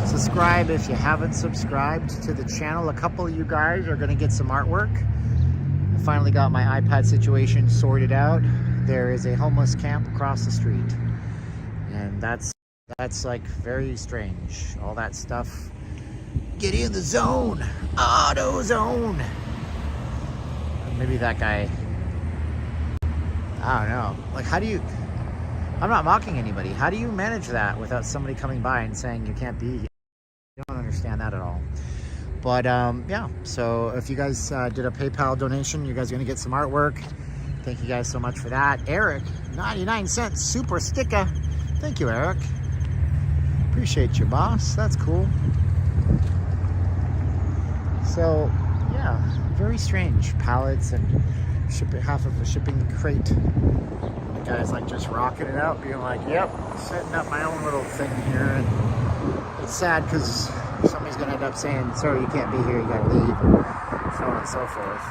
Subscribe if you haven't subscribed to the channel. A couple of you guys are going to get some artwork. I finally got my iPad situation sorted out. There is a homeless camp across the street, and that's like very strange. All that stuff. Get in the zone, auto zone. Maybe that guy, I don't know. Like, how do you, I'm not mocking anybody. How do you manage that without somebody coming by and saying you can't be? I don't understand that at all. But yeah, so if you guys did a PayPal donation, you guys are gonna get some artwork. Thank you guys so much for that. Eric, 99 cents super sticker. Thank you, Eric. Appreciate you, boss. That's cool. So yeah, very strange. Pallets and half of a shipping crate. The guy's like just rocking it out, being like, yep, setting up my own little thing here. And it's sad because somebody's gonna end up saying, sorry, you can't be here, you gotta leave, and so on and so forth.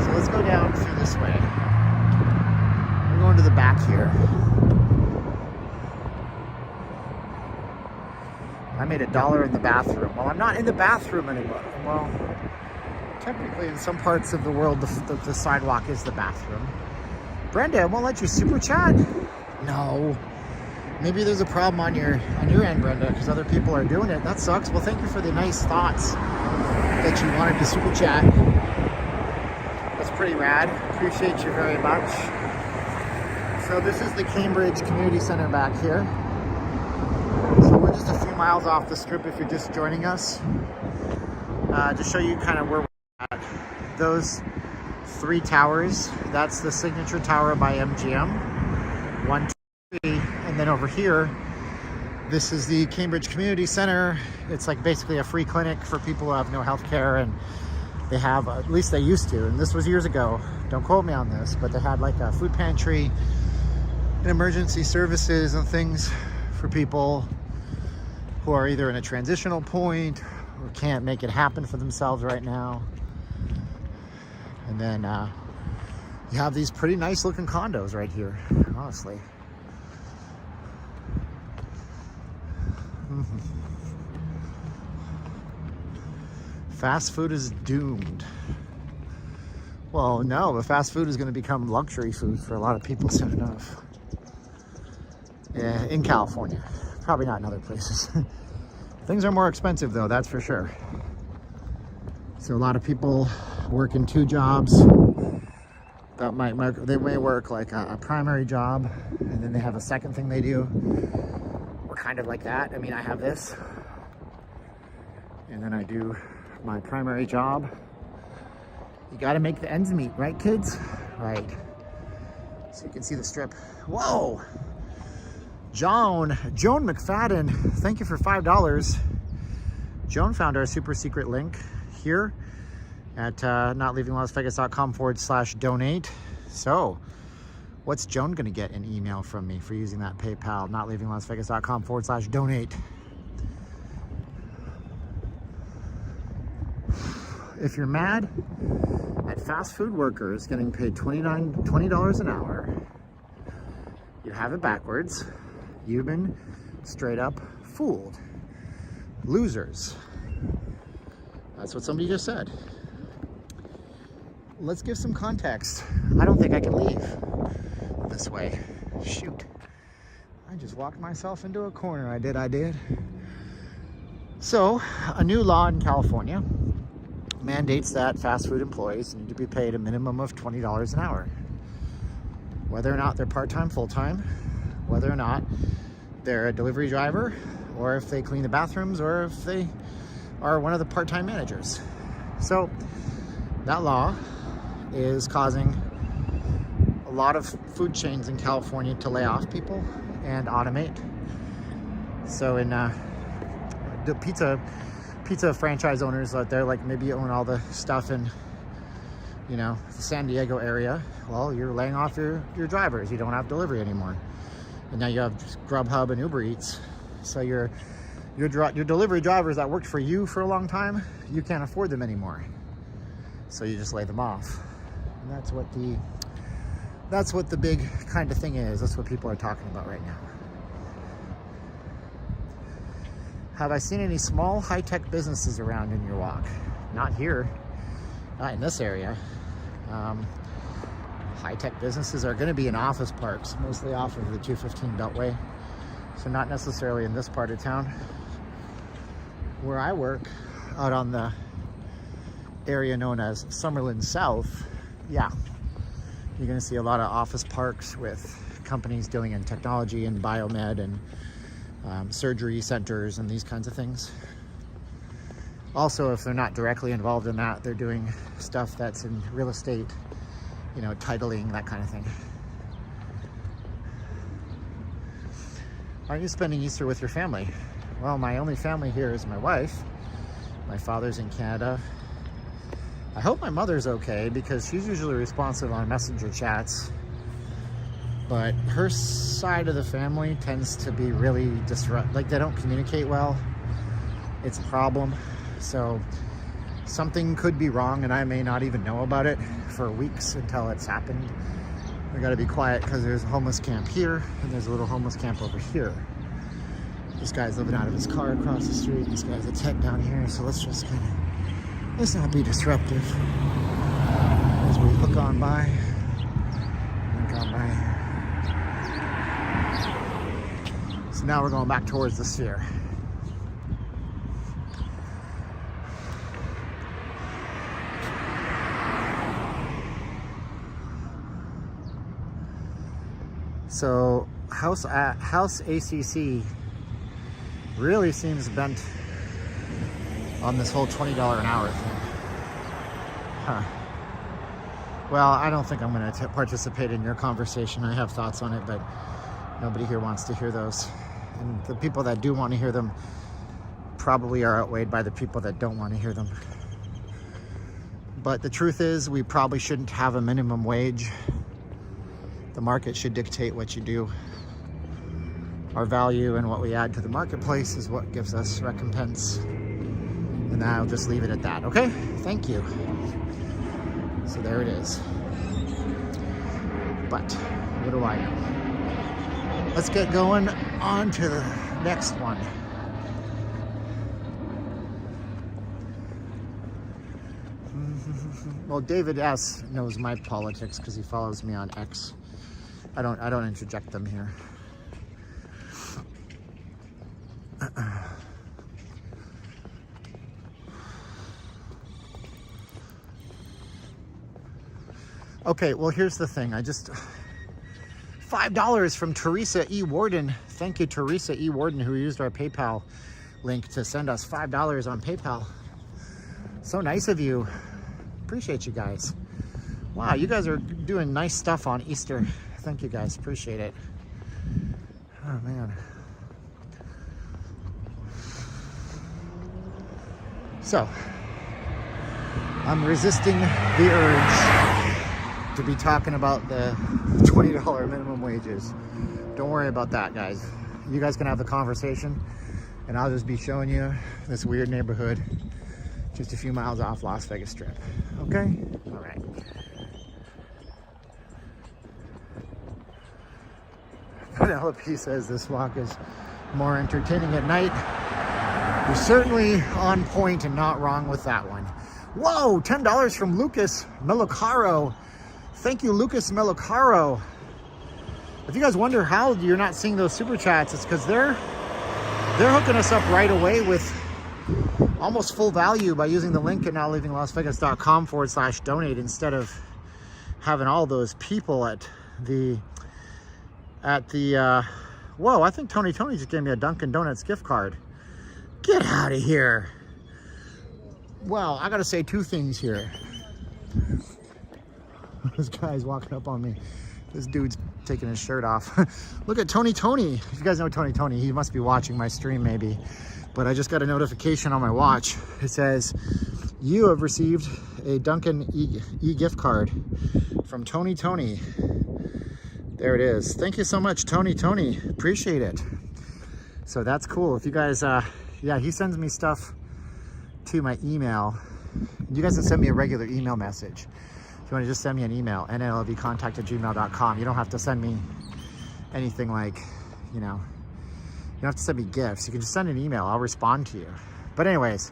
So let's go down through this way. We're going to the back here. I made $1 in the bathroom. Well, I'm not in the bathroom anymore. Well, technically in some parts of the world, the sidewalk is the bathroom. Brenda, I won't let you super chat. No. Maybe there's a problem on your end, Brenda, because other people are doing it. That sucks. Well, thank you for the nice thoughts that you wanted to super chat. That's pretty rad. Appreciate you very much. So this is the Cambridge Community Center back here. So we're just a few miles off the strip if you're just joining us. To show you kind of where we're at. Those 3 towers, that's the signature tower by MGM. 1, 2, 3, and then over here, this is the Cambridge Community Center. It's like basically a free clinic for people who have no health care, and they have, at least they used to, and this was years ago, don't quote me on this, but they had like a food pantry and emergency services and things for people who are either in a transitional point or can't make it happen for themselves right now. And then you have these pretty nice looking condos right here, honestly. Fast food is doomed. Well, no, but fast food is going to become luxury food for a lot of people soon enough. Yeah, in California. Probably not in other places. Things are more expensive though, that's for sure. So a lot of people work in 2 jobs. They may work like a primary job, and then they have a second thing they do. Or kind of like that. I mean, I have this. And then I do my primary job. You gotta make the ends meet, right kids? Right. So you can see the strip. Whoa! Joan McFadden, thank you for $5. Joan found our super secret link here at notleavinglasvegas.com/donate. So what's Joan gonna get an email from me for using that PayPal, notleavinglasvegas.com/donate. If you're mad at fast food workers getting paid $20 an hour, you have it backwards. You've been straight up fooled. Losers. That's what somebody just said. Let's give some context. I don't think I can leave this way. Shoot. I just walked myself into a corner. I did. So, a new law in California mandates that fast food employees need to be paid a minimum of $20 an hour. Whether or not they're part-time, full-time, whether or not they're a delivery driver, or if they clean the bathrooms, or if they are one of the part-time managers. So that law is causing a lot of food chains in California to lay off people and automate. So in the pizza franchise owners out there, like maybe own all the stuff in, you know, the San Diego area Well, you're laying off your drivers. You don't have delivery anymore. And now you have Grubhub and Uber Eats. So your delivery drivers that worked for you for a long time, you can't afford them anymore. So you just lay them off. And that's what the big kind of thing is. That's what people are talking about right now. Have I seen any small high-tech businesses around in your walk? Not here, not in this area. High-tech businesses are going to be in office parks, mostly off of the 215 Beltway. So not necessarily in this part of town. Where I work, out on the area known as Summerlin South, yeah, you're going to see a lot of office parks with companies dealing in technology and biomed and surgery centers and these kinds of things. Also, if they're not directly involved in that, they're doing stuff that's in real estate, you know, titling, that kind of thing. Aren't you spending Easter with your family? Well, my only family here is my wife. My father's in Canada. I hope my mother's okay because she's usually responsive on messenger chats. But her side of the family tends to be really like they don't communicate well. It's a problem. So something could be wrong and I may not even know about it for weeks until it's happened. We gotta be quiet because there's a homeless camp here and there's a little homeless camp over here. This guy's living out of his car across the street. This guy's a tent down here. So let's just let's not be disruptive as we hook on by. So now we're going back towards the sphere. So House ACC really seems bent on this whole $20 an hour thing. Huh. Well, I don't think I'm going to participate in your conversation. I have thoughts on it, but nobody here wants to hear those. And the people that do want to hear them probably are outweighed by the people that don't want to hear them. But the truth is, we probably shouldn't have a minimum wage. The market should dictate what you do. Our value and what we add to the marketplace is what gives us recompense. And I'll just leave it at that, okay? Thank you. So there it is. But what do I know? Let's get going on to the next one. Well, David S. knows my politics because he follows me on X. I don't interject them here. Okay, well, here's the thing. $5 from Teresa E. Warden. Thank you, Teresa E. Warden, who used our PayPal link to send us $5 on PayPal. So nice of you. Appreciate you guys. Wow, you guys are doing nice stuff on Easter. Thank you guys, appreciate it. Oh man. So, I'm resisting the urge to be talking about the $20 minimum wages. Don't worry about that, guys. You guys can have the conversation, and I'll just be showing you this weird neighborhood just a few miles off Las Vegas Strip. Okay? All right. Penelope says this walk is more entertaining at night. You're certainly on point and not wrong with that one. Whoa, $10 from Lucas Melocaro. Thank you, Lucas Melocaro. If you guys wonder how you're not seeing those super chats, it's because they're hooking us up right away with almost full value by using the link at nowlivinglasvegas.com/donate instead of having all those people at the whoa, I think Tony just gave me a Dunkin' Donuts gift card. Get out of here. Well, I gotta say two things here. This guy's walking up on me. This dude's taking his shirt off. Look at Tony. If you guys know Tony, he must be watching my stream maybe. But I just got a notification on my watch. It says, You have received a Duncan e-gift card from Tony. There it is. Thank you so much, Tony. Appreciate it. So that's cool. If you guys, yeah, he sends me stuff to my email. You guys can send me a regular email message. If you want to just send me an email, nllvcontact@gmail.com. You don't have to send me anything like, you know, you don't have to send me gifts. You can just send an email. I'll respond to you. But anyways,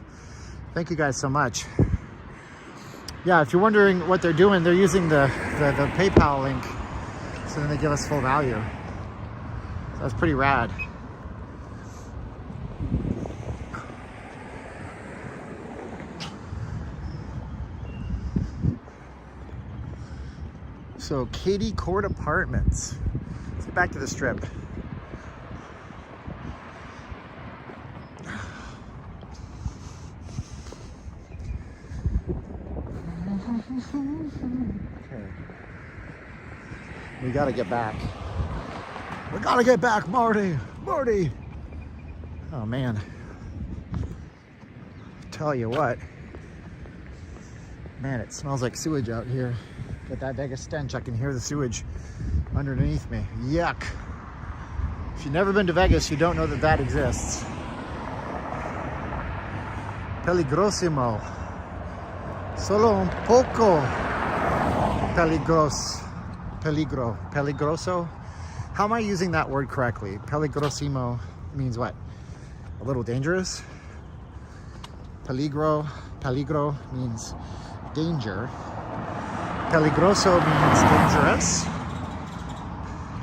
thank you guys so much. Yeah, if you're wondering what they're doing, they're using the PayPal link, so then they give us full value. So that's pretty rad. So Katie Court Apartments. Let's get back to the strip. Okay. We gotta get back. We gotta get back, Marty. Oh man. Tell you what. Man, it smells like sewage out here. Got that Vegas stench. I can hear the sewage underneath me. Yuck. If you've never been to Vegas, you don't know that that exists. Peligrosimo. Solo un poco peligroso. How am I using that word correctly? Peligrosimo means what? A little dangerous? Peligro means danger. Peligroso means dangerous.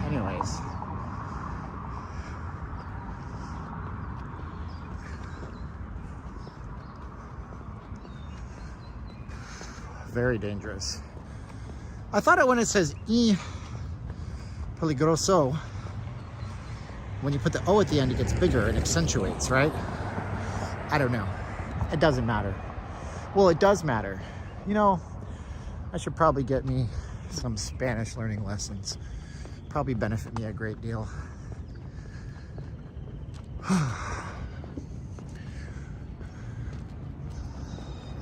Anyways. Very dangerous. I thought it when it says peligroso, when you put the O at the end, it gets bigger and accentuates, right? I don't know. It doesn't matter. Well, it does matter. You know, I should probably get me some Spanish learning lessons. Probably benefit me a great deal. How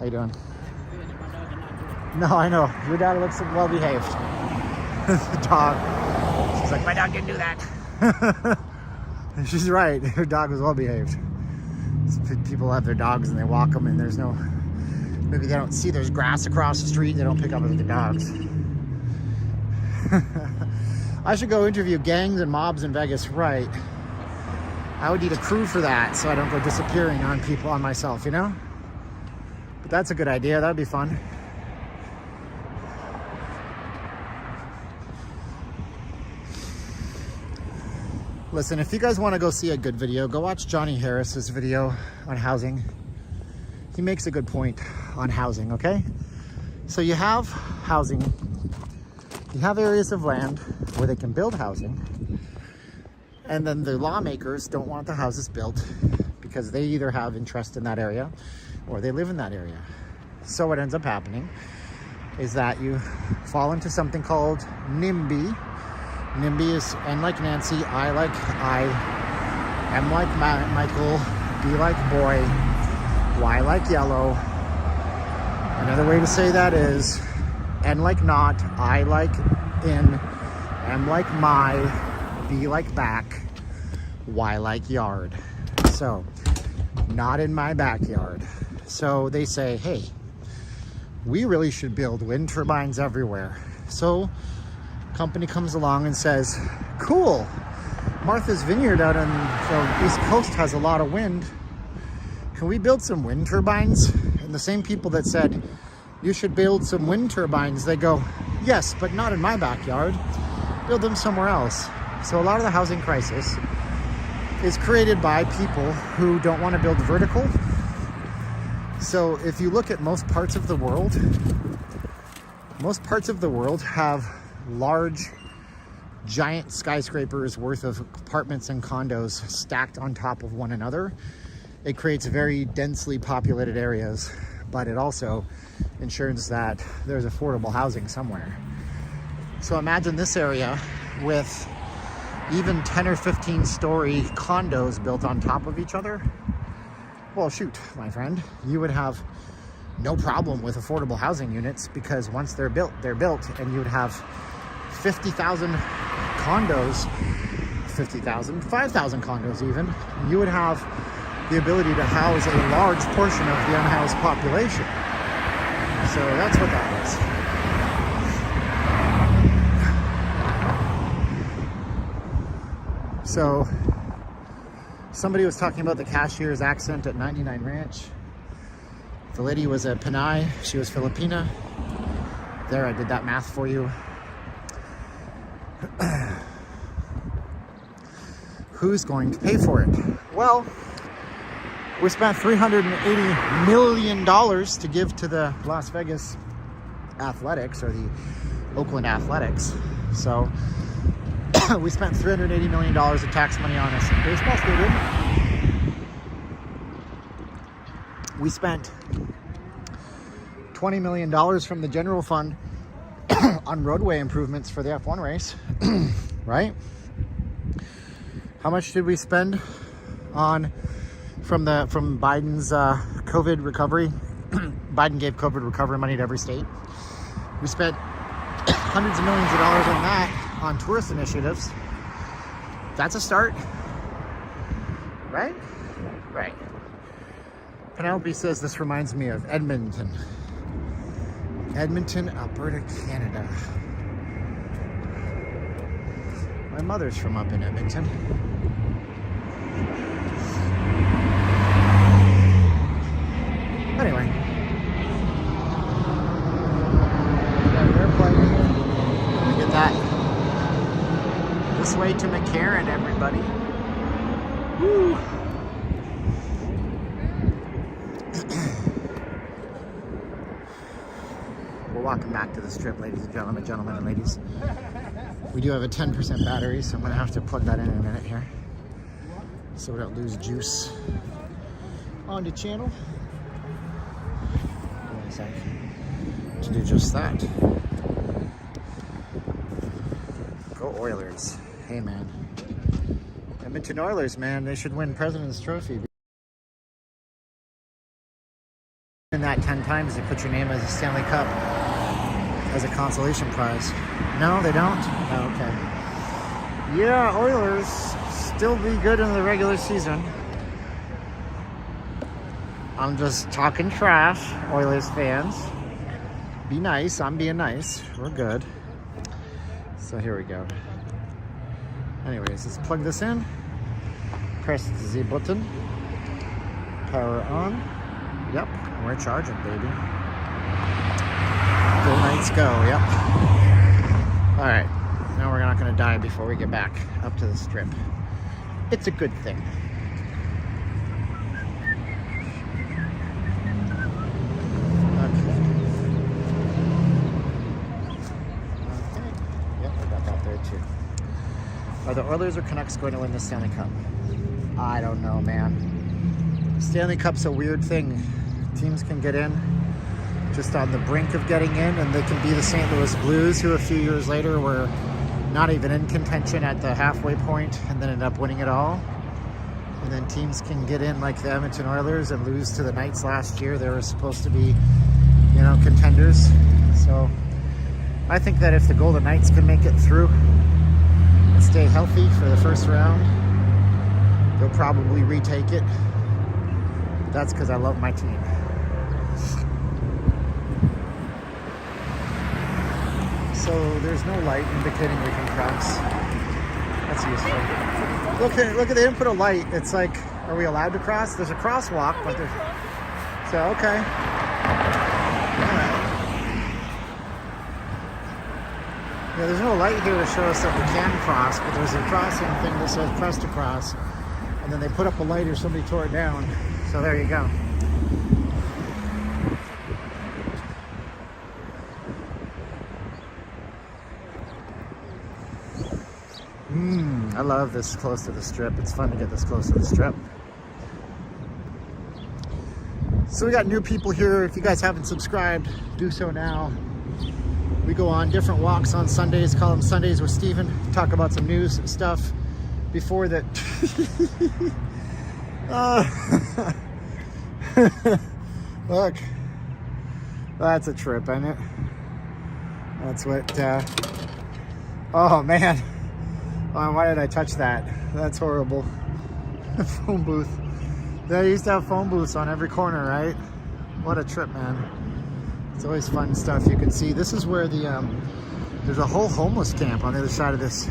you doing? No, I know. Your dad looks well behaved. The dog. She's like, my dog didn't do that. She's right. Her dog was well behaved. People have their dogs and they walk them and there's no, maybe they don't see there's grass across the street. They don't pick up the dogs. I should go interview gangs and mobs in Vegas, right? I would need a crew for that so I don't go disappearing on people, on myself, you know? But that's a good idea. That'd be fun. Listen, if you guys want to go see a good video, go watch Johnny Harris's video on housing. He makes a good point on housing, okay? So you have housing, you have areas of land where they can build housing, and then the lawmakers don't want the houses built because they either have interest in that area or they live in that area. So what ends up happening is that you fall into something called NIMBY. NIMBY is N like Nancy, I like I, M like Michael, B like boy, Y like yellow. Another way to say that is N like not, I like in, M like my, B like back, Y like yard. So, not in my backyard. So they say, hey, we really should build wind turbines everywhere. So, company comes along and says, cool, Martha's Vineyard out on the East Coast has a lot of wind. Can we build some wind turbines? And the same people that said, you should build some wind turbines, they go, yes, but not in my backyard. Build them somewhere else. So a lot of the housing crisis is created by people who don't want to build vertical. So if you look at most parts of the world have large, giant skyscrapers worth of apartments and condos stacked on top of one another. It creates very densely populated areas, but it also ensures that there's affordable housing somewhere. So imagine this area with even 10 or 15 story condos built on top of each other. Well, shoot, my friend, you would have no problem with affordable housing units, because once they're built, and you'd have 50,000 condos, 5,000 condos even, you would have the ability to house a large portion of the unhoused population. So that's what that is. So somebody was talking about the cashier's accent at 99 Ranch. The lady was a Pinay, she was Filipina. There, I did that math for you. Who's going to pay for it? Well, we spent $380 million to give to the Las Vegas Athletics, or the Oakland Athletics. So we spent $380 million of tax money on a baseball stadium. We spent $20 million from the general fund on roadway improvements for the F1 race, right? How much did we spend on from Biden's COVID recovery? Biden gave COVID recovery money to every state. We spent hundreds of millions of dollars on that, on tourist initiatives. That's a start, right? Right. Penelope says this reminds me of Edmonton. Edmonton, Alberta, Canada. My mother's from up in Edmonton. Anyway. Got an airplane. Look at that. This way to McCarran, everybody. Woo! We're walking back to the strip, ladies and gentlemen and ladies. We do have a 10% battery, so I'm gonna have to plug that in a minute here, so we don't lose juice on the channel. To do just that. Go Oilers. Hey man. Edmonton Oilers, man, they should win President's Trophy. In that 10 times, they put your name as a Stanley Cup as a consolation prize. No, they don't? Oh, okay. Yeah, Oilers still be good in the regular season. I'm just talking trash, Oilers fans. Be nice, I'm being nice. We're good. So here we go. Anyways, let's plug this in. Press the Z button. Power on. Yep, we're charging, baby. Go Knights go, yep. All right, now we're not gonna die before we get back up to the strip. It's a good thing. Okay. Yep, I got that there too. Are the Oilers or Canucks going to win the Stanley Cup? I don't know, man. Stanley Cup's a weird thing. Teams can get in just on the brink of getting in, and they can be the St. Louis Blues, who a few years later were not even in contention at the halfway point and then end up winning it all. And then teams can get in like the Edmonton Oilers and lose to the Knights last year. They were supposed to be, you know, contenders. So I think that if the Golden Knights can make it through and stay healthy for the first round, they'll probably retake it. That's because I love my team. So there's no light indicating we can cross. That's useful. Look at, they didn't put a light. It's like, are we allowed to cross? There's a crosswalk, but there's, so okay. All right. Yeah, there's no light here to show us that we can cross, but there's a crossing thing that says press to cross. And then they put up a light or somebody tore it down. So there you go. I love this close to the strip. It's fun to get this close to the strip. So we got new people here. If you guys haven't subscribed, do so now. We go on different walks on Sundays, call them Sundays with Steven, talk about some news and stuff before that. Look, That's a trip, isn't it? That's what, oh man. Oh, why did I touch that? That's horrible. Phone booth. They used to have phone booths on every corner, right? What a trip, man. It's always fun stuff. You can see, this is where the, there's a whole homeless camp on the other side of this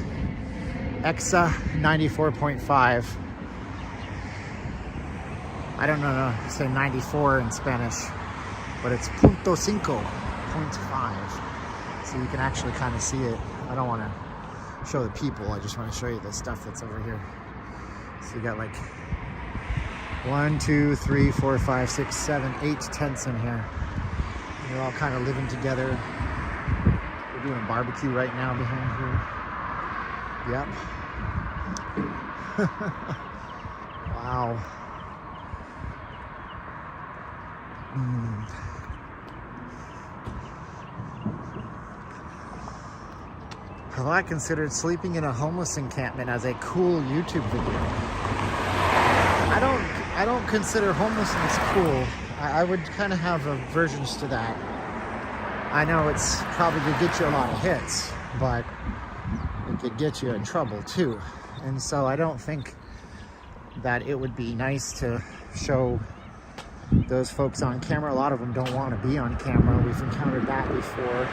Exa 94.5. I don't know, say 94 in Spanish, but it's punto cinco, 0.5. So you can actually kind of see it. I don't want to show the people, I just want to show you the stuff that's over here. So you got like 1, 2, 3, 4, 5, 6, 7, 8 tents in here. And they're all kind of living together. We're doing a barbecue right now behind here. Yep. Wow. Have I considered sleeping in a homeless encampment as a cool YouTube video? I don't consider homelessness cool. I would kind of have aversions to that. I know it's probably could get you a lot of hits, but it could get you in trouble too. And so I don't think that it would be nice to show those folks on camera. A lot of them don't want to be on camera. We've encountered that before.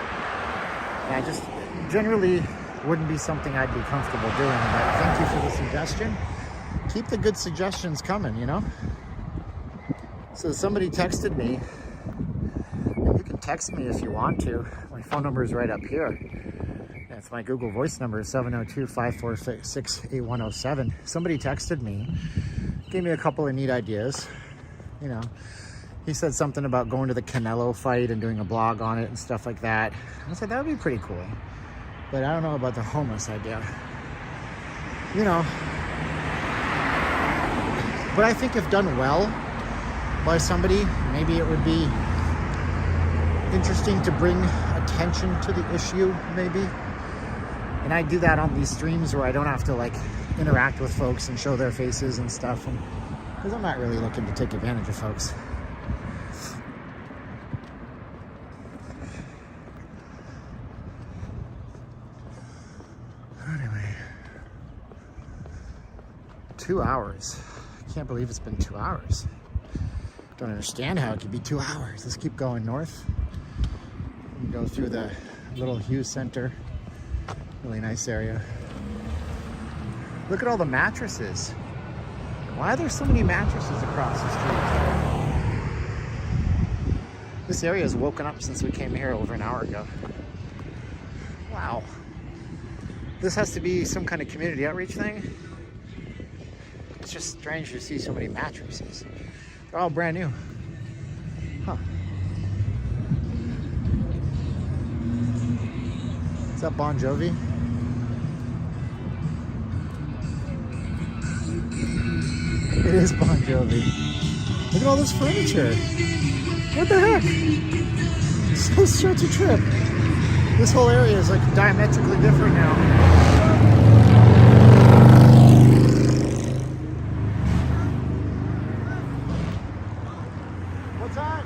And I just generally wouldn't be something I'd be comfortable doing. But thank you for the suggestion. Keep the good suggestions coming, you know? So somebody texted me. And you can text me if you want to. My phone number is right up here. That's my Google Voice number, 702-546-8107. Somebody texted me, gave me a couple of neat ideas. You know, he said something about going to the Canelo fight and doing a blog on it and stuff like that. I said, that would be pretty cool. But I don't know about the homeless idea. You know, but I think if done well by somebody, maybe it would be interesting to bring attention to the issue, maybe. And I do that on these streams where I don't have to like interact with folks and show their faces and stuff. And because I'm not really looking to take advantage of folks. Anyway, 2 hours. I can't believe it's been 2 hours. Don't understand how it could be 2 hours. Let's keep going north. We go through the little Hughes Center. Really nice area. Look at all the mattresses. Why are there so many mattresses across the street? This area has woken up since we came here over an hour ago. Wow. This has to be some kind of community outreach thing. It's just strange to see so many mattresses. They're all brand new. Huh. Is that Bon Jovi? It is Bon Jovi. Look at all this furniture. What the heck? This is such a trip. This whole area is like diametrically different now. What's that?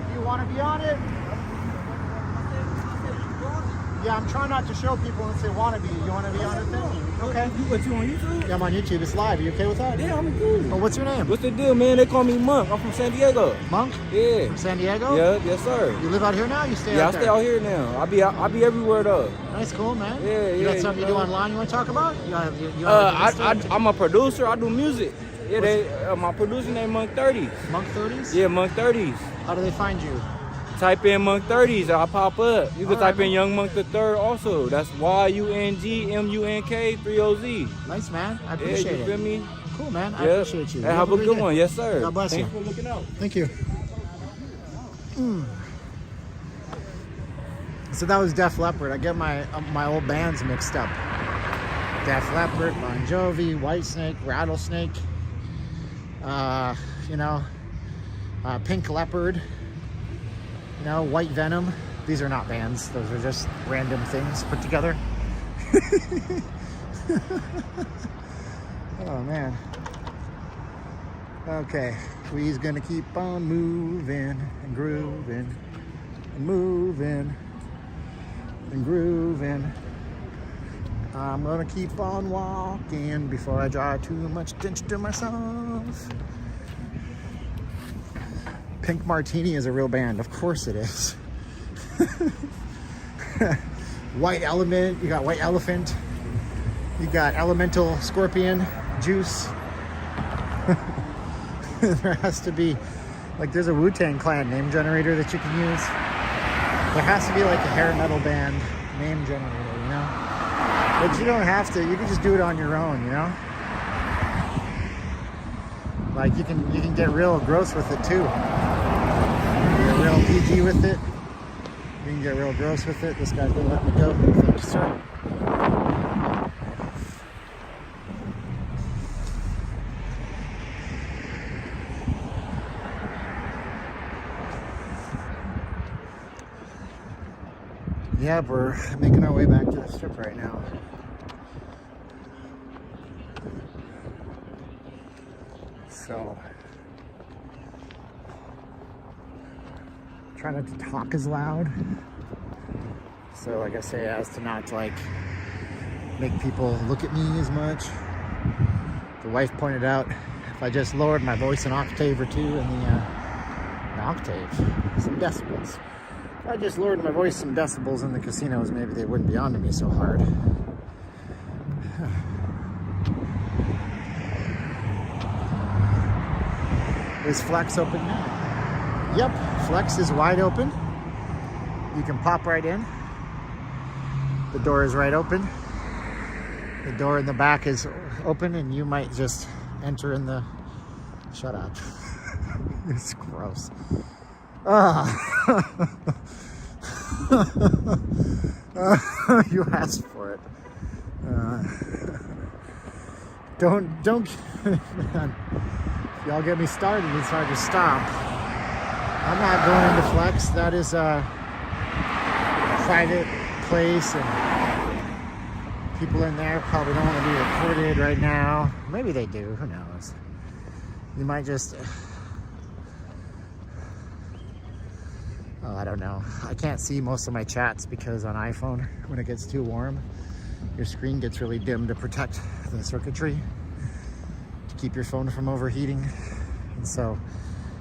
Do you want to be on it? Yeah, I'm trying not to show people and say wanna be. You want to be on the thing? Okay. What, you on YouTube? Yeah, I'm on YouTube. It's live. Are you okay with that? Yeah, I'm cool. Oh, what's your name? What's the deal, man? They call me Monk. I'm from San Diego. Monk? Yeah. From San Diego? Yeah, yes, sir. You live out here now? You stay Yeah, out there? I stay out here now. I be everywhere though. Nice, cool, man. Yeah, You yeah, got something you you do know. online you want to talk about? You have I'm a producer. I do music. Yeah, my producer named Monk 30s. Monk 30s? Yeah, Monk 30s. How do they find you? Type in Monk 30s, I'll pop up. You can All right, type in Young Monk the Third also. That's YUNGMUNK 30Z. Nice, man. I Yeah, appreciate you feel it. me? Cool, man. I Yeah. appreciate you. Hey, have a great good day. one. Yes, sir. God bless Thanks you. for looking out. Thank you. So that was Def Leppard. I get my old bands mixed up. Def Leppard, Bon Jovi, Whitesnake, Rattlesnake, Pink Leopard, White Venom. These are not bands. Those are just random things put together. Oh, man. Okay, we's gonna keep on moving and grooving and moving and grooving. I'm gonna keep on walking before I draw too much attention to myself. Pink Martini is a real band. Of course it is. White Element, you got White Elephant, you got Elemental Scorpion, Juice. There has to be, like, there's a Wu-Tang Clan name generator that you can use. There has to be like a hair metal band name generator, you know? But you don't have to, you can just do it on your own, you know? Like, you can get real gross with it too. Get real PG with it. You can get real gross with it. This guy's gonna let me go. Thank you, sir. Yeah, we're making our way back to the strip right now. So, try not to talk as loud. So, like I say, as to not like make people look at me as much. The wife pointed out if I just lowered my voice an octave or two in the octave, some decibels. If I just lowered my voice some decibels in the casinos, maybe they wouldn't be onto me so hard. Is Flex open now? Yep, Flex is wide open. You can pop right in. The door is right open. The door in the back is open, and you might just enter in the... Shut up. It's gross. You asked for it. Don't man, if y'all get me started, it's hard to stop. I'm not going into Flex. That is a private place, and people in there probably don't want to be recorded right now. Maybe they do, who knows. You might just... Oh, I don't know. I can't see most of my chats because on iPhone, when it gets too warm, your screen gets really dim to protect the circuitry, to keep your phone from overheating. And so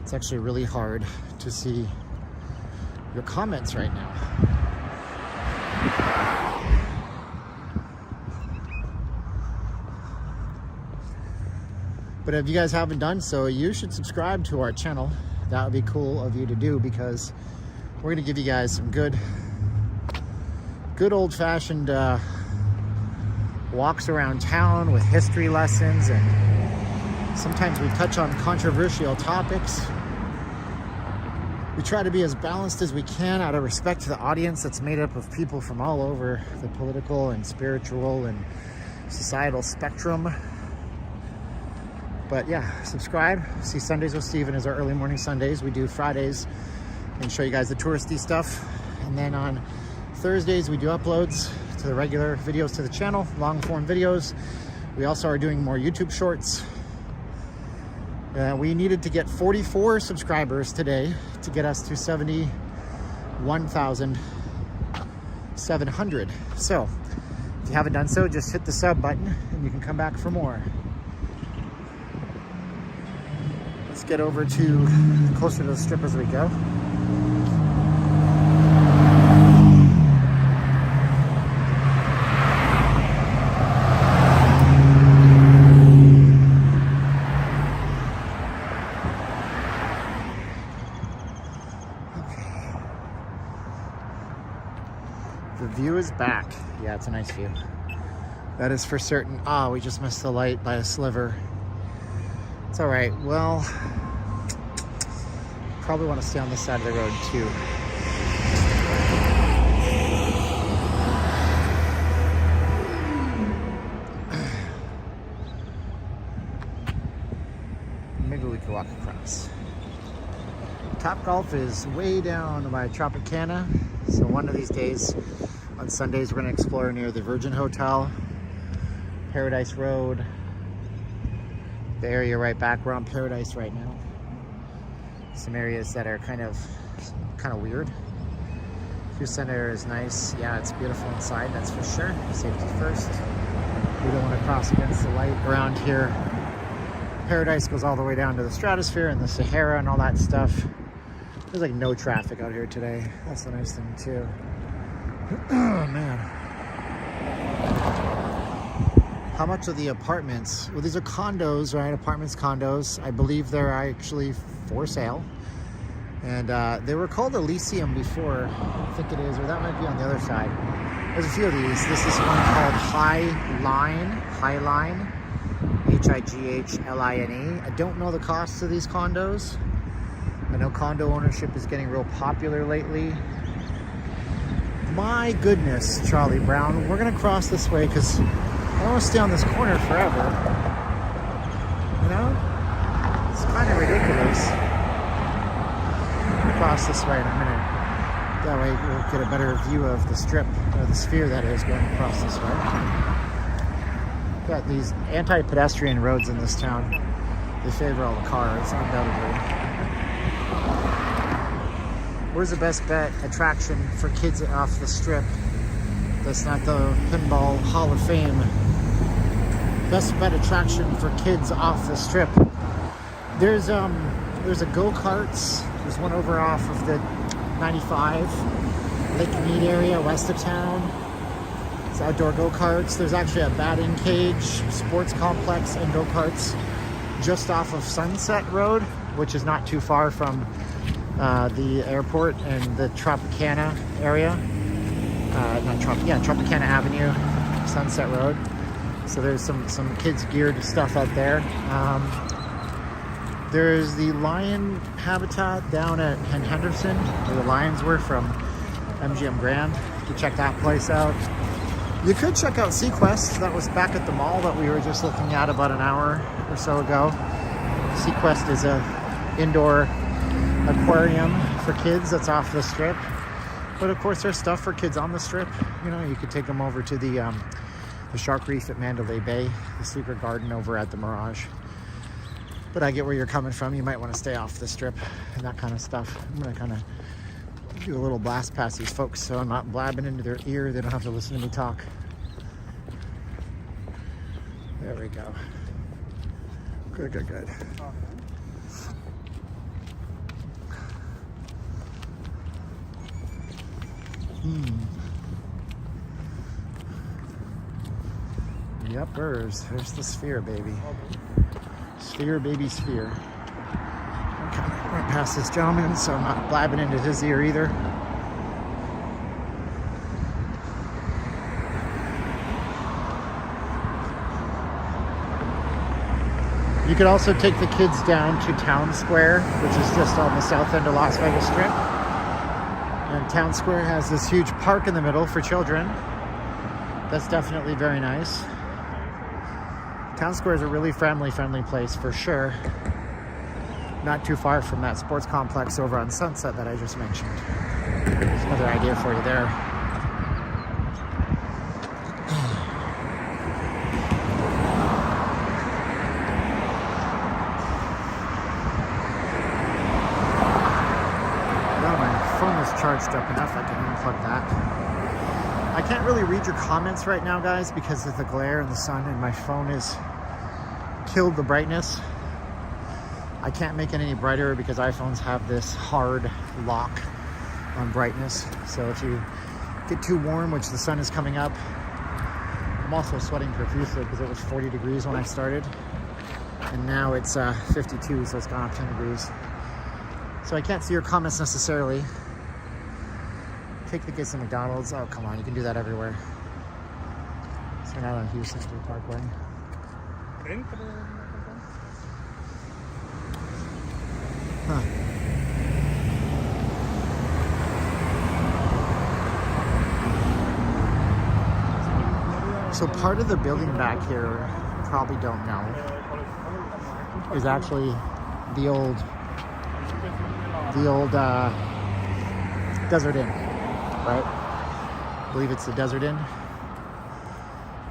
it's actually really hard to see your comments right now. But if you guys haven't done so, you should subscribe to our channel. That would be cool of you to do, because we're gonna give you guys some good old-fashioned walks around town with history lessons, and sometimes we touch on controversial topics. We try to be as balanced as we can out of respect to the audience that's made up of people from all over the political and spiritual and societal spectrum. But yeah, subscribe. See, Sundays with Steven is our early morning Sundays. We do Fridays and show you guys the touristy stuff. And then on Thursdays, we do uploads to the regular videos to the channel, long form videos. We also are doing more YouTube shorts. We needed to get 44 subscribers today to get us to 71,700. So if you haven't done so, just hit the sub button and you can come back for more. Let's get over to closer to the strip as we go. The view is back. Yeah, it's a nice view. That is for certain. Ah, we just missed the light by a sliver. It's all right. Well, probably want to stay on this side of the road too. Maybe we could walk across. Topgolf is way down by Tropicana. So one of these days, on Sundays, we're going to explore near the Virgin Hotel, Paradise Road, the area right back. We're on Paradise right now. Some areas that are kind of weird. View Center is nice. Yeah, it's beautiful inside, that's for sure. Safety first. We don't want to cross against the light around here. Paradise goes all the way down to the stratosphere and the Sahara and all that stuff. There's like no traffic out here today. That's the nice thing too. Oh man. How much are the apartments? Well, these are condos, right? Apartments, condos. I believe they're actually for sale. And they were called Elysium before. I think it is, or that might be on the other side. There's a few of these. This is one called Highline, Higline. I don't know the costs of these condos. I know condo ownership is getting real popular lately. My goodness, Charlie Brown. We're gonna cross this way because I don't want to stay on this corner forever. You know? It's kind of ridiculous. Cross this way in a minute. That way we'll get a better view of the strip, or the sphere that is, going across this way. Got these anti-pedestrian roads in this town. They favor all the cars, undoubtedly. Where's the best bet attraction for kids off the strip? That's not the Pinball Hall of Fame. Best bet attraction for kids off the strip. There's a go-karts. There's one over off of the 95, Lake Mead area, west of town. It's outdoor go-karts. There's actually a batting cage, sports complex, and go-karts just off of Sunset Road, which is not too far from the airport and the Tropicana area. Tropicana Avenue, Sunset Road. So there's some kids geared stuff out there. There's the lion habitat down at Henderson, where the lions were from MGM Grand. You can check that place out. You could check out Sequest. That was back at the mall that we were just looking at about an hour or so ago. Sequest is a indoor aquarium for kids that's off the strip. But of course, there's stuff for kids on the strip. You know, you could take them over to the Shark Reef at Mandalay Bay, the Secret Garden over at the Mirage. But I get where you're coming from. You might want to stay off the strip and that kind of stuff. I'm going to kind of do a little blast past these folks so I'm not blabbing into their ear. They don't have to listen to me talk. There we go. Good. Yep, there's the sphere, baby. Sphere, baby, sphere. Okay, I'm gonna pass this gentleman so I'm not blabbing into his ear either. You could also take the kids down to Town Square, which is just on the south end of Las Vegas Strip. And Town Square has this huge park in the middle for children. That's definitely very nice. Town Square is a really friendly place for sure. Not too far from that sports complex over on Sunset that I just mentioned. There's another idea for you there. Now my phone is charged up enough I can unplug that. I can't really read your comments right now, guys, because of the glare and the sun, and my phone is killed the brightness. I can't make it any brighter because iPhones have this hard lock on brightness. So if you get too warm, which the sun is coming up, I'm also sweating profusely because it was 40 degrees when I started. And now it's 52, so it's gone up 10 degrees. So I can't see your comments necessarily. Take the kids to McDonald's. Oh, come on, you can do that everywhere. So we're now on Houston Street Parkway. Huh. So part of the building back here, you probably don't know, is actually the old Desert Inn, right? I believe it's the Desert Inn.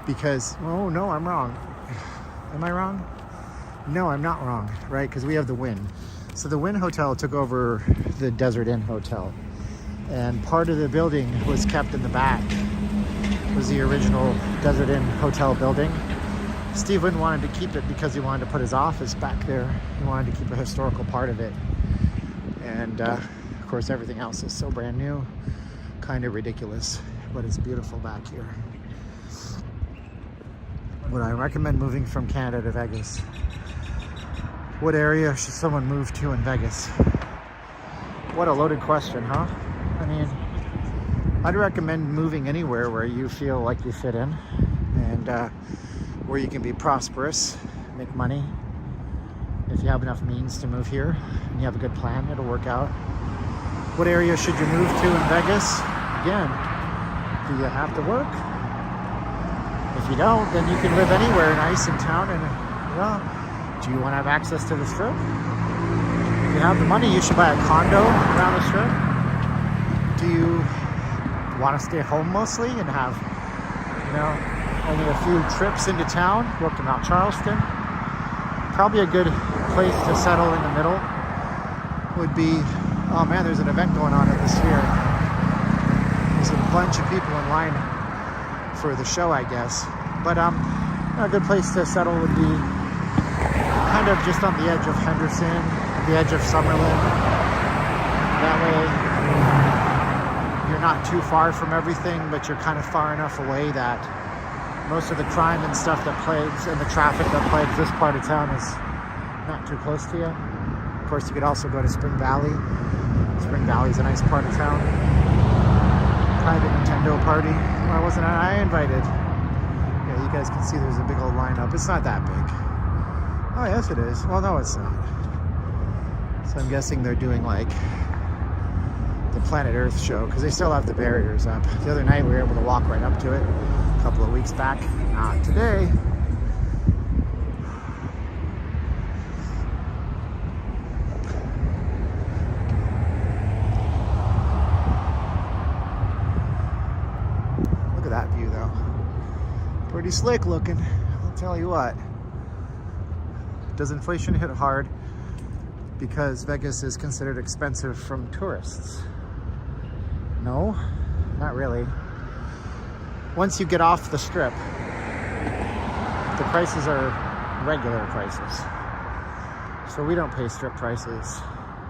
Because, oh no, I'm wrong. Am I wrong? No, I'm not wrong, right? Because we have the Wynn. So the Wynn Hotel took over the Desert Inn Hotel. And part of the building was kept in the back. It was the original Desert Inn Hotel building. Steve Wynn wanted to keep it because he wanted to put his office back there. He wanted to keep a historical part of it. And of course, everything else is so brand new, kind of ridiculous, but it's beautiful back here. Would I recommend moving from Canada to Vegas? What area should someone move to in Vegas? What a loaded question, huh? I mean, I'd recommend moving anywhere where you feel like you fit in and where you can be prosperous, make money. If you have enough means to move here and you have a good plan, it'll work out. What area should you move to in Vegas? Again, do you have to work? If you don't, then you can live anywhere nice in town. And well, do you want to have access to the strip? If you have the money, you should buy a condo around the strip. Do you want to stay home mostly and have, only a few trips into town? Go up to Mount Charleston. Probably a good place to settle in the middle would be, oh man, there's an event going on at the Sphere. There's a bunch of people in line for the show, I guess. But a good place to settle would be kind of just on the edge of Henderson, the edge of Summerlin. That way you're not too far from everything, but you're kind of far enough away that most of the crime and stuff that plagues and the traffic that plagues this part of town is not too close to you. Of course, you could also go to Spring Valley. Spring Valley is a nice part of town. Private Nintendo party. Why wasn't I invited? Yeah, you guys can see there's a big old lineup. It's not that big. Oh, yes it is. Well, no, it's not. So I'm guessing they're doing like the Planet Earth show because they still have the barriers up. The other night we were able to walk right up to it a couple of weeks back. Not today. Look at that view though. Pretty slick looking, I'll tell you what. Does inflation hit hard because Vegas is considered expensive from tourists? No, not really. Once you get off the strip, the prices are regular prices. So we don't pay strip prices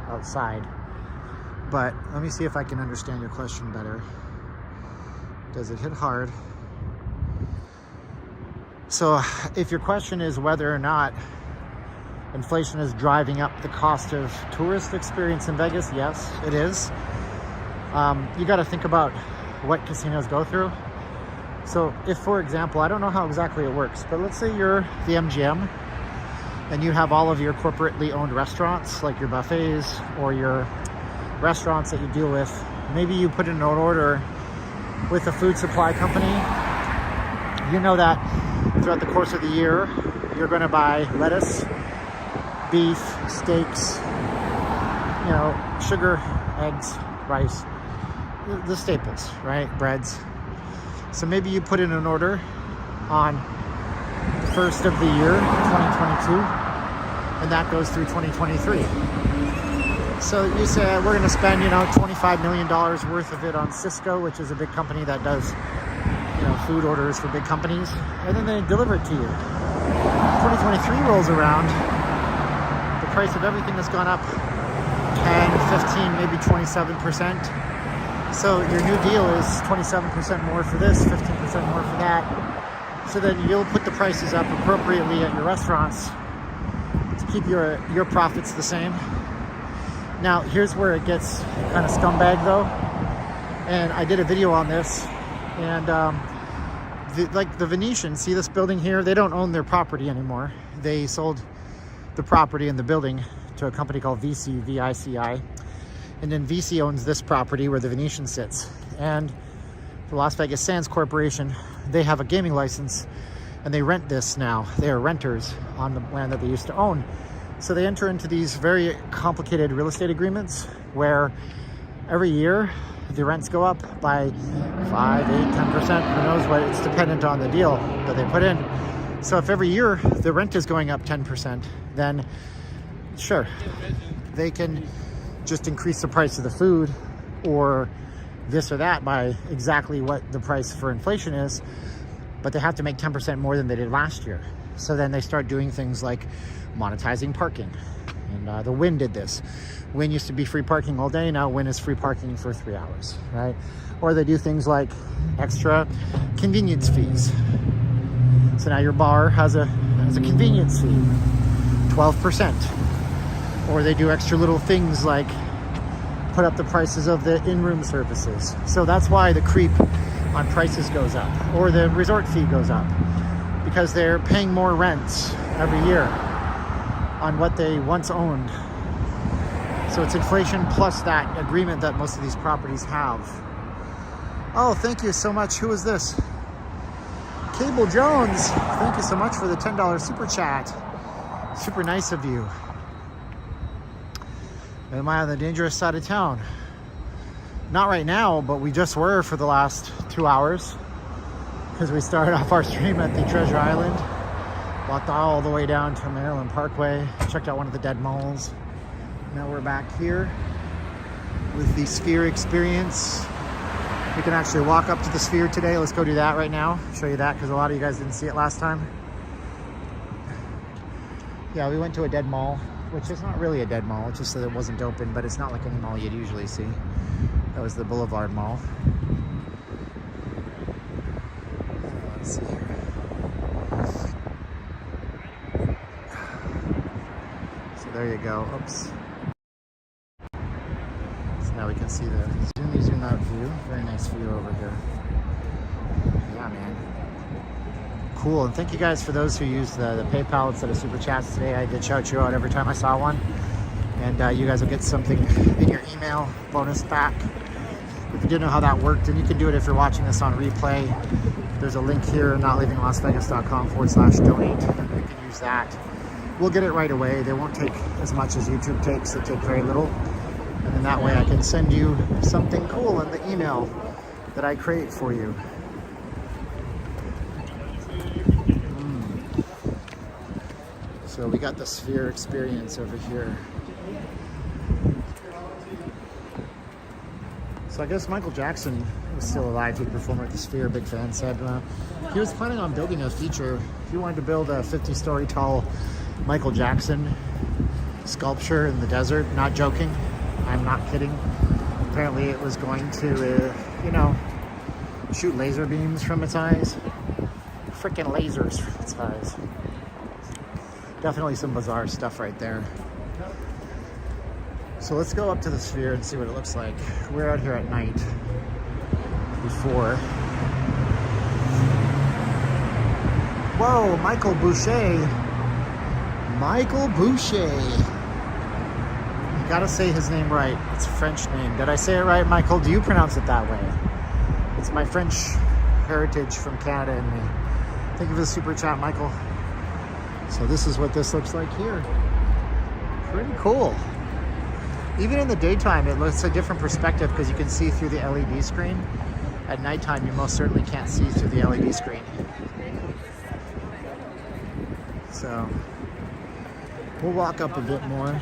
outside. But let me see if I can understand your question better. Does it hit hard? So if your question is whether or not inflation is driving up the cost of tourist experience in Vegas, yes, it is. You got to think about what casinos go through. So if, for example, I don't know how exactly it works, but let's say you're the MGM and you have all of your corporately owned restaurants, like your buffets or your restaurants that you deal with. Maybe you put in an order with a food supply company. You know that throughout the course of the year, you're going to buy lettuce, beef, steaks, sugar, eggs, rice, the staples, right? Breads. So maybe you put in an order on the first of the year, 2022, and that goes through 2023. So you say, we're going to spend, $25 million worth of it on Cisco, which is a big company that does, food orders for big companies, and then they deliver it to you. 2023 rolls around, the price of everything has gone up 10, 15, maybe 27%. So your new deal is 27% more for this, 15% more for that. So then you'll put the prices up appropriately at your restaurants to keep your profits the same. Now, here's where it gets kind of scumbag though. And I did a video on this. And the Venetian, see this building here? They don't own their property anymore. They sold the property and the building to a company called VC, V-I-C-I. And then VC owns this property where the Venetian sits. And the Las Vegas Sands Corporation, they have a gaming license and they rent this now. They are renters on the land that they used to own. So they enter into these very complicated real estate agreements where every year the rents go up by 5, 8, 10%. Who knows what? It's dependent on the deal that they put in. So if every year the rent is going up 10%, then sure, they can just increase the price of the food or this or that by exactly what the price for inflation is, but they have to make 10% more than they did last year. So then they start doing things like monetizing parking. And the Wynn did this. Wynn used to be free parking all day. Now Wynn is free parking for 3 hours, right? Or they do things like extra convenience fees. So now your bar has a convenience fee, 12%. Or they do extra little things like put up the prices of the in-room services. So that's why the creep on prices goes up, or the resort fee goes up, because they're paying more rents every year on what they once owned. So it's inflation plus that agreement that most of these properties have. Oh, thank you so much. Who is this? Cable Jones. Thank you so much for the $10 super chat. Super nice of you. Am I on the dangerous side of town? Not right now, but we just were for the last 2 hours, because we started off our stream at the Treasure Island, walked all the way down to Maryland Parkway, checked out one of the dead malls. Now we're back here with the Sphere experience. We can actually walk up to the Sphere today. Let's go do that right now. Show you that, because a lot of you guys didn't see it last time. Yeah, we went to a dead mall, which is not really a dead mall. It's just that it wasn't open, but it's not like any mall you'd usually see. That was the Boulevard Mall. Let's see here. So there you go. Oops. So now we can see the zoom out view. Very nice view over here. Yeah, man. Cool. And thank you guys for those who used the PayPal instead of Super Chats today. I did shout you out every time I saw one. And you guys will get something in your email bonus back. If you didn't know how that worked, and you can do it if you're watching this on replay. There's a link here, notleavinglasvegas.com/donate. You can use that. We'll get it right away. They won't take as much as YouTube takes. They take very little. And then that way I can send you something cool in the email that I create for you. So we got the Sphere experience over here. So I guess Michael Jackson was still alive. He'd perform at the Sphere. Big fan said he was planning on building a feature. He wanted to build a 50-story tall Michael Jackson sculpture in the desert. Not joking. I'm not kidding. Apparently it was going to, shoot laser beams from its eyes. Freaking lasers from its eyes. Definitely some bizarre stuff right there. So let's go up to the Sphere and see what it looks like. We're out here at night before. Whoa, Michael Boucher. Michael Boucher. You gotta say his name right. It's a French name. Did I say it right, Michael? Do you pronounce it that way? It's my French heritage from Canada in me. Thank you for the super chat, Michael. So this is what this looks like here. Pretty cool. Even in the daytime, it looks a different perspective because you can see through the LED screen. At nighttime, you most certainly can't see through the LED screen. So we'll walk up a bit more.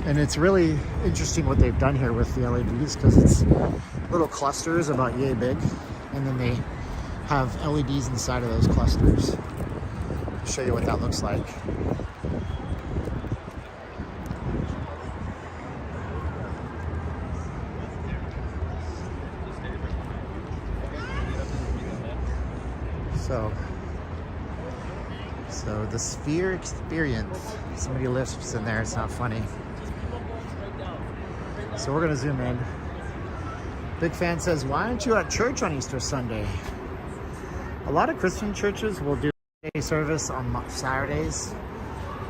And it's really interesting what they've done here with the LEDs, because it's little clusters about yay big. And then they have LEDs inside of those clusters. I'll show you what that looks like. So the Sphere experience. Somebody lisps in there, it's not funny. So we're gonna zoom in. Big fan says, why aren't you at church on Easter Sunday? A lot of Christian churches will do a service on Saturdays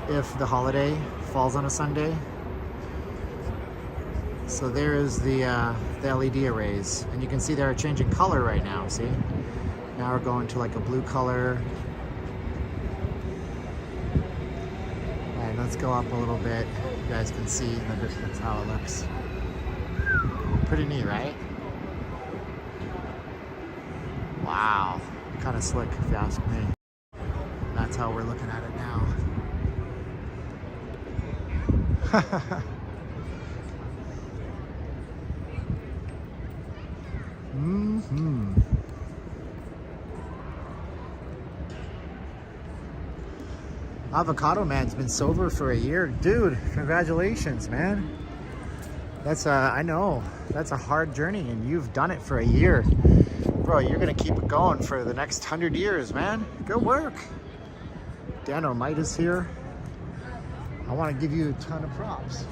if the holiday falls on a Sunday. So there is the LED arrays, and you can see they're changing color right now, see? Now we're going to like a blue color. All right, let's go up a little bit. You guys can see in the distance how it looks. Pretty neat, right? Wow, kind of slick if you ask me. That's how we're looking at it now. Mm-hmm. Avocado Man's been sober for a year. Dude, congratulations, man. That's I know, that's a hard journey, and you've done it for a year. Bro, you're gonna keep it going for the next 100 years, man. Good work. Dynamite is here. I want to give you a ton of props.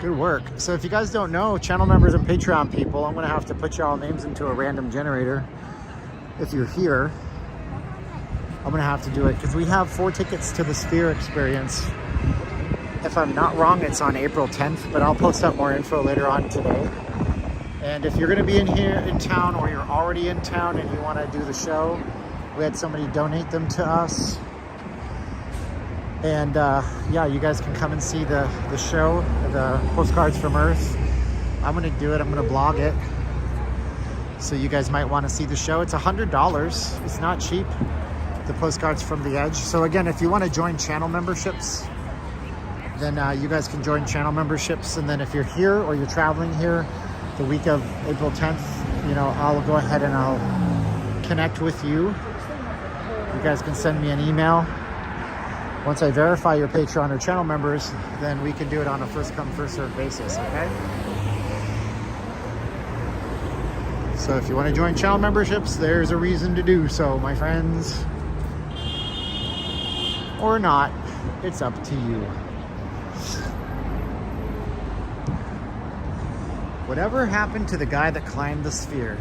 Good work. So if you guys don't know, channel members and Patreon people, I'm gonna have to put y'all names into a random generator. If you're here, I'm gonna have to do it because we have 4 tickets to the Sphere experience. If I'm not wrong, it's on April 10th, but I'll post up more info later on today. And if you're gonna be in town, or you're already in town and you wanna do the show, we had somebody donate them to us. And yeah, you guys can come and see the show, the Postcards from Earth. I'm gonna do it, I'm gonna blog it. So you guys might wanna see the show. It's $100, it's not cheap. The Postcards from the Edge. So again, if you wanna join channel memberships, then you guys can join channel memberships. And then if you're here or you're traveling here the week of April 10th, you know, I'll go ahead and I'll connect with you. You guys can send me an email. Once I verify your Patreon or channel members, then we can do it on a first come, first served basis, okay? So if you want to join channel memberships, there's a reason to do so, my friends. Or not, it's up to you. Whatever happened to the guy that climbed the Sphere?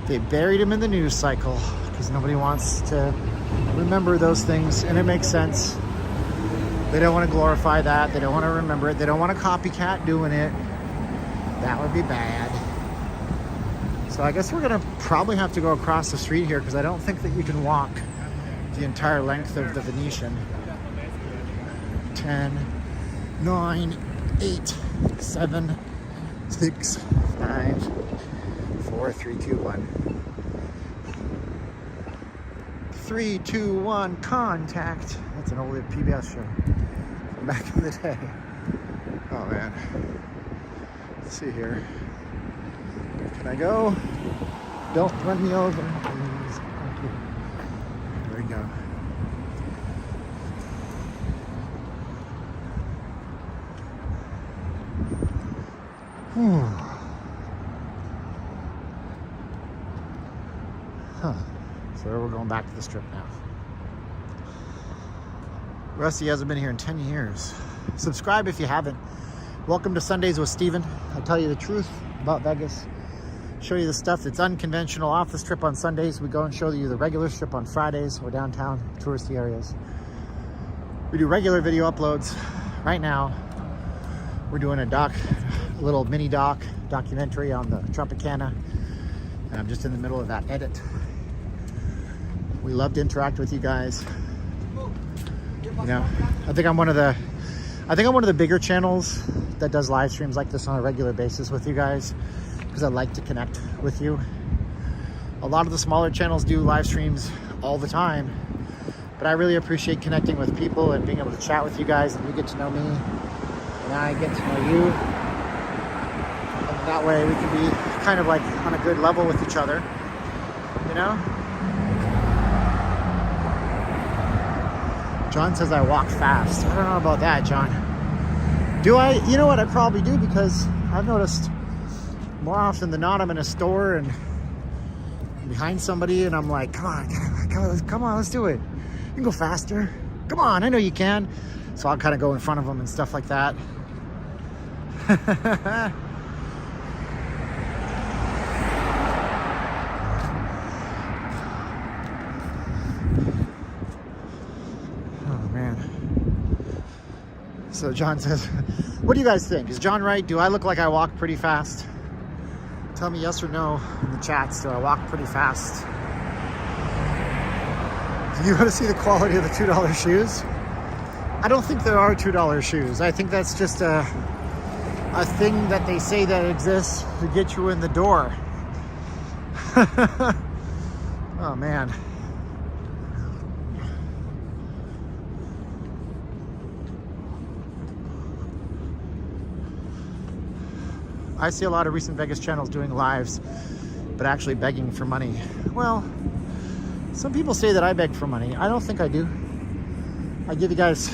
They buried him in the news cycle because nobody wants to remember those things, and it makes sense. They don't want to glorify that. They don't want to remember it. They don't want a copycat doing it. That would be bad. So I guess we're gonna probably have to go across the street here because I don't think that you can walk the entire length of the Venetian. 10, 9, 8, 7, 6, 5, 4, 3, 2, 1. 3, 2, 1, contact. That's an old PBS show from back in the day. Oh man. Let's see here. Can I go? Don't run me over, please. Thank you. There we go. Whew. Huh. So we're going back to the strip now. Rusty hasn't been here in 10 years. Subscribe if you haven't. Welcome to Sundays with Steven. I tell you the truth about Vegas. Show you the stuff that's unconventional off the strip on Sundays. We go and show you the regular strip on Fridays or downtown touristy areas. We do regular video uploads. Right now, we're doing a little mini documentary on the Tropicana. And I'm just in the middle of that edit. We love to interact with you guys. You know, I think I'm one of the bigger channels that does live streams like this on a regular basis with you guys because I like to connect with you. A lot of the smaller channels do live streams all the time, but I really appreciate connecting with people and being able to chat with you guys, and you get to know me and I get to know you. And that way we can be kind of like on a good level with each other, you know? John says I walk fast. I don't know about that, John. Do I? You know what I probably do, because I've noticed more often than not I'm in a store and behind somebody and I'm like, come on, let's do it. You can go faster. Come on, I know you can. So I'll kind of go in front of them and stuff like that. So John says, what do you guys think? Is John right? Do I look like I walk pretty fast? Tell me yes or no in the chats. Do I walk pretty fast? Do you want to see the quality of the $2 shoes? I don't think there are $2 shoes. I think that's just a thing that they say that exists to get you in the door. Oh man. I see a lot of recent Vegas channels doing lives, but actually begging for money. Well, some people say that I beg for money. I don't think I do. I give you guys,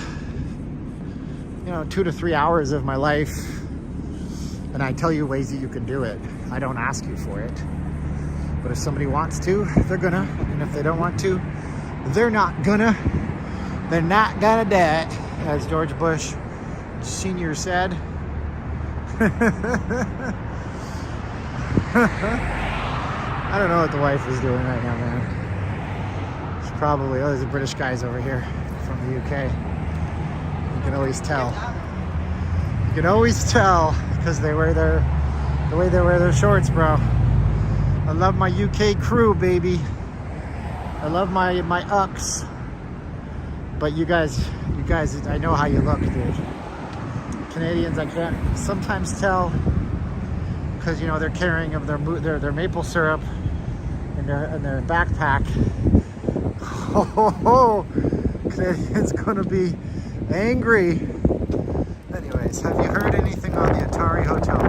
2 to 3 hours of my life, and I tell you ways that you can do it. I don't ask you for it. But if somebody wants to, they're gonna. And if they don't want to, they're not gonna. They're not gonna do it, as George Bush Sr. said. I don't know what the wife is doing right now, man. She's probably, there's the British guys over here from the UK. You can always tell. You can always tell because they wear the way they wear their shorts, bro. I love my UK crew, baby. I love my ucks. But you guys, I know how you look, dude. Canadians, I can't sometimes tell because they're carrying of their maple syrup in their backpack. Oh, Canadians gonna be angry. Anyways, have you heard anything on the Atari Hotel?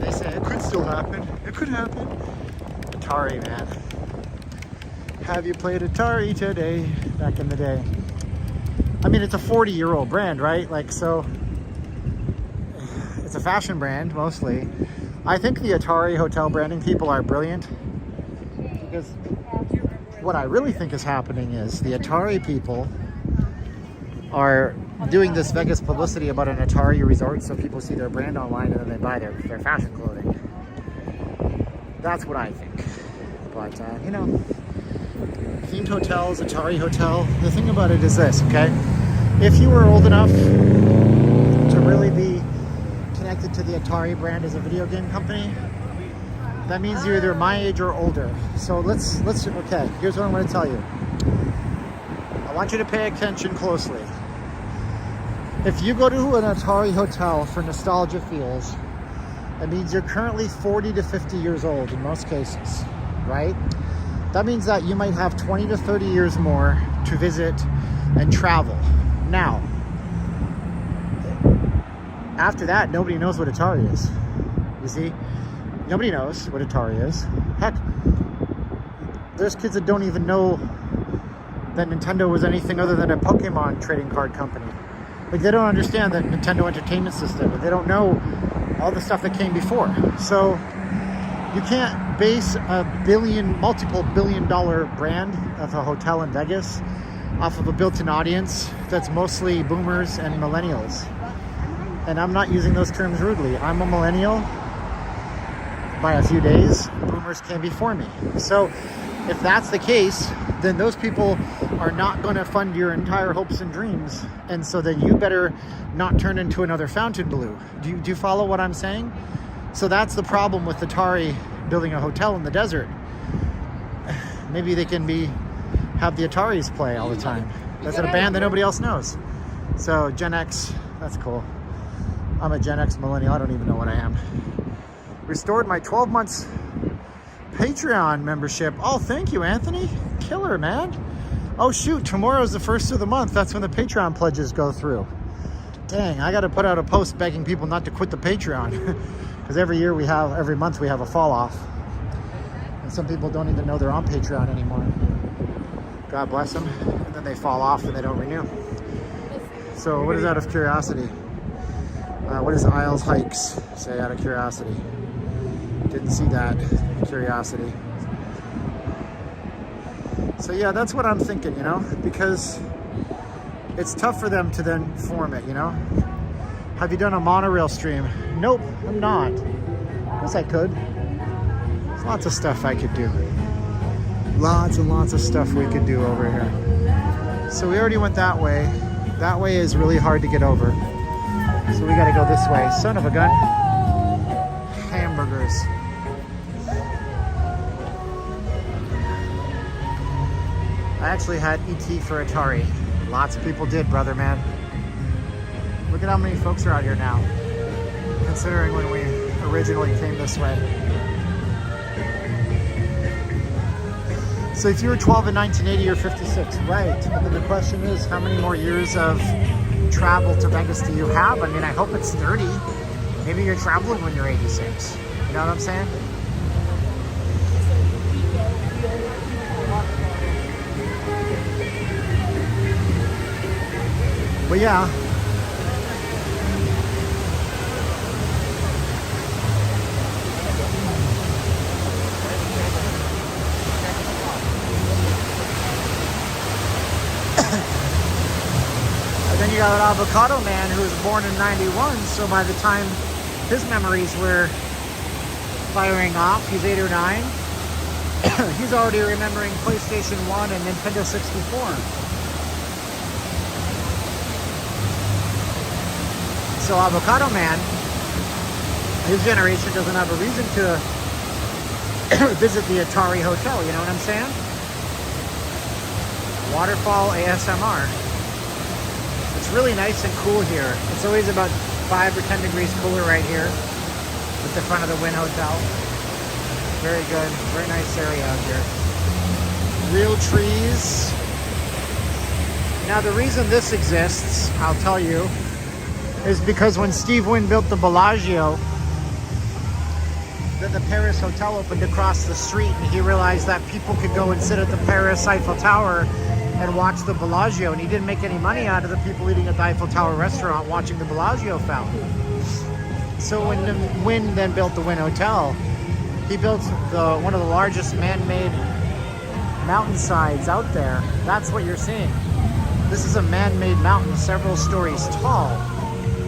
They say it could still happen. It could happen. Atari, man. Have you played Atari today? Back in the day. I mean, it's a 40-year-old brand, right? So it's a fashion brand, mostly. I think the Atari Hotel branding people are brilliant. Because what I really think is happening is the Atari people are doing this Vegas publicity about an Atari resort so people see their brand online and then they buy their fashion clothing. That's what I think. But, themed hotels, Atari Hotel, the thing about it is this, okay? If you were old enough to really be connected to the Atari brand as a video game company, that means you're either my age or older. So okay, here's what I'm going to tell you. I want you to pay attention closely. If you go to an Atari Hotel for nostalgia feels, that means you're currently 40 to 50 years old in most cases, right? That means that you might have 20 to 30 years more to visit and travel. Now, after that, nobody knows what Atari is. You see? Nobody knows what Atari is. Heck, there's kids that don't even know that Nintendo was anything other than a Pokemon trading card company. Like, they don't understand the Nintendo Entertainment System, and they don't know all the stuff that came before. So you can't base a multiple billion-dollar brand of a hotel in Vegas off of a built-in audience that's mostly boomers and millennials. And I'm not using those terms rudely. I'm a millennial by a few days. Boomers came before me. So if that's the case, then those people are not going to fund your entire hopes and dreams. And so then you better not turn into another Fontainebleau. Do you follow what I'm saying? So that's the problem with Atari building a hotel in the desert. Maybe they can have the Ataris play all the time. That's a band that nobody else knows. So Gen X, that's cool. I'm a Gen X millennial. I don't even know what I am. Restored my 12 months Patreon membership. Oh, thank you, Anthony. Killer, man. Oh, shoot. Tomorrow's the first of the month. That's when the Patreon pledges go through. Dang, I got to put out a post begging people not to quit the Patreon. Because every month we have a fall off. And some people don't even know they're on Patreon anymore. God bless them. And then they fall off and they don't renew. So what is out of curiosity? What does Isles Hikes say out of curiosity? Didn't see that. Curiosity. So yeah, that's what I'm thinking, because it's tough for them to then form it, Have you done a monorail stream? Nope, I'm not. Guess I could. There's lots of stuff I could do. Lots and lots of stuff we could do over here. So we already went that way. That way is really hard to get over. So we gotta go this way. Son of a gun. Hamburgers. I actually had ET for Atari. Lots of people did, brother, man. Look at how many folks are out here now, considering when we originally came this way. So if you were 12 in 1980 or 56, right. And then the question is, how many more years of travel to Vegas do you have? I mean, I hope it's 30. Maybe you're traveling when you're 86. You know what I'm saying? But yeah. And then you got an avocado man who was born in 91, so by the time his memories were firing off, he's 8 or 9, he's already remembering PlayStation 1 and Nintendo 64. So Avocado Man, his generation doesn't have a reason to visit the Atari Hotel, you know what I'm saying? Waterfall ASMR. It's really nice and cool here. It's always about 5 or 10 degrees cooler right here at the front of the Wynn Hotel. Very good, very nice area out here. Real trees. Now the reason this exists, I'll tell you, is because when Steve Wynn built the Bellagio, then the Paris Hotel opened across the street, and he realized that people could go and sit at the Paris Eiffel Tower and watch the Bellagio, and he didn't make any money out of the people eating at the Eiffel Tower restaurant watching the Bellagio fountain. So when Wynn then built the Wynn Hotel, he built one of the largest man-made mountainsides out there. That's what you're seeing. This is a man-made mountain several stories tall,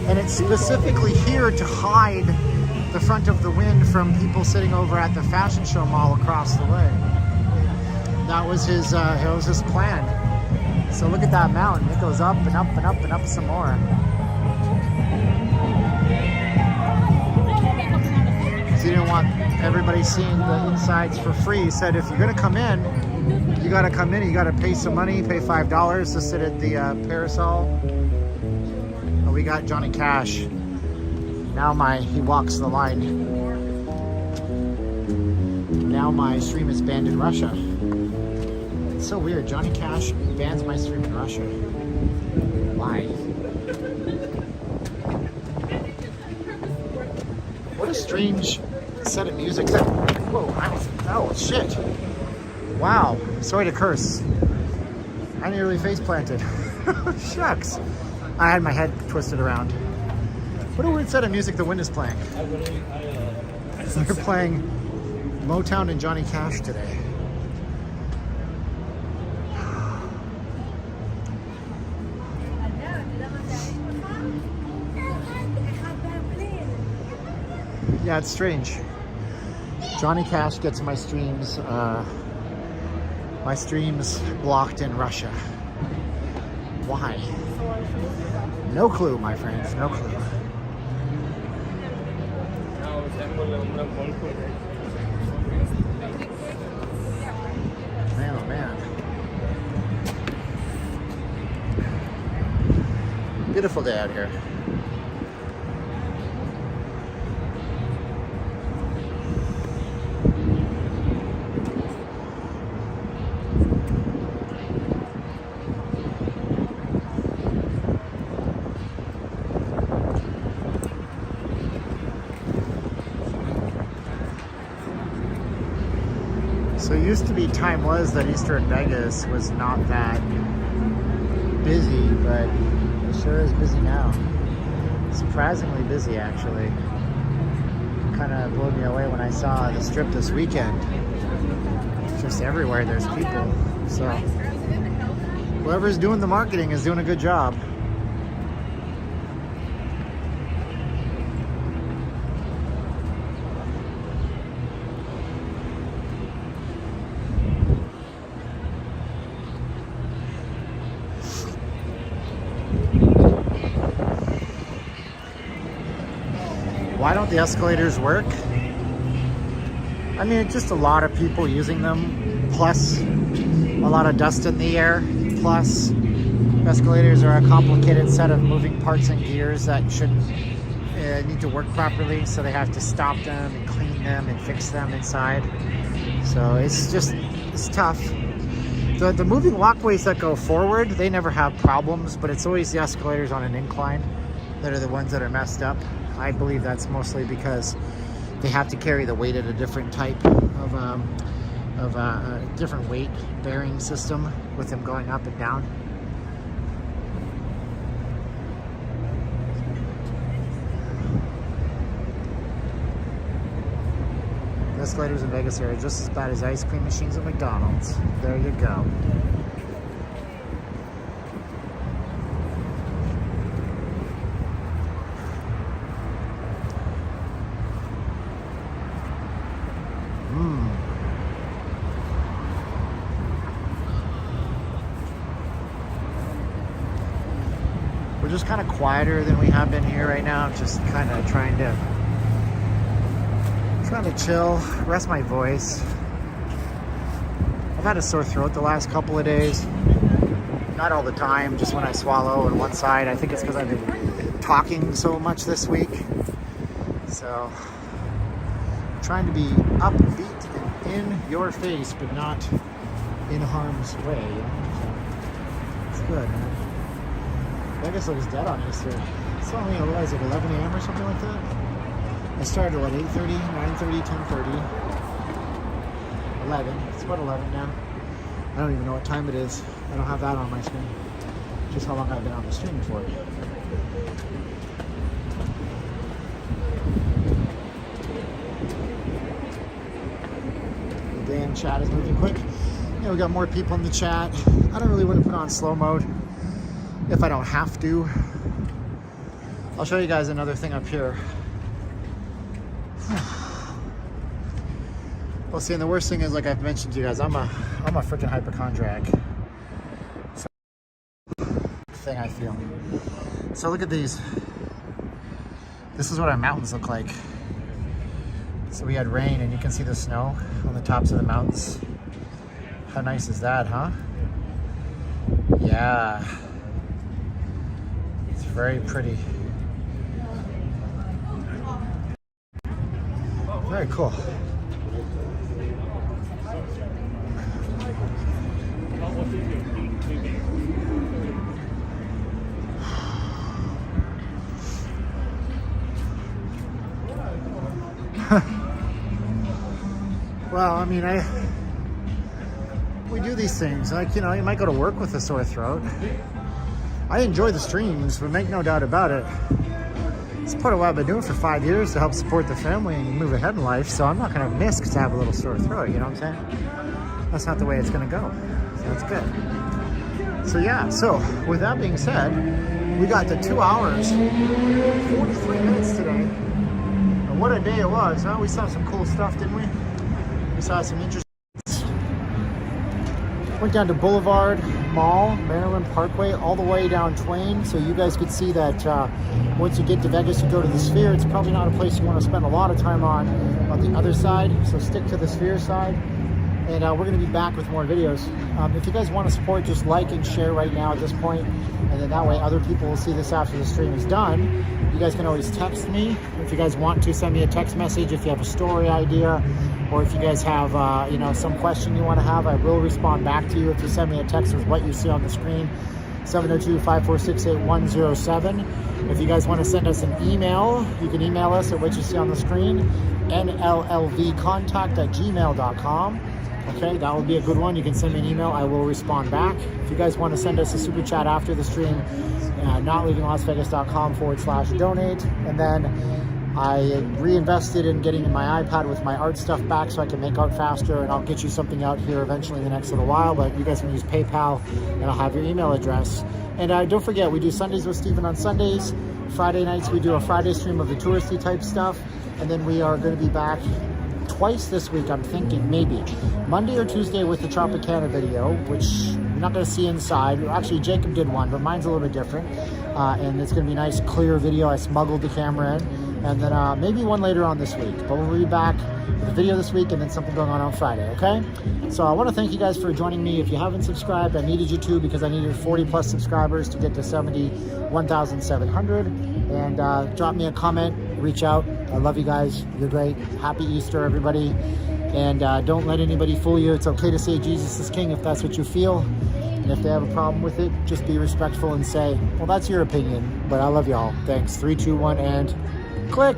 and it's specifically here to hide the front of the Wynn from people sitting over at the fashion show mall across the way. That was his plan. So look at that mountain. It goes up and up and up and up some more. So he didn't want everybody seeing the insides for free. He said, if you're gonna come in, you gotta come in, you gotta pay some money, pay $5 to sit at the Parasol. And we got Johnny Cash. Now he walks the line. Now my stream is banned in Russia. It's so weird. Johnny Cash bans my stream in Russia. Why? What a strange set of music. Whoa, oh shit. Wow, sorry to curse. I nearly face planted. Shucks. I had my head twisted around. What a weird set of music the Wynn is playing. They're playing Motown and Johnny Cash today. Yeah, it's strange. Johnny Cash gets my streams blocked in Russia. Why? No clue, my friends, no clue. Man, oh man. Beautiful day out here. So it used to be time was that Easter in Vegas was not that busy, but it sure is busy now. Surprisingly busy, actually. Kind of blew me away when I saw the Strip this weekend. Just everywhere there's people. So whoever's doing the marketing is doing a good job. Why don't the escalators work? I mean, it's just a lot of people using them, plus a lot of dust in the air, plus escalators are a complicated set of moving parts and gears that shouldn't need to work properly, so they have to stop them and clean them and fix them inside. So it's tough. The moving walkways that go forward, they never have problems, but it's always the escalators on an incline that are the ones that are messed up. I believe that's mostly because they have to carry the weight at a different type of a different weight bearing system with them going up and down. The escalators in Vegas are just as bad as ice cream machines at McDonald's. There you go. We're just kind of quieter than we have been here right now. Just kind of trying to chill, rest my voice. I've had a sore throat the last couple of days. Not all the time, just when I swallow on one side. I think it's because I've been talking so much this week. So, trying to be upbeat and in your face, but not in harm's way. You know? So, it's good, man. Vegas looks dead on Easter. It's only, what is it, 11 a.m. or something like that? I started at 8:30, 9:30, 10:30, 11. It's about 11 now. I don't even know what time it is. I don't have that on my screen. Just how long I've been on the stream for. The day in chat is moving quick. Yeah, we got more people in the chat. I don't really want to put on slow mode if I don't have to. I'll show you guys another thing up here. Well, see, and the worst thing is, like I've mentioned to you guys, I'm a freaking hypochondriac. So, thing I feel. So look at these. This is what our mountains look like. So we had rain, and you can see the snow on the tops of the mountains. How nice is that, huh? Yeah. It's very pretty. Very cool. Well, I mean, we do these things. Like, you know, you might go to work with a sore throat. I enjoy the streams, but make no doubt about it. It's part of what I've been doing for 5 years to help support the family and move ahead in life. So I'm not going to miss to have a little sore throat. You know what I'm saying? That's not the way it's going to go. So that's good. So yeah. So with that being said, we got to 2 hours, 43 minutes today. And what a day it was, huh? We saw some cool stuff, didn't we? We saw some interesting. Went down to Boulevard Mall, Maryland Parkway, all the way down Twain, so you guys could see that once you get to Vegas, you go to the Sphere. It's probably not a place you want to spend a lot of time on the other side, so stick to the Sphere side. And we're going to be back with more videos. If you guys want to support, just like and share right now at this point, and then that way other people will see this after the stream is done. You guys can always text me if you guys want to. Send me a text message if you have a story idea, or if you guys have you know, some question you want to have. I will respond back to you if you send me a text with what you see on the screen. 702-546-8107. If you guys want to send us an email, you can email us at what you see on the screen, nllvcontact@gmail.com. Okay, that will be a good one. You can send me an email. I will respond back. If you guys want to send us a super chat after the stream, notleavinglasvegas.com/donate. And then I reinvested in getting my iPad with my art stuff back so I can make art faster, and I'll get you something out here eventually in the next little while, but you guys can use PayPal and I'll have your email address. And don't forget, we do Sundays with Steven on Sundays. Friday nights we do a Friday stream of the touristy type stuff, and then we are going to be back twice this week, I'm thinking, maybe Monday or Tuesday with the Tropicana video, which you're not going to see inside. Actually, Jacob did one, but mine's a little bit different, and it's going to be a nice clear video. I smuggled the camera in. And then maybe one later on this week, but we'll be back with a video this week and then something going on Friday, okay? So I want to thank you guys for joining me. If you haven't subscribed, I needed you to, because I needed 40 plus subscribers to get to 71,700. And drop me a comment, reach out. I love you guys. You're great. Happy Easter, everybody. And don't let anybody fool you. It's okay to say Jesus is King if that's what you feel. And if they have a problem with it, just be respectful and say, well, that's your opinion, but I love y'all. Thanks. 3, 2, 1, and... Click.